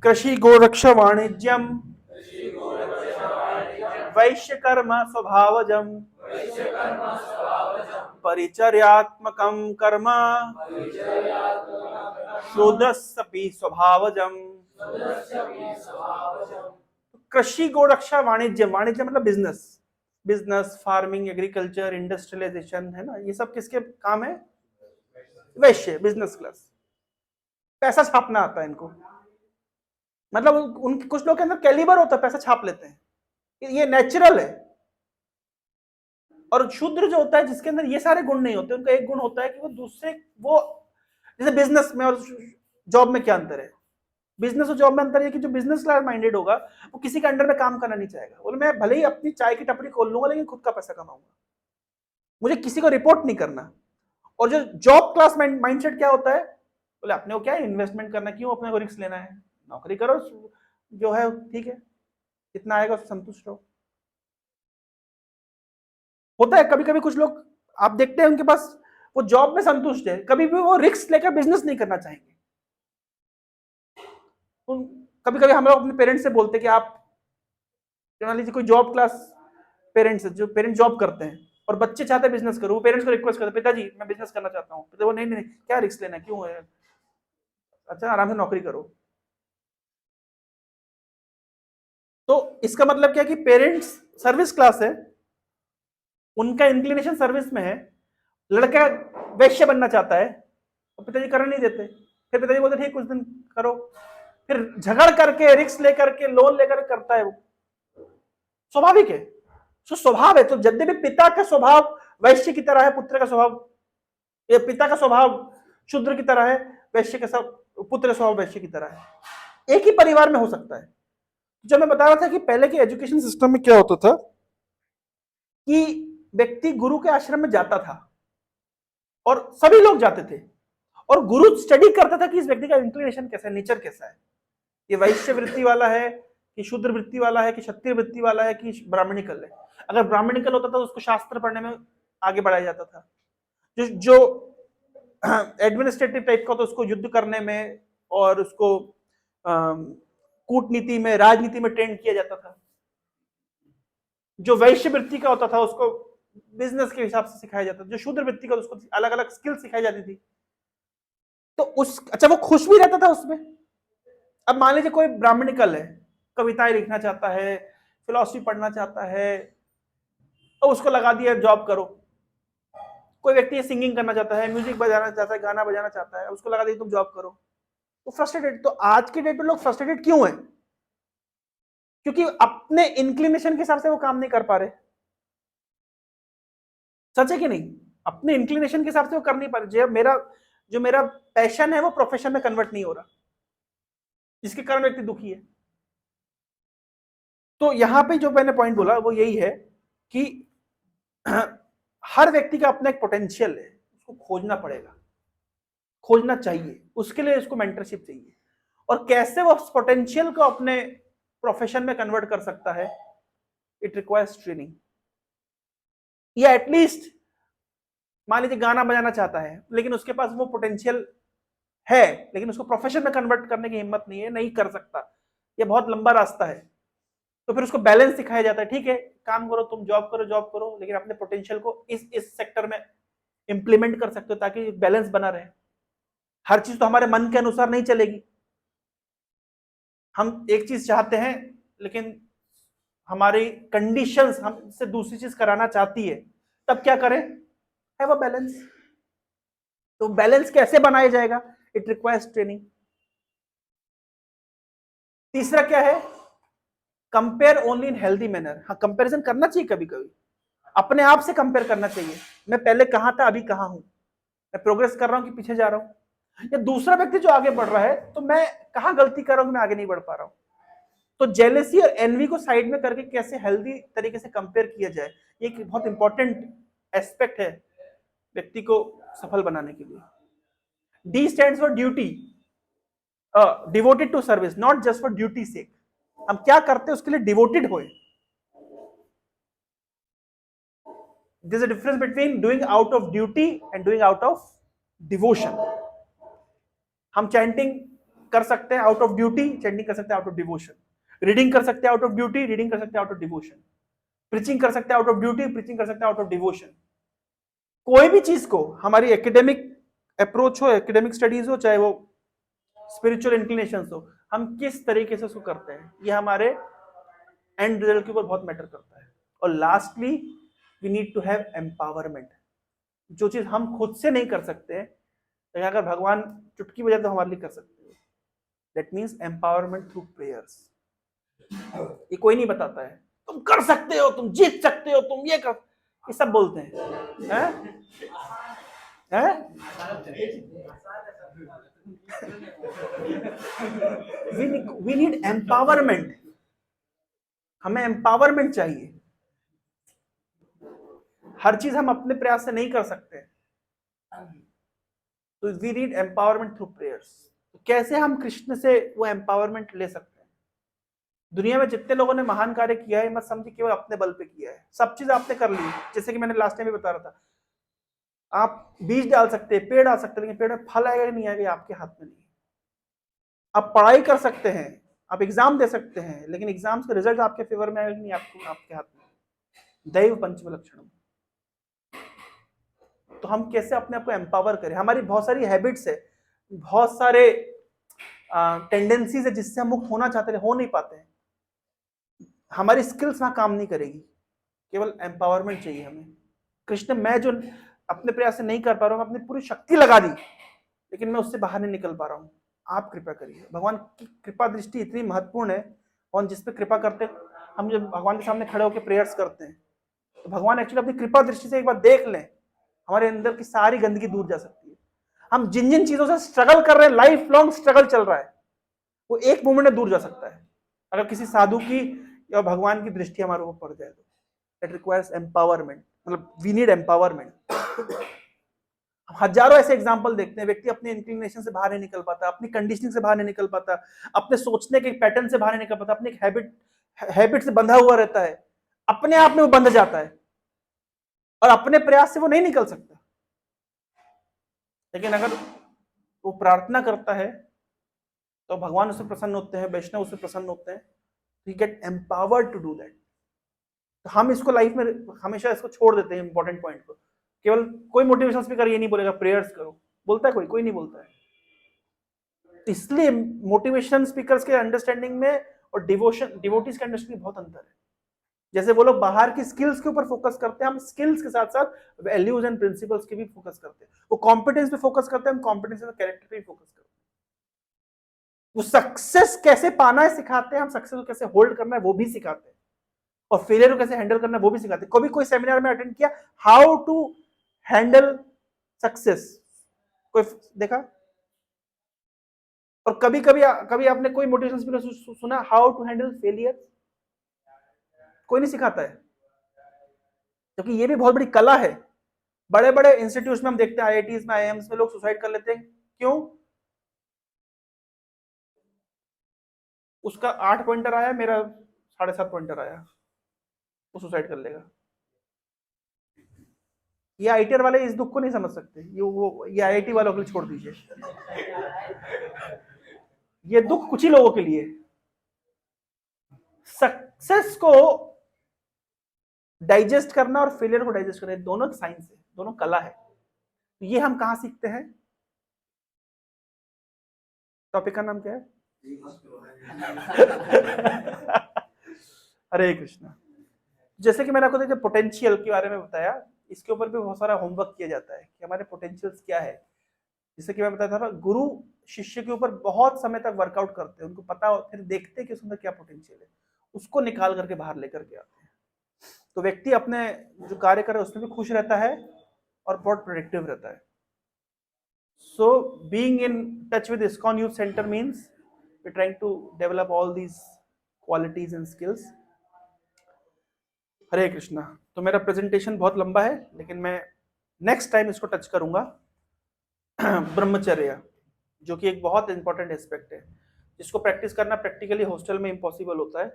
कृषि गोरक्षा वाणिज्यम वैश्य कर्म स्वभावजम परिचर्यात्मकम कर्म शूद्रस्यपि स्वभावजम। कृषि गोरक्षा वाणिज्य, वाणिज्य मतलब बिजनेस फार्मिंग एग्रीकल्चर इंडस्ट्रियलाइजेशन, है ना, ये सब किसके काम है? वैश्य, बिजनेस क्लास। पैसा छापना आता है इनको, मतलब उनके कुछ लोग के अंदर कैलिबर होता है, पैसा छाप लेते हैं, ये नेचुरल है। और शूद्र जो होता है जिसके अंदर ये सारे गुण नहीं होते, उनका एक गुण होता है कि वो जैसे बिजनेस में और जॉब में क्या अंतर है? बिजनेस और जॉब में अंतर है कि जो बिजनेस क्लास माइंडेड होगा वो किसी के अंडर में काम करना नहीं चाहेगा, बोले मैं भले ही अपनी चाय की टपरी खोल लूंगा लेकिन खुद का पैसा कमाऊंगा, मुझे किसी को रिपोर्ट नहीं करना। और जो जॉब क्लास माइंडसेट क्या होता है, बोले अपने को क्या है, इन्वेस्टमेंट करना, क्यों अपने को रिस्क लेना है, नौकरी करो जो है ठीक है, कितना आएगा उससे संतुष्ट रहो। होता है कभी कभी कुछ लोग आप देखते हैं उनके पास वो जॉब में संतुष्ट है, कभी भी वो रिस्क लेकर बिजनेस नहीं करना चाहेंगे। कभी कभी हम लोग अपने पेरेंट्स से बोलते हैं कि आप मान लीजिए कोई जॉब क्लास पेरेंट्स है, जो पेरेंट्स जॉब करते हैं और बच्चे चाहते हैं बिजनेस करो, वो पेरेंट्स को रिक्वेस्ट करते हैं पिताजी मैं बिजनेस करना चाहता हूँ, तो वो नहीं नहीं क्या रिस्क लेना, क्यों है, अच्छा आराम से नौकरी करो। तो इसका मतलब क्या कि पेरेंट्स सर्विस क्लास है, उनका इंक्लिनेशन सर्विस में है, लड़का वैश्य बनना चाहता है और पिताजी करने नहीं देते, फिर पिताजी बोलते ठीक कुछ दिन करो, फिर झगड़ करके रिस्क लेकर के लोन लेकर करता है वो, स्वाभाविक है, स्वभाव है। तो यद्यपि पिता का स्वभाव वैश्य की तरह है, पुत्र का स्वभाव, ये पिता का स्वभाव शूद्र की तरह है, वैश्य का पुत्र का स्वभाव वैश्य की तरह है, एक ही परिवार में हो सकता है। जो मैं बता रहा था कि पहले के एजुकेशन सिस्टम में क्या होता था कि व्यक्ति गुरु के आश्रम में जाता था और सभी लोग जाते थे और गुरु स्टडी करता था कि इस व्यक्ति का इंक्लिनेशन कैसा है, नेचर कैसा है, ये वैश्य वृत्ति वाला है कि शूद्र वृत्ति वाला है कि क्षत्रिय वृत्ति वाला है कि ब्राह्मणिकल है। अगर ब्राह्मणिकल होता था उसको शास्त्र पढ़ने में आगे बढ़ाया जाता था, जो एडमिनिस्ट्रेटिव टाइप का तो उसको युद्ध करने में और उसको कूटनीति में राजनीति में ट्रेंड किया जाता था, जो वैश्य वृत्ति का होता था उसको बिजनेस के हिसाब से सिखाया जाता था, जो शूद्र वृत्ति का उसको अलग अलग स्किल सिखाई जाती थी। तो अच्छा वो खुश भी रहता था उसमें। अब मान लीजिए कोई ब्राह्मणिकल है, कविताएं लिखना चाहता है, फिलॉसफी पढ़ना चाहता है, तो उसको लगा दिया जॉब करो। कोई व्यक्ति सिंगिंग करना चाहता है, म्यूजिक बजाना चाहता है, गाना बजाना चाहता है, उसको लगा दिया तुम जॉब करो, तो फ्रस्ट्रेटेड। तो आज के डेट में लोग फ्रस्ट्रेटेड क्यों है? क्योंकि अपने इंक्लिनेशन के हिसाब से वो काम नहीं कर पा रहे। सच है कि नहीं? अपने इंक्लिनेशन के हिसाब से वो कर नहीं पा रहे। जो मेरा पैशन है वो प्रोफेशन में कन्वर्ट नहीं हो रहा, जिसके कारण व्यक्ति दुखी है। तो यहां पे जो मैंने पॉइंट बोला वो यही है कि हर व्यक्ति का अपना एक पोटेंशियल है, उसको खोजना पड़ेगा, खोजना चाहिए, उसके लिए उसको मेंटरशिप चाहिए। और कैसे वो पोटेंशियल को अपने प्रोफेशन में कन्वर्ट कर सकता है, इट रिक्वायर्स ट्रेनिंग। या एटलीस्ट मान लीजिए गाना बजाना चाहता है लेकिन उसके पास वो पोटेंशियल है, लेकिन उसको प्रोफेशन में कन्वर्ट करने की हिम्मत नहीं है, नहीं कर सकता, ये बहुत लंबा रास्ता है। तो फिर उसको बैलेंस सिखाया जाता है, ठीक है काम करो, तुम जॉब करो, लेकिन अपने पोटेंशियल को इस सेक्टर में इंप्लीमेंट कर सकते हो ताकि बैलेंस बना रहे। हर चीज तो हमारे मन के अनुसार नहीं चलेगी। हम एक चीज चाहते हैं लेकिन हमारी कंडीशंस हमसे दूसरी चीज कराना चाहती है, तब क्या करें? Have a balance. तो बैलेंस कैसे बनाया जाएगा? It requires training. तीसरा क्या है? Compare only in healthy manner. हाँ, कंपेरिजन करना चाहिए, कभी कभी अपने आप से कंपेयर करना चाहिए। मैं पहले कहां था, अभी कहां हूं, मैं प्रोग्रेस कर रहा हूं कि पीछे जा रहा हूं, या दूसरा व्यक्ति जो आगे बढ़ रहा है तो मैं कहां गलती कर रहा हूं कि मैं आगे नहीं बढ़ पा रहा हूं। तो जेलेसी और एनवी को साइड में करके कैसे हेल्दी तरीके से कंपेयर किया जाए, ये एक बहुत इंपॉर्टेंट एस्पेक्ट है व्यक्ति को सफल बनाने के लिए। D stands for duty, devoted to service, not just for duty sake. हम क्या करते हैं उसके लिए डिवोटेड होए। There's a difference between doing out of duty and doing out of devotion. हम चैंटिंग कर सकते हैं आउट ऑफ ड्यूटी, चैंटिंग कर सकते हैं आउट ऑफ डिवोशन। रीडिंग कर सकते हैं आउट ऑफ ड्यूटी, रीडिंग कर सकते हैं आउट ऑफ डिवोशन। प्रीचिंग कर सकते हैं आउट ऑफ ड्यूटी, प्रीचिंग कर सकते हैं आउट ऑफ डिवोशन। कोई भी चीज को, हमारी एकेडमिक अप्रोच हो, एकेडमिक स्टडीज हो, चाहे वो स्पिरिचुअल इंक्लिनेशन हो, हम किस तरीके से उसको करते हैं, ये हमारे एंड रिजल्ट के ऊपर बहुत मैटर करता है। और lastly we need to have empowerment. जो चीज हम खुद से नहीं कर सकते, लेकिन अगर भगवान चुटकी बजाए तो हमारे लिए कर सकते हैं। That means empowerment through prayers. ये कोई नहीं बताता है तुम कर सकते हो, तुम जीत सकते हो, तुम ये कर, ये सब बोलते हैं, हैं? We need empowerment. हमें एम्पावरमेंट चाहिए। हर चीज हम अपने प्रयास से नहीं कर सकते, तो we need empowerment through prayers. कैसे हम कृष्ण से वो एम्पावरमेंट ले सकते हैं? दुनिया में जितने लोगों ने महान कार्य किया है, मत समझिए केवल अपने बल पे किया है। सब चीज आपने कर ली, जैसे कि मैंने लास्ट टाइम भी बता रहा था, आप बीज डाल सकते हैं, पेड़ डाल सकते हैं, लेकिन पेड़ में फल आएगा कि नहीं आएगा आपके हाथ में नहीं। आप पढ़ाई कर सकते हैं, आप एग्जाम दे सकते हैं, लेकिन एग्जाम्स का रिजल्ट आपके फेवर में आएगा कि नहीं, आपको आपके हाथ में। दैव पंचम लक्षणम। तो हम कैसे अपने आप को एम्पावर करें? हमारी बहुत सारी हैबिट्स है, बहुत सारे टेंडेंसीज है जिससे हम मुक्त होना चाहते हैं, हो नहीं पाते हैं। हमारी स्किल्स वहां काम नहीं करेगी, केवल एम्पावरमेंट चाहिए हमें। कृष्ण, मैं जो अपने प्रयास से नहीं कर पा रहा हूं, मैं अपनी पूरी शक्ति लगा दी, लेकिन मैं उससे बाहर नहीं निकल पा रहा हूं, आप कृपा करिए। भगवान की कृपा दृष्टि इतनी महत्वपूर्ण है, और जिस पे कृपा करते हैं, हम जब भगवान के सामने खड़े होकर प्रेयर्स करते हैं, तो भगवान एक्चुअली अपनी कृपा दृष्टि से एक बार देख लें, हमारे अंदर की सारी गंदगी दूर जा सकती है। हम जिन जिन चीजों से स्ट्रगल कर रहे हैं, लाइफ लॉन्ग स्ट्रगल चल रहा है, वो एक मोमेंट में दूर जा सकता है, अगर किसी साधु की या भगवान की दृष्टि हमारे ऊपर पड़ जाए तो। इट रिक्वायर्स एम्पावरमेंट, मतलब वी नीड एम्पावरमेंट। हजारों ऐसे एग्जाम्पल देखते हैं, व्यक्ति अपने इंक्लिनेशन से बाहर नहीं निकल पाता, अपनी कंडीशनिंग से बाहर नहीं निकल पाता, अपने सोचने के पैटर्न से बाहर नहीं निकल पाता, अपनी एक हैबिट से बंधा हुआ रहता है, अपने आप में वो बंध जाता है, और अपने प्रयास से वो नहीं निकल सकता। लेकिन अगर वो प्रार्थना करता है तो भगवान उससे प्रसन्न होते हैं, वैष्णव उससे प्रसन्न होते हैं, he get empowered to do that. तो हम इसको लाइफ में हमेशा इसको छोड़ देते हैं, इंपॉर्टेंट पॉइंट को। केवल कोई मोटिवेशन स्पीकर ये नहीं बोलेगा प्रेयर्स करो, बोलता है कोई नहीं बोलता है। इसलिए मोटिवेशन स्पीकर्स के अंडरस्टैंडिंग में और डिवोटीज के अंडरस्टैंडिंग बहुत अंतर है। जैसे वो लोग बाहर की स्किल्स के ऊपर फोकस करते हैं, हम स्किल्स के साथ साथ वैल्यूज एंड प्रिंसिपल्स के भी फोकस करते हैं। वो कॉम्पिटेंस पे फोकस करते हैं, हम कॉम्पिटेंस और कैरेक्टर पे फोकस करते हैं। वो सक्सेस कैसे पाना है सिखाते हैं, हम सक्सेस को कैसे होल्ड करना है वो भी सिखाते हैं, और फेलियर को कैसे हैंडल करना है वो भी सिखाते हैं। कभी कोई सेमिनार में अटेंड किया, हाउ टू हैंडल सक्सेस, कोई देखा? और कभी आपने कोई मोटिवेशन स्पीकर सुना हाउ टू हैंडल फेलियर? कोई नहीं सिखाता है, क्योंकि ये भी बहुत बड़ी कला है। बड़े बड़े इंस्टीट्यूट में हम देखते हैं, आईआईटीज में, आईआईएम्स में लोग सुसाइड कर लेते हैं, क्यों? उसका 8 पॉइंटर आया, मेरा 7.5 पॉइंटर आया, वो सुसाइड कर लेगा। ये आईटीआर वाले इस दुख को नहीं समझ सकते, ये आईआईटी वालों के लिए छोड़ दीजिए। ये दुख कुछ ही लोगों के लिए। सक्सेस को डाइजेस्ट करना और फेलियर को डाइजेस्ट करना, दोनों साइंस है, दोनों कला है। तो ये हम कहां सीखते हैं? टॉपिक का नाम क्या है? हरे कृष्णा। जैसे कि मैंने आपको देखिए पोटेंशियल के बारे में बताया, इसके ऊपर भी बहुत सारा होमवर्क किया जाता है कि हमारे पोटेंशियल्स क्या है। जैसे कि मैं बताया था, गुरु शिष्य के ऊपर बहुत समय तक वर्कआउट करते हैं, उनको पता, फिर देखते हैं कि उसके अंदर क्या पोटेंशियल है, उसको निकाल करके बाहर लेकर के आते हैं। तो व्यक्ति अपने जो कार्य करे उसमें भी खुश रहता है और बहुत प्रोडक्टिव रहता है। So being in touch with ISKCON Youth Center means we're trying to develop all these qualities and skills. हरे कृष्णा। तो मेरा प्रेजेंटेशन बहुत लंबा है, लेकिन मैं नेक्स्ट टाइम इसको टच करूंगा। ब्रह्मचर्य, जो कि एक बहुत इंपॉर्टेंट एस्पेक्ट है, जिसको प्रैक्टिस करना प्रैक्टिकली हॉस्टल में इम्पॉसिबल होता है,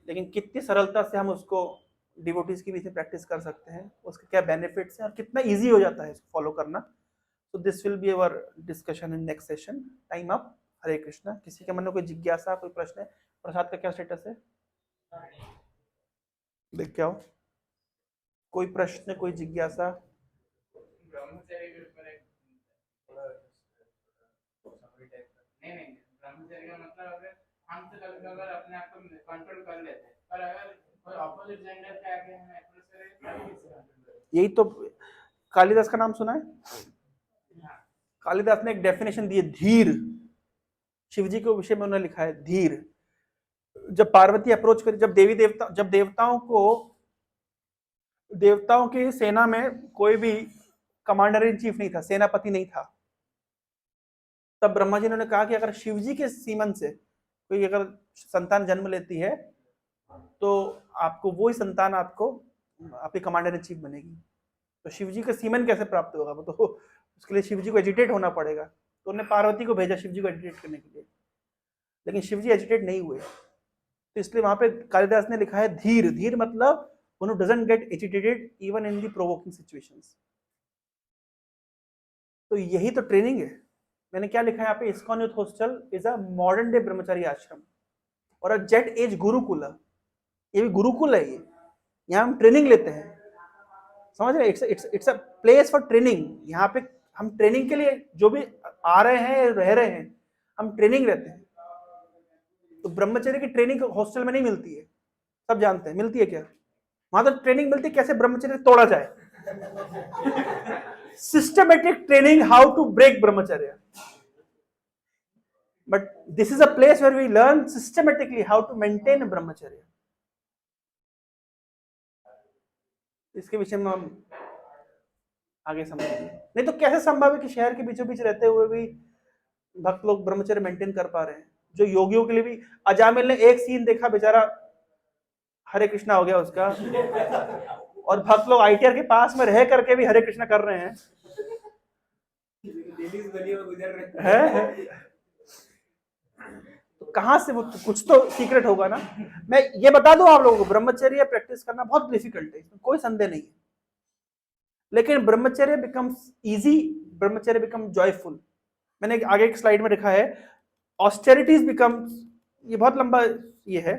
लेकिन कितनी सरलता से हम उसको डिवोटीज के बीच में प्रैक्टिस कर सकते हैं, उसके क्या बेनिफिट्स हैं और कितना इजी हो जाता है इसको फॉलो करना। So this will be our discussion in next session. Time up. हरे कृष्णा। किसी के मन में कोई जिज्ञासा, कोई प्रश्न है? प्रसाद का क्या स्टेटस है? देख के आओ। कोई प्रश्न, कोई जिज्ञासा? ब्रह्मचर्य के ऊपर एक नहीं, ब्रह्मचर्य का मतलब अगर हम तो अगर अपने आप को कंट्रोल कर लेते हैं, पर अगर कोई ऑपोजिट जेंडर के आगे हम अप्रोच करें तब कैसे कंट्रोल करें? यही तो कालिदास का नाम सुना है? कालिदास ने एक डेफिनेशन दी है, धीर। शिवजी के विषय में उन्होंने लिखा है धीर। जब पार्वती अप्रोच करी, जब देवताओं की सेना में कोई भी कमांडर इन चीफ नहीं था, सेनापति नहीं था, तब ब्रह्मा जी ने कहा कि अगर शिवजी के सीमन से कोई अगर संतान जन्म लेती है तो आपको वही संतान आपको आपके कमांडर इन चीफ बनेगी। तो शिवजी का सीमन कैसे प्राप्त होगा? वो तो उसके लिए शिवजी को एजिटेट होना पड़ेगा। तो उन्होंने पार्वती को भेजा शिवजी को एजिटेट करने के लिए, लेकिन शिवजी एजिटेट नहीं हुए। तो इसलिए वहां पे कालिदास ने लिखा है धीर। धीर मतलब one who doesn't get agitated even in the provoking situations. तो यही तो ट्रेनिंग है। मैंने क्या लिखा है यहाँ पे? ISKCON youth hostel is a modern day ब्रह्मचारी आश्रम और अ जेट एज गुरुकुल। ये भी गुरुकुल है। ये यहाँ हम ट्रेनिंग लेते हैं, समझ रहे? It's a place for training. यहाँ पे हम ट्रेनिंग के लिए जो भी आ रहे हैं, रह रहे हैं, हम ट्रेनिंग रहते हैं। तो ब्रह्मचर्य की ट्रेनिंग हॉस्टल में नहीं मिलती है, सब जानते हैं। मिलती है क्या? वहां तो ट्रेनिंग मिलती है कैसे ब्रह्मचर्य तोड़ा जाए। Systematic training, how to break brahmacharya. But this is a place where we learn systematically how to maintain brahmacharya. इसके विषय में हम आगे समझेंगे। नहीं तो कैसे संभव है कि शहर के बीचों बीच रहते हुए भी भक्त लोग ब्रह्मचर्य मेंटेन कर पा रहे हैं? जो योगियों के लिए भी, अजामिल ने एक सीन देखा, बेचारा हरे कृष्णा हो गया उसका, और भक्त लोग आईटीआर के पास में रह करके भी हरे कृष्णा कर रहे हैं। तो कहां से वो, कुछ तो सीक्रेट होगा ना। मैं ये बता दूं आप लोगों को, ब्रह्मचर्य प्रैक्टिस करना बहुत डिफिकल्ट है, इसमें कोई संदेह नहीं है, लेकिन ब्रह्मचर्य बिकम्स इजी, ब्रह्मचर्य बिकम जॉयफुल। मैंने आगे एक स्लाइड में लिखा है ऑस्टेरिटीज बिकम्स, ये बहुत लंबा ये है,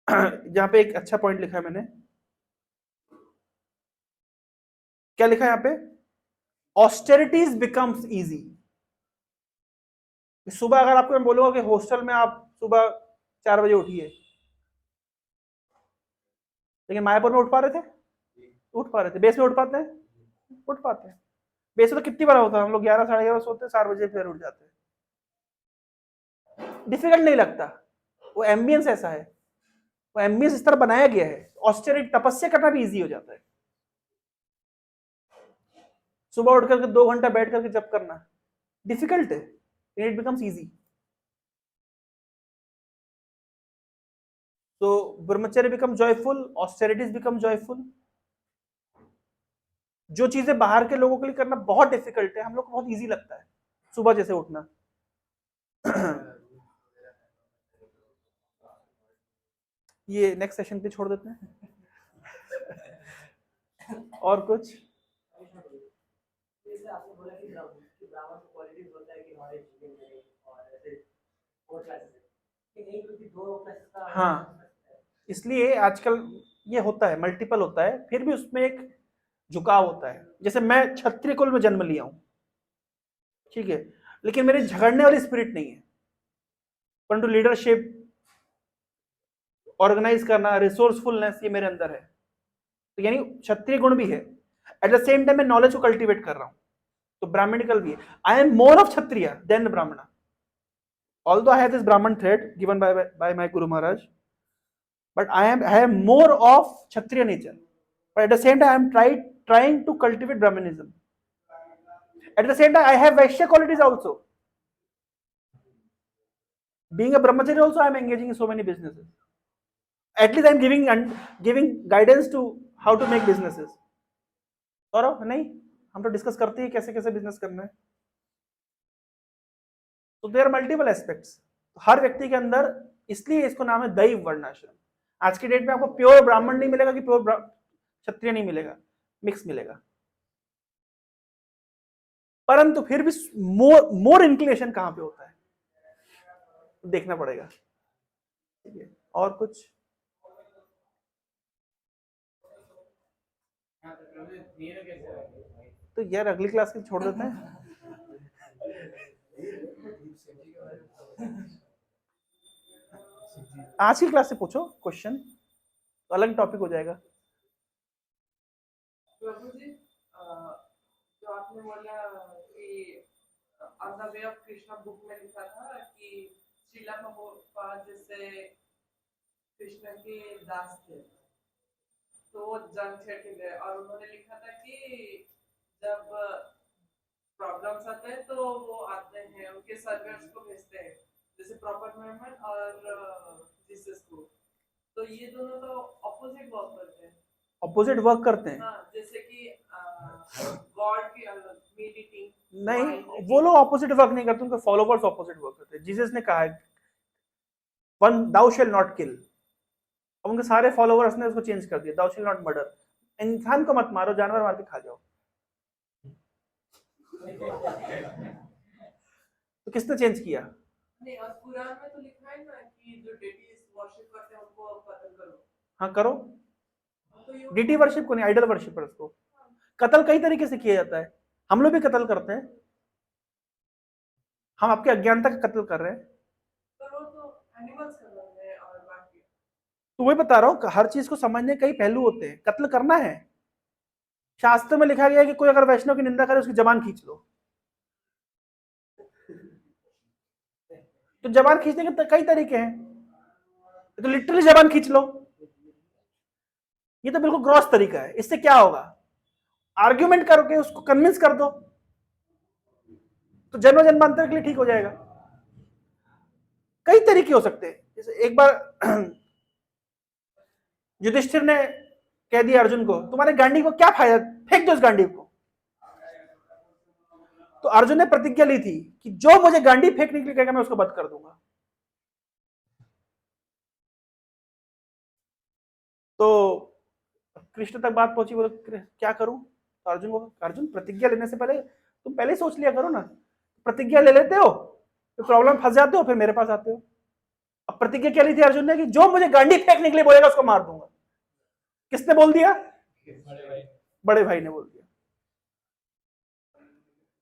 जहां पे एक अच्छा पॉइंट लिखा है मैंने। क्या लिखा है यहाँ पे? Austerities becomes easy. सुबह अगर आपको मैं बोलूंगा कि हॉस्टल में आप सुबह 4 बजे उठिए, लेकिन मायापुर में उठ पा रहे थे? उठ पा रहे थे? बेस में उठ पाते हैं? उठ पाते हैं। बेस में तो कितनी बार होता है, हम लोग 11 साढ़े 11 सोते हैं, 4 बजे फिर उठ जाते हैं। डिफिकल्ट नहीं लगता, वो एम्बियंस ऐसा है, वो एम्बियंस इस तरह बनाया गया है। ऑस्टेरिटी, तपस्या करना भी इजी हो जाता है। सुबह उठ करके 2 घंटा बैठ करके जब करना डिफिकल्ट है, इट बिकम्स इजी। तो ब्रह्मचर्य become joyful, austerities become joyful. जो चीजें बाहर के लोगों के लिए करना बहुत डिफिकल्ट है, हम लोग को बहुत इजी लगता है, सुबह जैसे उठना। ये नेक्स्ट सेशन पे छोड़ देते हैं। और कुछ? जैसे आपने बोला कि ब्राह्मण को क्वालिटीज होता है कि नॉलेज और ऐसे 4 क्लासेस कि नहीं, क्योंकि 2 क्लासेस का हाँ, इसलिए आजकल ये होता है, मल्टीपल होता है, फिर भी उसमें एक झुकाव होता है। जैसे मैं क्षत्रिय कुल में जन्म लिया हूं, ठीक है, लेकिन मेरे झगड़ने वाली स्पिरिट नहीं है, परंतु लीडरशिप, ऑर्गेनाइज करना, रिसोर्सफुलनेस ये मेरे अंदर है, तो यानी क्षत्रिय गुण भी है। एट द सेम टाइम मैं नॉलेज को कल्टीवेट कर रहा हूं, तो ब्राह्मणिकल भी है। I am more of kshatriya than Brahmin, although I have this Brahman thread given by my Guru Maharaj, but I am more of Kshatriya nature. But at the same time, I am trying to cultivate Brahmanism. At the same time, I have Vaishya qualities also. Being a brahmachari also, I am engaging in so many businesses. At least I am giving guidance to how to make businesses. और नहीं, हम तो discuss करते हैं कैसे कैसे business करना है। तो देयर मल्टीपल एस्पेक्ट्स हर व्यक्ति के अंदर, इसलिए इसको नाम है दैव वर्णाश्रम। आज की डेट में आपको प्योर ब्राह्मण नहीं मिलेगा कि प्योर क्षत्रिय नहीं मिलेगा, मिक्स मिलेगा, परंतु फिर भी मोर इंक्लिनेशन कहां पे होता है देखना पड़ेगा। ठीक है, और कुछ? तो यार अगली क्लास की छोड़ देते हैं। आज की क्लास से पूछो क्वेश्चन, तो अलग टॉपिक हो जाएगा। प्रभु जी, जो आपने बोला कि on the way of Krishna book में लिखा था कि श्रीला प्रभुपाद जैसे कृष्ण के दास थे, तो वो जंग छेड़ते थे, और उन्होंने लिखा था कि जब प्रॉब्लम्स आते हैं तो वो आते हैं, उनके सर्वेंट्स को भेजते हैं, जैसे प्रॉपर मेमन और जीसस को। तो ये दोनों तो ऑपोजिट वर्क करते हैं। ऑपोजिट वर्क करते हैं? हाँ, जैसे कि गॉड की मेडिटिंग। नहीं, वो लोग ऑपोजिट वर्क नहीं करते, उनके फॉलोवर्स ऑपोजिट वर्क करते हैं। जीसस ने कहा है one thou shall not kill, अब उनके सारे फॉलोवर्स ने उसको चेंज कर दिया, दाउ शैल नॉट मर्डर, इंसान को मत मारो, जानवर मार के खा जाओ। तो किसने चेंज किया? नहीं, और कुरान में तो लिखा है ना कि जो डेटीज वर्शिप करते हैं उनको कत्ल करो। हाँ करो, तो डीटी वर्शिप को नहीं, आइडल वर्शिपर्स को। कत्ल कई तरीके से किया जाता है, हम लोग भी कत्ल करते हैं, हम आपके अज्ञानता का कत्ल कर रहे हैं। तो एनिमल्स कर रहे हैं और बाकी। तो वही बता रहा हूँ, हर चीज को समझने कई पहलू होते हैं। कत्ल करना है, शास्त्र में लिखा गया है कि कोई अगर वैष्णव की निंदा करे उसकी जबान खींच लो। तो जबान खींचने के कई तरीके हैं, तो लिटरली जबान खींच लो, ये तो बिल्कुल ग्रॉस तरीका है। इससे क्या होगा? आर्ग्यूमेंट करके उसको कन्विंस कर दो, तो जन्म जन्मांतर के लिए ठीक हो जाएगा। कई तरीके हो सकते हैं। जैसे एक बार युधिष्ठिर ने कह दिया अर्जुन को, तुम्हारे गांडी को क्या फायदा, फेंक दो इस गांडी को। तो अर्जुन ने प्रतिज्ञा ली थी कि जो मुझे गांडी फेंकने के लिए कहेगा मैं उसको वध कर दूंगा। तो कृष्ण तक बात पहुंची, बोले क्या करूं? तो अर्जुन प्रतिज्ञा लेने से पहले तुम पहले सोच लिया करो ना। प्रतिज्ञा ले लेते हो, तो प्रॉब्लम फंस जाते हो, फिर मेरे पास आते हो। अब प्रतिज्ञा क्या ली थी अर्जुन ने कि जो मुझे गांडी फेंकने के लिए बोलेगा उसको मार दूंगा। किसने बोल दिया? बड़े भाई ने बोल दिया।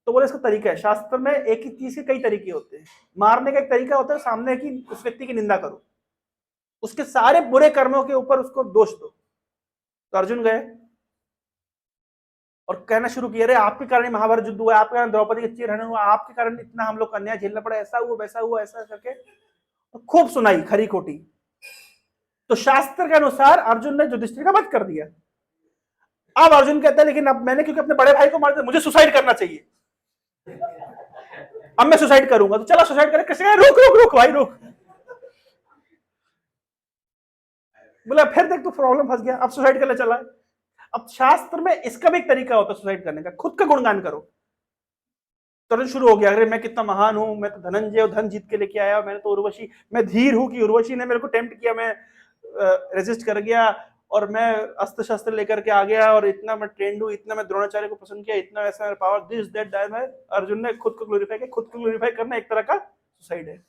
तो बोले इसका तरीका है, शास्त्र में एक ही चीज के कई तरीके होते हैं। मारने का एक तरीका होता है सामने की उस व्यक्ति की निंदा करो, उसके सारे बुरे कर्मों के ऊपर उसको दोष दो। तो अर्जुन गए और कहना शुरू किया, अरे आपके कारण महाभारत युद्ध हुआ, आपके कारण द्रौपदी का चीरहरण हुआ, आपके कारण इतना हम लोग को अन्याय झेलना पड़ा, ऐसा हुआ वैसा हुआ, ऐसा करके तो खूब सुनाई खरी खोटी। तो शास्त्र के अनुसार अर्जुन ने युधिष्ठिर का वध कर दिया। अब अर्जुन कहता है लेकिन अब मैंने क्योंकि अपने बड़े भाई को मार दिया, मुझे सुसाइड करना चाहिए, अब मैं सुसाइड करूंगा। तो चला सुसाइड करे। कृष्ण रुक रुक रुक भाई रुक, बोला फिर देख तू प्रॉब्लम फंस गया, अब सुसाइड करने चला। अब शास्त्र में इसका भी एक तरीका होता है सुसाइड करने का, खुद का गुणगान करो। तो शुरू हो गया, अरे मैं कितना महान हूं, मैं तो धनंजय और धन जीत के लेके आया, मैंने तो उर्वशी, मैं धीर हूं कि उर्वशी ने मेरे को टेम्प्ट किया, मैं रेजिस्ट कर गया, और मैं अस्त्र शस्त्र लेकर के आ गया और इतना मैं ट्रेंड हूँ, इतना मैं द्रोणाचार्य को पसंद किया, इतना ऐसा मेरा पावर, दिस दैट दैट मैं अर्जुन ने खुद को ग्लोरीफाई किया। खुद को ग्लोरीफाई करना एक तरह का सुसाइड है।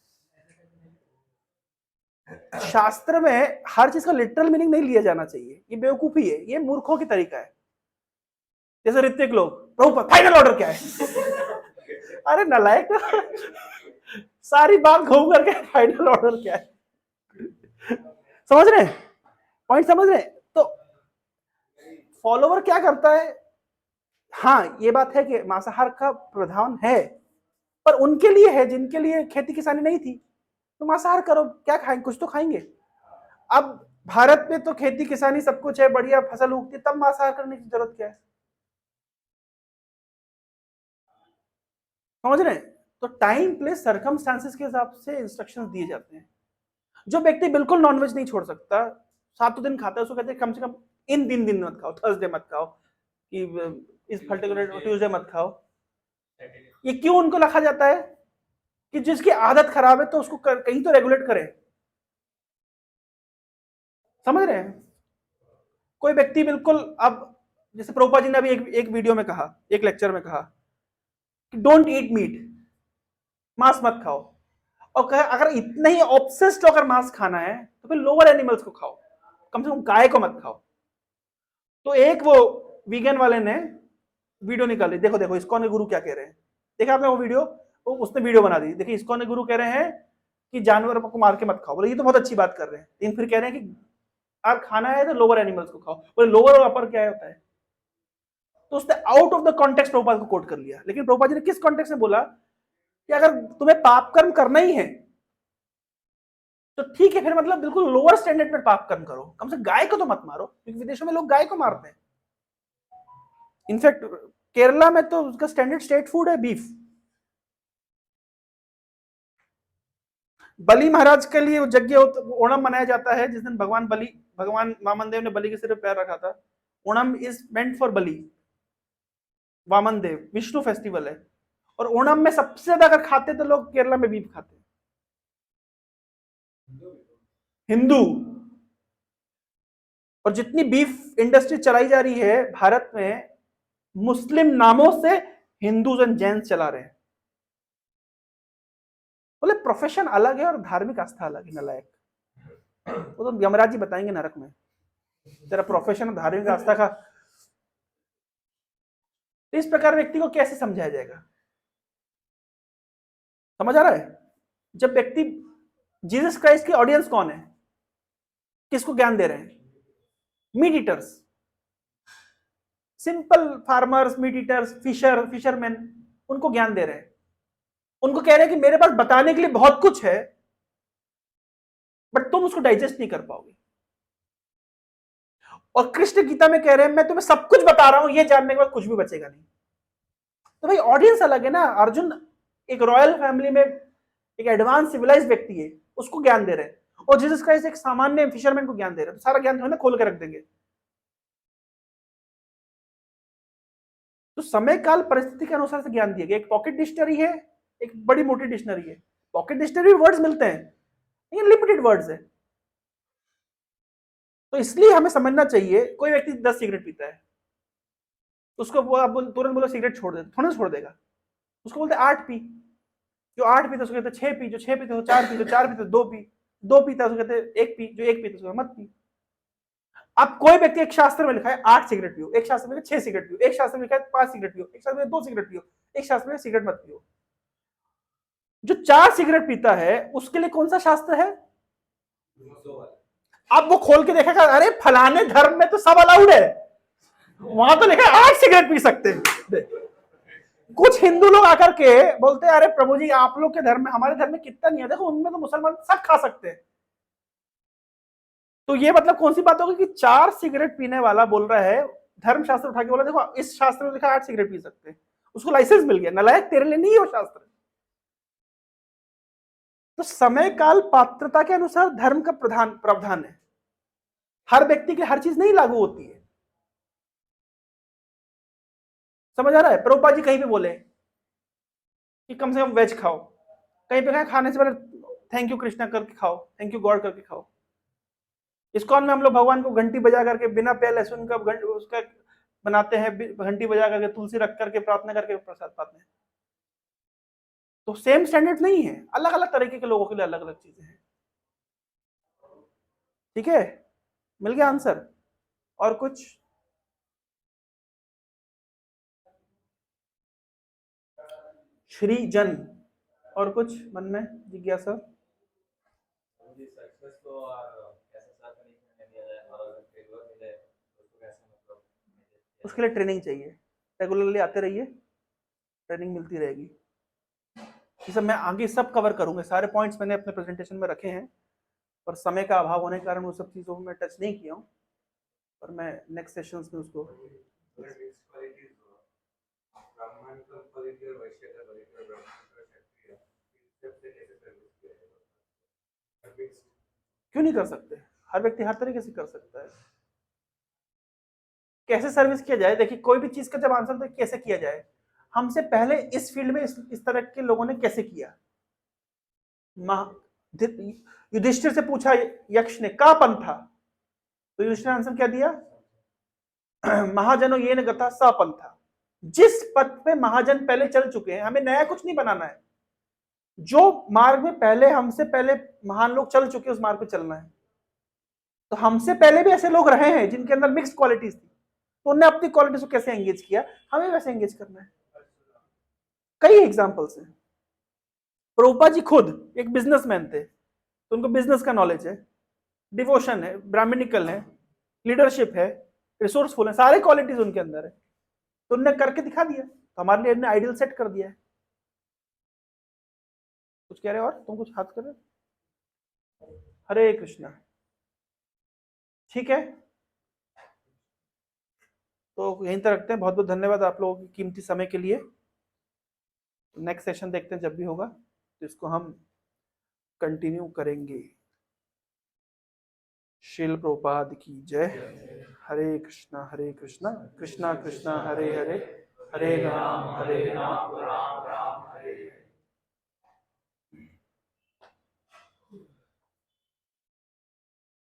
शास्त्र में हर चीज का लिटरल मीनिंग नहीं लिया जाना चाहिए, ये बेवकूफी है, ये मूर्खों की तरीका है। जैसे ऋतिक लोग, प्रभु फाइनल ऑर्डर क्या है? अरे नालायक, सारी बात घूम करके फाइनल ऑर्डर क्या है? समझ रहे हैं पॉइंट, समझ रहे हैं? तो फॉलोवर क्या करता है? हाँ ये बात है कि मांसाहार का प्रधान है, पर उनके लिए है जिनके लिए खेती किसानी नहीं थी, तो मांसाहार करो, क्या खाएंगे, कुछ तो खाएंगे। अब भारत में तो खेती किसानी सब कुछ है, बढ़िया फसल उगती है, तब मांसाहार करने की जरूरत क्या है? समझ रहे हैं? तो टाइम प्लेस सर्कमस्टांसेस के हिसाब से इंस्ट्रक्शंस दिए जाते हैं। जो व्यक्ति बिल्कुल नॉनवेज नहीं छोड़ सकता, 7 दिन खाता है, उसको कहते हैं कम से कम इन दिन मत खाओ, थर्सडे मत खाओ, कि इस पर्टिकुलर ट्यूसडे मत खाओ। ये क्यों उनको रखा जाता है? कि जिसकी आदत खराब है तो उसको कहीं तो रेगुलेट करें। समझ रहे हैं? कोई व्यक्ति बिल्कुल, अब जैसे प्रभुपाद जी ने अभी एक वीडियो में कहा, एक लेक्चर में कहा कि डोंट ईट मीट, मांस मत खाओ, और कहा अगर इतना ही ऑब्सेस्ड होकर मांस खाना है तो फिर लोअर एनिमल्स को खाओ, कम से कम गाय को मत खाओ। तो एक वो वीगन वाले ने वीडियो निकाली, देखो देखो इस्कॉन के गुरु क्या कह रहे हैं, देखा आपने वो वीडियो? उसने वीडियो बना दी, देखिए इस्कॉन के गुरु कह रहे हैं कि जानवर को मार के मत खाओ। बोले ये तो बहुत अच्छी बात कर रहे हैं, लेकिन फिर कह रहे हैं कि अगर खाना है तो लोअर एनिमल्स को खाओ। बोले लोअर और अपर क्या होता है? तो उसने out of the context Prabhupada को कोट कर लिया। लेकिन प्रभुपाद जी ने किस कॉन्टेक्स्ट में बोला कि अगर तुम्हें पाप कर्म करना ही है तो ठीक है, फिर मतलब बिल्कुल लोअर स्टैंडर्ड में पाप कर्म करो, कम से गाय को तो मत मारो, क्योंकि विदेशों में लोग गाय को मारते हैं। इनफैक्ट केरला में तो उसका स्टैंडर्ड स्टेट फूड है बीफ। बलि महाराज के लिए यज्ञ ओणम मनाया जाता है, जिस दिन भगवान वामन देव ने बलि के सिर पे पैर रखा था। Onam is meant for Bali, Vaman Dev, Vishnu festival है। और ओणम में सबसे ज्यादा अगर खाते तो लोग केरला में बीफ खाते हैं, हिंदू। और जितनी बीफ इंडस्ट्री चलाई जा रही है भारत में, मुस्लिम नामों से हिंदूज एंड जैन्स चला रहे हैं। बोले प्रोफेशन अलग है और धार्मिक आस्था अलग है, नालायक। वो तो यमराज जी बताएंगे नरक में, तेरा प्रोफेशन और धार्मिक आस्था का। इस प्रकार व्यक्ति को कैसे समझाया जाएगा? समझ आ रहा है? जब व्यक्ति, जीसस क्राइस्ट की ऑडियंस कौन है, किसको ज्ञान दे रहे हैं? Meet eaters, simple farmers, meet eaters, fisherman, उनको ज्ञान दे रहे हैं। उनको कह रहे हैं कि मेरे पास बताने के लिए बहुत कुछ है, बट तुम उसको डाइजेस्ट नहीं कर पाओगे। और कृष्ण गीता में कह रहे हैं मैं तुम्हें सब कुछ बता रहा हूं, ये जानने के बाद कुछ भी बचेगा नहीं। तो भाई ऑडियंस अलग है ना। अर्जुन एक रॉयल फैमिली में एक एडवांस सिविलाइज व्यक्ति है, उसको ज्ञान दे रहे हैं, और जीसस क्राइस्ट एक सामान्य फिशरमैन को ज्ञान दे रहे हैं। तो सारा ज्ञान ना खोल के रख देंगे। तो समय काल परिस्थिति के अनुसार से ज्ञान दिया गया। एक पॉकेट डिक्शनरी है, एक बड़ी मोटी डिक्शनरी है। पॉकेट डिक्शनरी वर्ड्स मिलते हैं, लेकिन लिमिटेड वर्ड्स है। तो इसलिए हमें समझना चाहिए, कोई व्यक्ति 10 सिगरेट पीता है, उसको तुरंत बोलो सिगरेट छोड़ दे, थोड़ा छोड़ देगा। उसको बोलते 8 पी, जो 8 पीता उसको कहते 6 पी, जो 6 पीते 4 पी, जो 4 पीते 2 पी, 2 पीता उसको कहते 1 पी, जो 1 पीते उसको मत पी। अब कोई व्यक्ति, एक शास्त्र में लिखा है 8 सिगरेट पियो, एक शास्त्र में 6 सिगरेट पियो, एक शास्त्र में लिखा है 5 सिगरेट पियो, एक शास्त्र में 2 सिगरेट पियो, एक शास्त्र में सिगरेट मत पियो। जो 4 सिगरेट पीता है उसके लिए कौन सा शास्त्र है? अब वो खोल के देखेगा, अरे फलाने धर्म में तो सब अलाउड है, वहां तो लिखा है 8 सिगरेट पी सकते हैं। कुछ हिंदू लोग आकर के बोलते हैं अरे प्रभु जी आप लोग के धर्म में, हमारे धर्म में कितना नहीं है, देखो उनमें तो मुसलमान सब खा सकते हैं। तो ये मतलब कौन सी बात होगी कि 4 सिगरेट पीने वाला बोल रहा है, धर्मशास्त्र उठा के बोला देखो इस शास्त्र में लिखा 8 सिगरेट पी सकते हैं, उसको लाइसेंस मिल गया। नालायक, तेरे लिए नहीं है वो शास्त्र। तो समय काल पात्रता के अनुसार धर्म का प्रावधान है। हर व्यक्ति के हर चीज नहीं लागू होती है। समझ आ रहा है? प्रभुपाद जी कहीं पे बोले कि कम से कम वेज खाओ, कहीं पे कहा खाने से पहले थैंक यू कृष्णा करके खाओ, थैंक यू गॉड करके खाओ। इस्कॉन में हम लोग भगवान को घंटी बजा करके बिना प्याज लहसुन का उसका बनाते हैं, घंटी बजा करके तुलसी रख करके प्रार्थना करके प्रसाद पाते हैं। तो सेम स्टैंडर्ड नहीं है, अलग अलग तरीके के लोगों के लिए अलग अलग चीजें हैं। ठीक है, मिल गया आंसर? और कुछ? श्री जन, और कुछ मन में जिज्ञासा? सक्सेस को और कैसे सर्च नहीं दिया जाए और अगर फेलियर मिले तो उसको कैसे मतलब उसके लिए ट्रेनिंग चाहिए, रेगुलरली आते रहिए, ट्रेनिंग मिलती रहेगी। ये सब मैं आगे सब कवर करूंगा, सारे पॉइंट्स मैंने अपने प्रेजेंटेशन में रखे हैं, पर समय का अभाव होने के कारण वो सब चीज़ों को मैं टच नहीं किया हूँ, पर मैं नेक्स्ट सेशंस में उसको क्यों नहीं कर सकते? हर व्यक्ति हर तरीके से कर सकता है। कैसे सर्विस किया जाए? देखिए, कोई भी चीज का जब आंसर तो कैसे किया जाए, हमसे पहले इस फील्ड में इस तरह के लोगों ने कैसे किया। युधिष्ठिर से पूछा यक्ष ने, का पंथा, तो युधिष्ठिर ने आंसर क्या दिया? महाजनो ये न गता सा पंथा। जिस पथ पे महाजन पहले चल चुके हैं, हमें नया कुछ नहीं बनाना है। जो मार्ग में पहले हमसे पहले महान लोग चल चुके उस मार्ग पे चलना है। तो हमसे पहले भी ऐसे लोग रहे हैं जिनके अंदर मिक्स्ड क्वालिटीज थी, तो उन्होंने अपनी क्वालिटीज को कैसे एंगेज किया, हमें वैसे एंगेज करना है। कई एग्जांपल्स हैं। प्रभुपाद जी खुद एक बिजनेसमैन थे, तो उनको बिजनेस का नॉलेज है, डिवोशन है, ब्राह्मणिकल है, लीडरशिप है, रिसोर्सफुल है, सारे क्वालिटीज उनके अंदर है, तो उन्होंने करके दिखा दिया, तो हमारे लिए आइडियल सेट कर दिया है। कुछ कह रहे और तुम कुछ हाथ कर रहे? हरे कृष्णा। ठीक है, तो यहीं तक रखते हैं। बहुत बहुत धन्यवाद आप लोगों की कीमती समय के लिए। नेक्स्ट सेशन देखते हैं जब भी होगा, तो इसको हम कंटिन्यू करेंगे। श्रील प्रभुपाद की जय। हरे कृष्णा कृष्णा कृष्णा हरे हरे, हरे राम राम